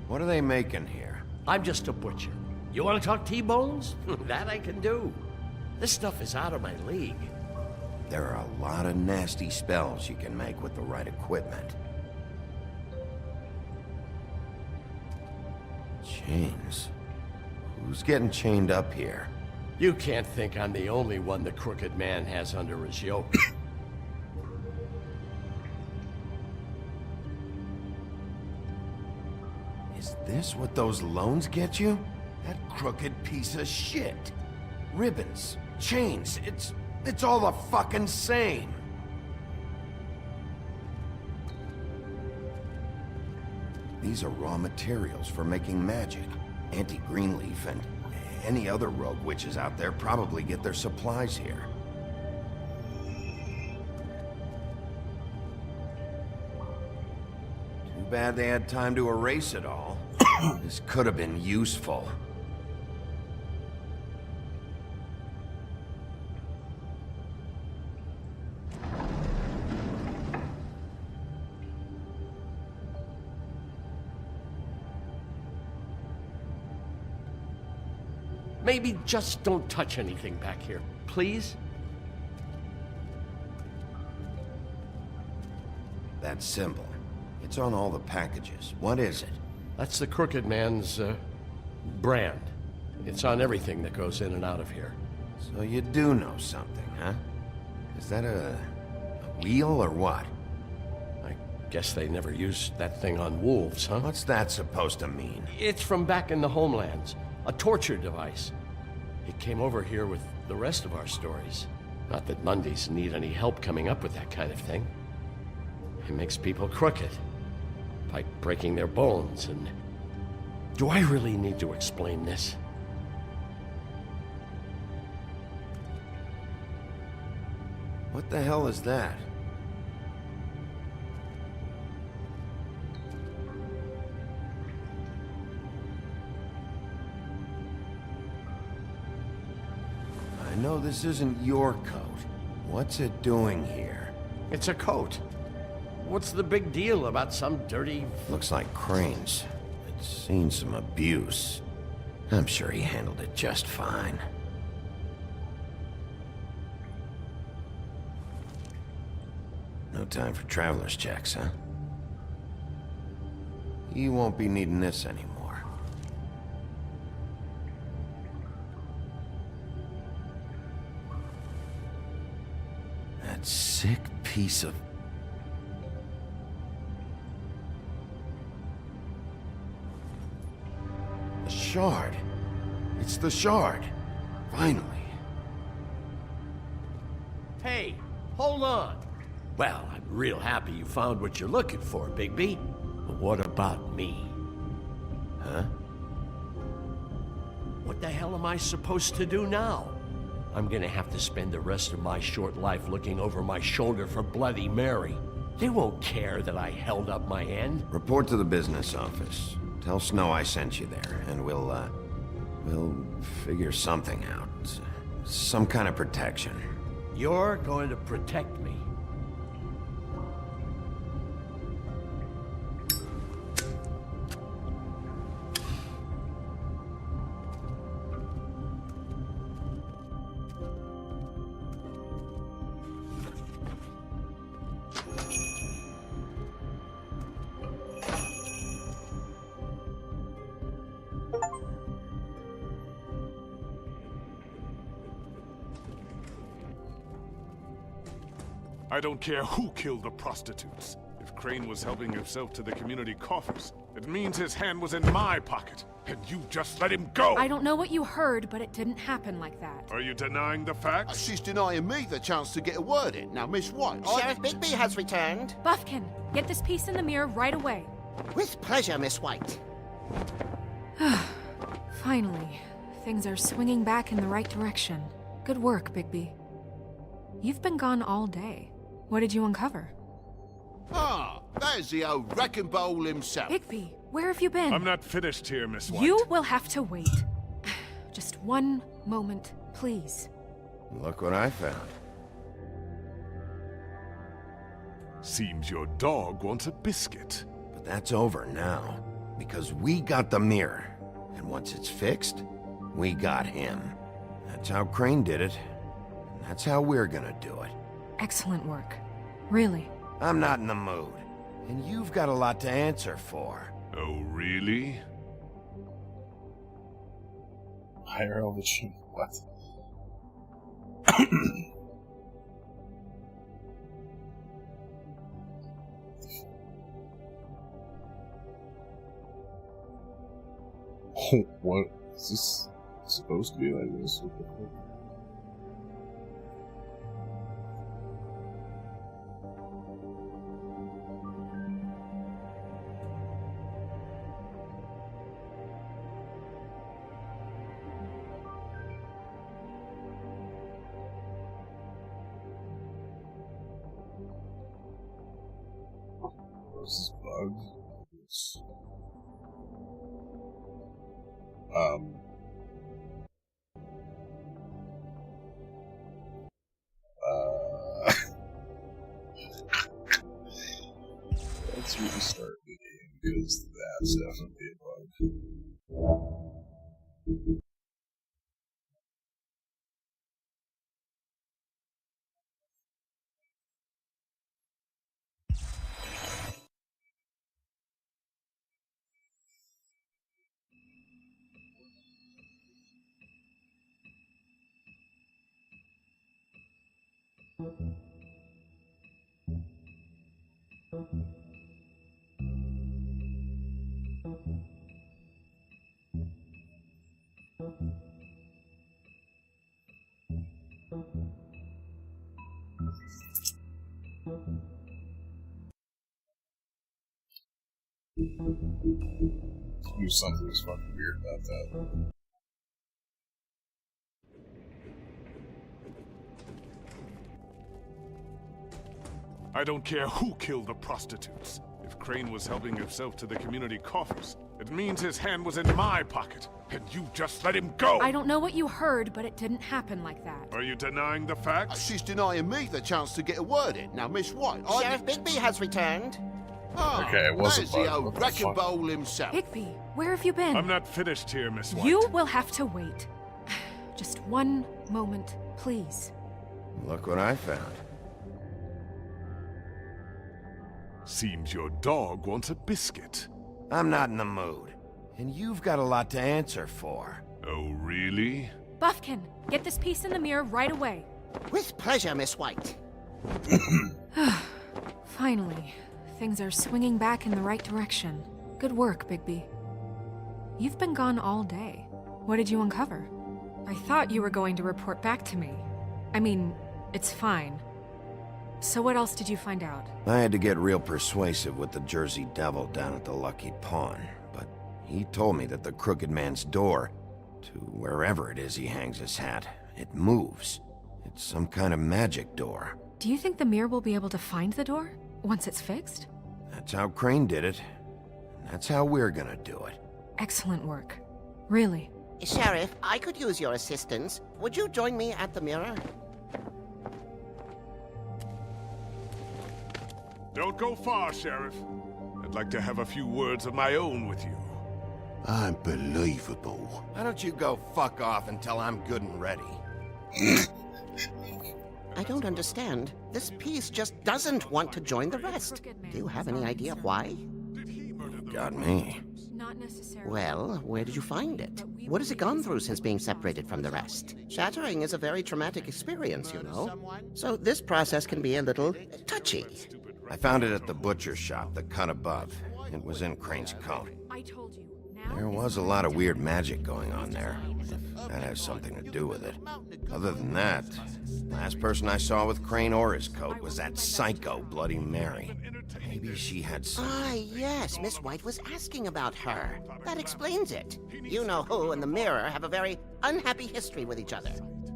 What are they making here? I'm just a butcher. You want to talk T-bones? That I can do. This stuff is out of my league. There are a lot of nasty spells you can make with the right equipment. Chains? Who's getting chained up here? You can't think I'm the only one the Crooked Man has under his yoke. Is this what those loans get you? That crooked piece of shit. Ribbons, chains, it's all the fucking same. These are raw materials for making magic. Auntie Greenleaf and any other rogue witches out there probably get their supplies here. Too bad they had time to erase it all. This could have been useful. Maybe just don't touch anything back here, please? That symbol. It's on all the packages. What is it? That's the Crooked Man's, brand. It's on everything that goes in and out of here. So you do know something, huh? Is that a wheel or what? I guess they never used that thing on wolves, huh? What's that supposed to mean? It's from back in the homelands. A torture device. It came over here with the rest of our stories. Not that Mundies need any help coming up with that kind of thing. It makes people crooked. By breaking their bones and... Do I really need to explain this? What the hell is that? I know this isn't your coat. What's it doing here? It's a coat. What's the big deal about some dirty... Looks like Crane's. It's seen some abuse. I'm sure he handled it just fine. No time for traveler's checks, huh? You won't be needing this anymore. That sick piece of... The shard. It's the shard. Finally. Hey, hold on. Well, I'm real happy you found what you're looking for, Bigby. But what about me? Huh? What the hell am I supposed to do now? I'm gonna have to spend the rest of my short life looking over my shoulder for Bloody Mary. They won't care that I held up my end. Report to the business office. Tell Snow I sent you there, and we'll figure something out. Some kind of protection. You're going to protect me. I don't care who killed the prostitutes. If Crane was helping himself to the community coffers, it means his hand was in my pocket, and you just let him go! I don't know what you heard, but it didn't happen like that. Are you denying the facts? She's denying me the chance to get a word in. Now, Miss White, Sheriff Bigby has returned. Buffkin, get this piece in the mirror right away. With pleasure, Miss White. Finally, things are swinging back in the right direction. Good work, Bigby. You've been gone all day. What did you uncover? Ah, there's the old wrecking bowl himself. Bigby, where have you been? I'm not finished here, Miss White. You will have to wait. Just one moment, please. Look what I found. Seems your dog wants a biscuit. But that's over now, because we got the mirror. And once it's fixed, we got him. That's how Crane did it. And that's how we're gonna do it. Excellent work. Really. I'm not in the mood. And you've got a lot to answer for. Oh, really? Higher elevation. What? What is this supposed to be like this? This is bugged. It's... Let's restart the game because that's definitely a bug. Knew something was fucking weird about that. I don't care who killed the prostitutes. If Crane was helping himself to the community coffers, it means his hand was in my pocket, and you just let him go! I don't know what you heard, but it didn't happen like that. Are you denying the facts? She's denying me the chance to get a word in. Now, Miss White, Sheriff Bigby has returned. Ah, okay, it was there's a bug. the old What the wrecking fuck? bowl himself. Bigby, where have you been? I'm not finished here, Miss White. You will have to wait. Just one moment, please. Look what I found. Seems your dog wants a biscuit. I'm not in the mood. And you've got a lot to answer for. Oh, really? Buffkin, get this piece in the mirror right away. With pleasure, Miss White. Finally, things are swinging back in the right direction. Good work, Bigby. You've been gone all day. What did you uncover? I thought you were going to report back to me. I mean, it's fine. So what else did you find out? I had to get real persuasive with the Jersey Devil down at the Lucky Pawn, but he told me that the Crooked Man's door, to wherever it is he hangs his hat, it moves. It's some kind of magic door. Do you think the mirror will be able to find the door once it's fixed? That's how Crane did it. And that's how we're gonna do it. Excellent work. Really. Sheriff, I could use your assistance. Would you join me at the mirror? Don't go far, Sheriff. I'd like to have a few words of my own with you. Unbelievable. Why don't you go fuck off until I'm good and ready? I don't understand. This piece just doesn't want to join the rest. Do you have any idea why? Got me. Not necessarily. Well, where did you find it? What has it gone through since being separated from the rest? Shattering is a very traumatic experience, you know. So this process can be a little touchy. I found it at the butcher shop, the cut above. It was in Crane's coat. I told you. There was a lot of weird magic going on there, if that has something to do with it. Other than that, last person I saw with Crane or his coat was that psycho Bloody Mary. Maybe she had some... Ah, yes, Miss White was asking about her. That explains it. You know who and the mirror have a very unhappy history with each other.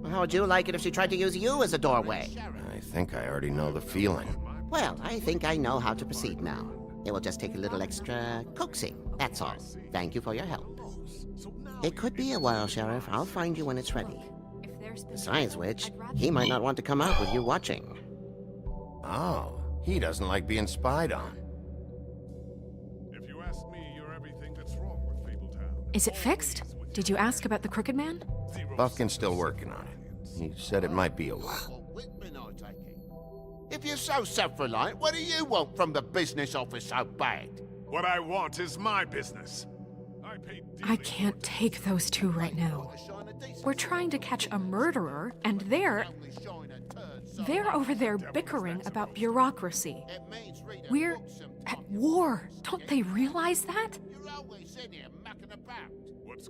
How would you like it if she tried to use you as a doorway? I think I already know the feeling. Well, I think I know how to proceed now. It will just take a little extra coaxing, that's all. Thank you for your help. It could be a while, Sheriff. I'll find you when it's ready. Besides which, he might not want to come out with you watching. Oh, he doesn't like being spied on. If you ask me, you're everything that's wrong with Fabletown. Is it fixed? Did you ask about the Crooked Man? Buffkin's still working on it. He said it might be a while. If you're so self-reliant, what do you want from the business office so bad? What I want is my business. I can't take those two right now. We're trying to catch a murderer, and they're over there bickering about bureaucracy. We're at war. Don't they realize that?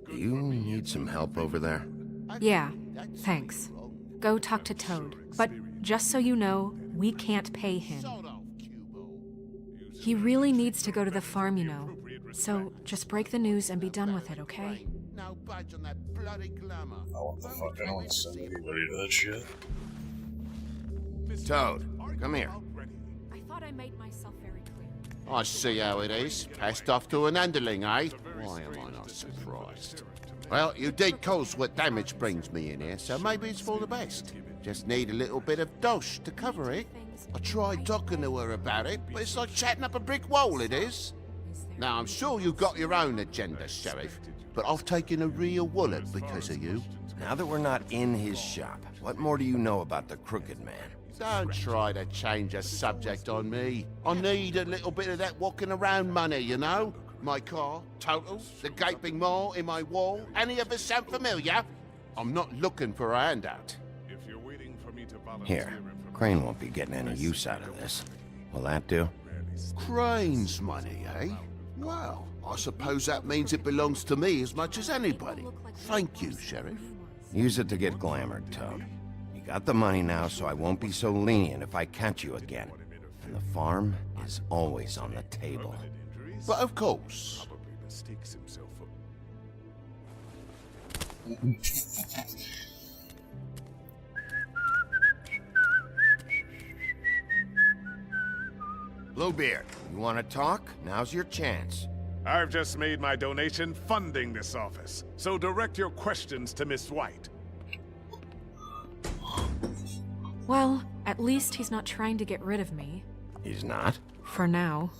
Do you need some help over there? Yeah, thanks. Go talk to Toad. But just so you know, we can't pay him. He really needs to go to the farm, you know. So just break the news and be done with it, okay? No budge on that bloody glamour. Oh, what the fuck? I don't want to send anybody to that shit. Toad, come here. I thought I made myself very clear. I see how it is. Passed off to an underling, eh? Why am I not surprised? Well, you did cause what damage brings me in here, so maybe it's for the best. Just need a little bit of dosh to cover it. I tried talking to her about it, but it's like chatting up a brick wall, it is. Now, I'm sure you've got your own agenda, Sheriff, but I've taken a real wallet because of you. Now that we're not in his shop, what more do you know about the Crooked Man? Don't try to change a subject on me. I need a little bit of that walking around money, you know? My car, total, the gaping maw in my wall. Any of us sound familiar? I'm not looking for a handout. If you're waiting for me to volunteer... Here, Crane won't be getting any use out of this. Will that do? Crane's money, eh? Well, I suppose that means it belongs to me as much as anybody. Thank you, Sheriff. Use it to get glamored, Toad. You got the money now, so I won't be so lenient if I catch you again. And the farm is always on the table. But of course. Probably mistakes himself for... Bluebeard, you want to talk? Now's your chance. I've just made my donation funding this office, so direct your questions to Miss White. Well, at least he's not trying to get rid of me. He's not? For now.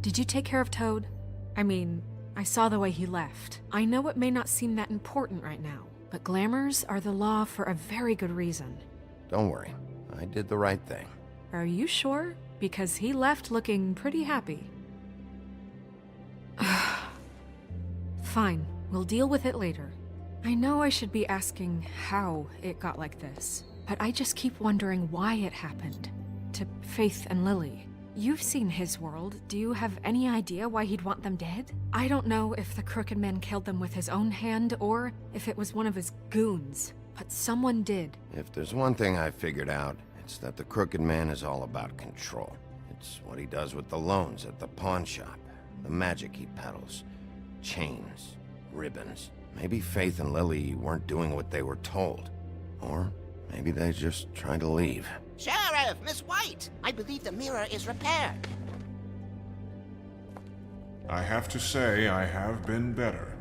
Did you take care of Toad? I mean, I saw the way he left. I know it may not seem that important right now, but glamours are the law for a very good reason. Don't worry. I did the right thing. Are you sure? Because he left looking pretty happy. Fine, we'll deal with it later. I know I should be asking how it got like this, but I just keep wondering why it happened. to Faith and Lily. You've seen his world. Do you have any idea why he'd want them dead? I don't know if the Crooked Man killed them with his own hand or if it was one of his goons, but someone did. If there's one thing I figured out, it's that the Crooked Man is all about control. It's what he does with the loans at the pawn shop, the magic he peddles, chains, ribbons. Maybe Faith and Lily weren't doing what they were told. Or maybe they just tried to leave. Sheriff, Miss White! I believe the mirror is repaired. I have to say I have been better.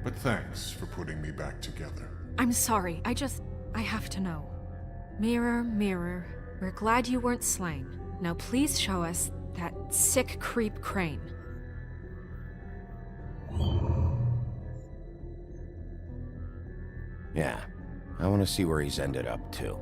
But thanks for putting me back together. I'm sorry, I have to know. Mirror, mirror, we're glad you weren't slain. Now please show us that sick creep Crane. Yeah, I want to see where he's ended up, too.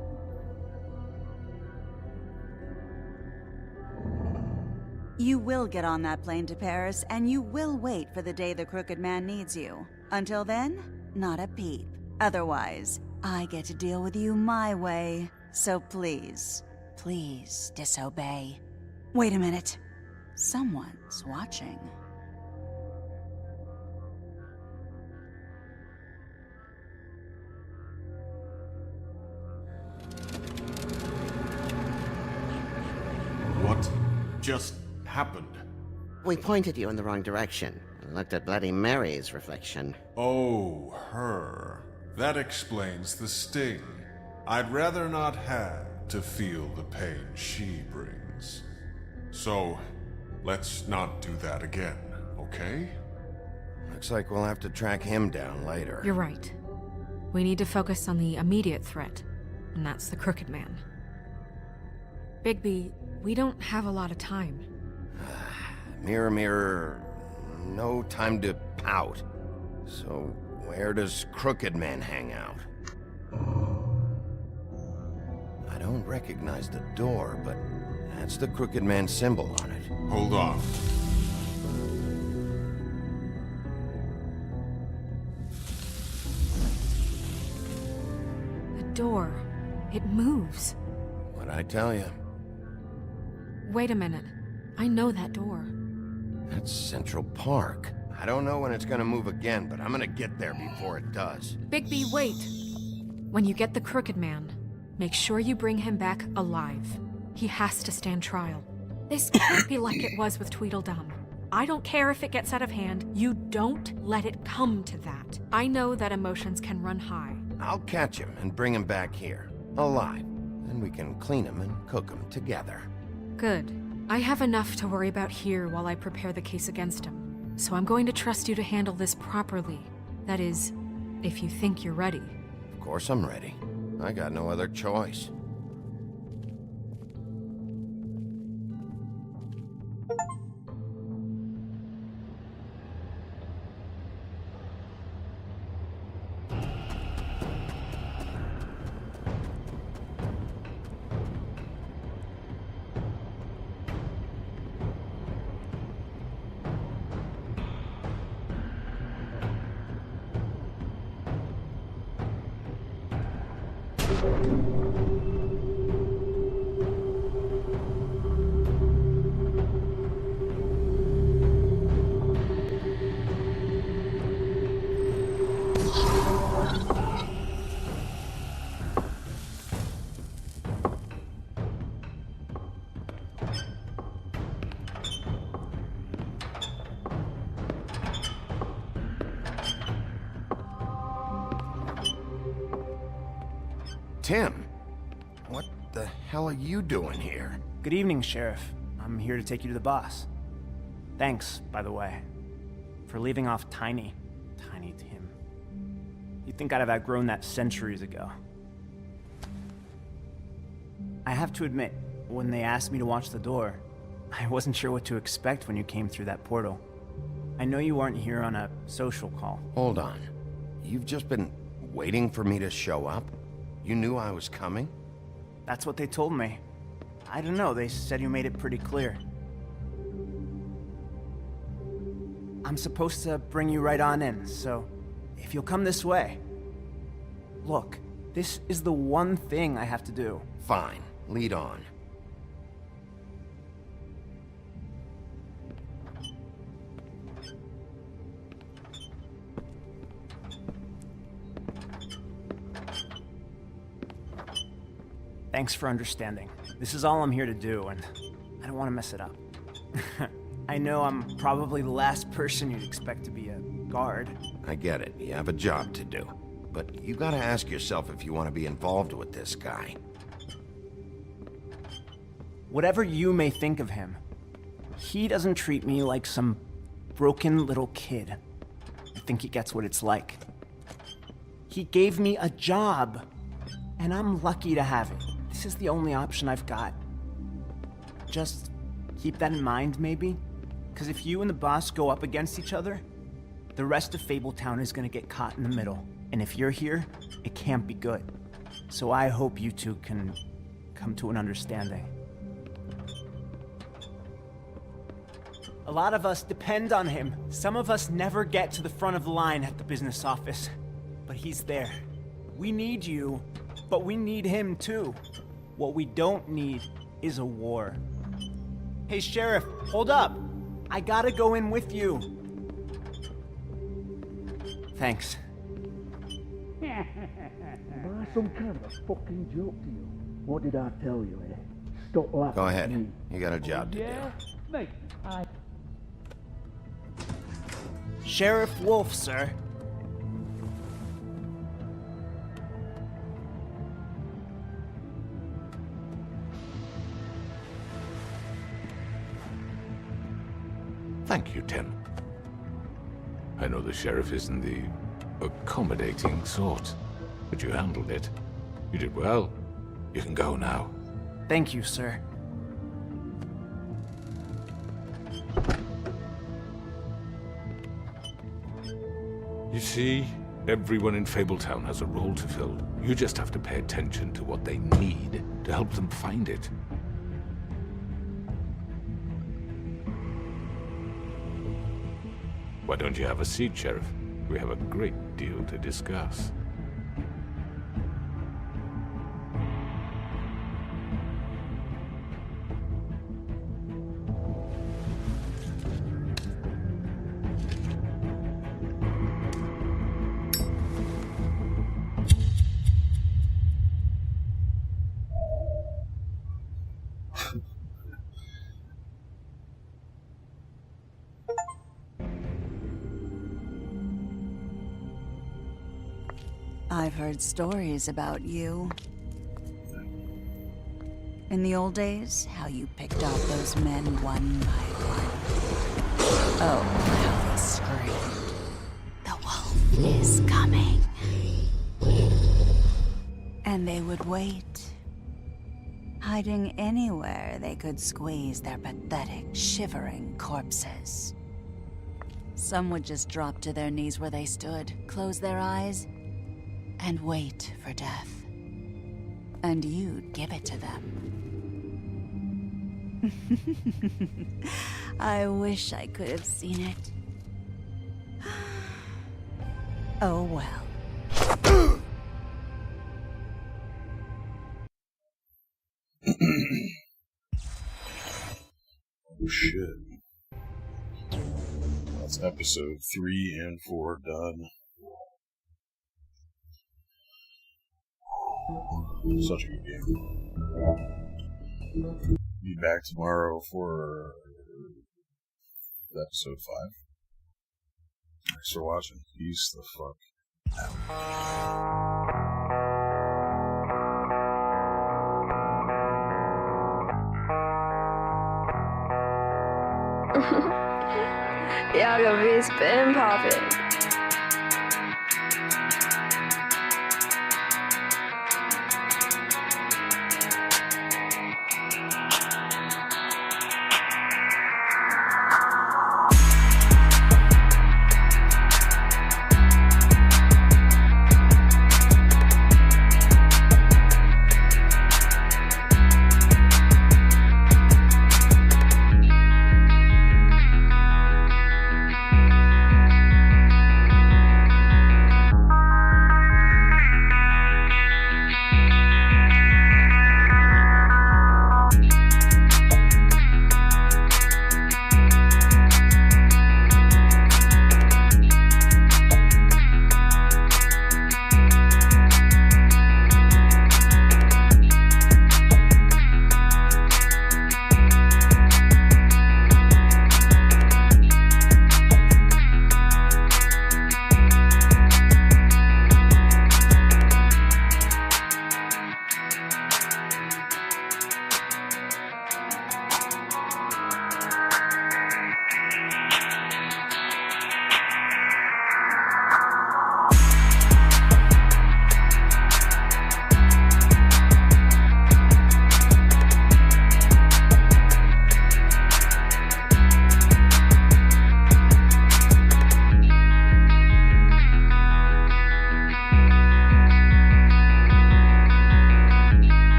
You will get on that plane to Paris, and you will wait for the day the Crooked Man needs you. Until then, not a peep. Otherwise, I get to deal with you my way. So please, please disobey. Wait a minute. Someone's watching. What just happened? We pointed you in the wrong direction and looked at Bloody Mary's reflection. Oh, her. That explains the sting. I'd rather not have to feel the pain she brings. So, let's not do that again, okay? Looks like we'll have to track him down later. You're right. We need to focus on the immediate threat, and that's the Crooked Man. Bigby, we don't have a lot of time. Mirror, mirror, no time to pout. So, where does Crooked Man hang out? I don't recognize the door, but that's the Crooked Man symbol on it. Hold on. The door. It moves. What'd I tell you? Wait a minute. I know that door. That's Central Park. I don't know when it's gonna move again, but I'm gonna get there before it does. Bigby, wait! When you get the Crooked Man, make sure you bring him back alive. He has to stand trial. This can't be like it was with Tweedledum. I don't care if it gets out of hand. You don't let it come to that. I know that emotions can run high. I'll catch him and bring him back here, alive. Then we can clean him and cook him together. Good. I have enough to worry about here while I prepare the case against him. So I'm going to trust you to handle this properly. That is, if you think you're ready. Of course I'm ready. I got no other choice. Tim, what the hell are you doing here? Good evening, Sheriff. I'm here to take you to the boss. Thanks, by the way, for leaving off Tiny Tim. You'd think I'd have outgrown that centuries ago. I have to admit, when they asked me to watch the door, I wasn't sure what to expect when you came through that portal. I know you aren't here on a social call. Hold on. You've just been waiting for me to show up? You knew I was coming? That's what they told me. I don't know, they said you made it pretty clear. I'm supposed to bring you right on in, so if you'll come this way. Look, this is the one thing I have to do. Fine, lead on. Thanks for understanding. This is all I'm here to do, and I don't want to mess it up. I know I'm probably the last person you'd expect to be a guard. I get it. You have a job to do. But you gotta ask yourself if you want to be involved with this guy. Whatever you may think of him, he doesn't treat me like some broken little kid. I think he gets what it's like. He gave me a job, and I'm lucky to have it. This is the only option I've got. Just keep that in mind, maybe? Because if you and the boss go up against each other, the rest of Fabletown is gonna get caught in the middle. And if you're here, it can't be good. So I hope you two can come to an understanding. A lot of us depend on him. Some of us never get to the front of the line at the business office. But he's there. We need you, but we need him too. What we don't need is a war. Hey, Sheriff, hold up. I gotta go in with you. Thanks. Am I some kind of a fucking joke to you? What did I tell you, eh? Stop laughing. Go at ahead. me. You got a job to do. Mate, Sheriff Wolf, sir. Thank you, Tim. I know the sheriff isn't the accommodating sort, but you handled it. You did well. You can go now. Thank you, sir. You see, everyone in Fabletown has a role to fill. You just have to pay attention to what they need to help them find it. Why don't you have a seat, Sheriff? We have a great deal to discuss. I've heard stories about you. In the old days, how you picked off those men one by one. Oh, how they screamed. The wolf is coming. And they would wait, hiding anywhere they could squeeze their pathetic, shivering corpses. Some would just drop to their knees where they stood, close their eyes, and wait for death. And you'd give it to them. I wish I could have seen it. Oh well. Oh shit. That's episode 3 and 4 done. Such a good game. Be back tomorrow for episode 5. Thanks for watching. Peace the fuck out. Y'all gonna be spin poppin'.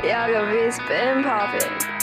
Y'all gonna be spin poppin'.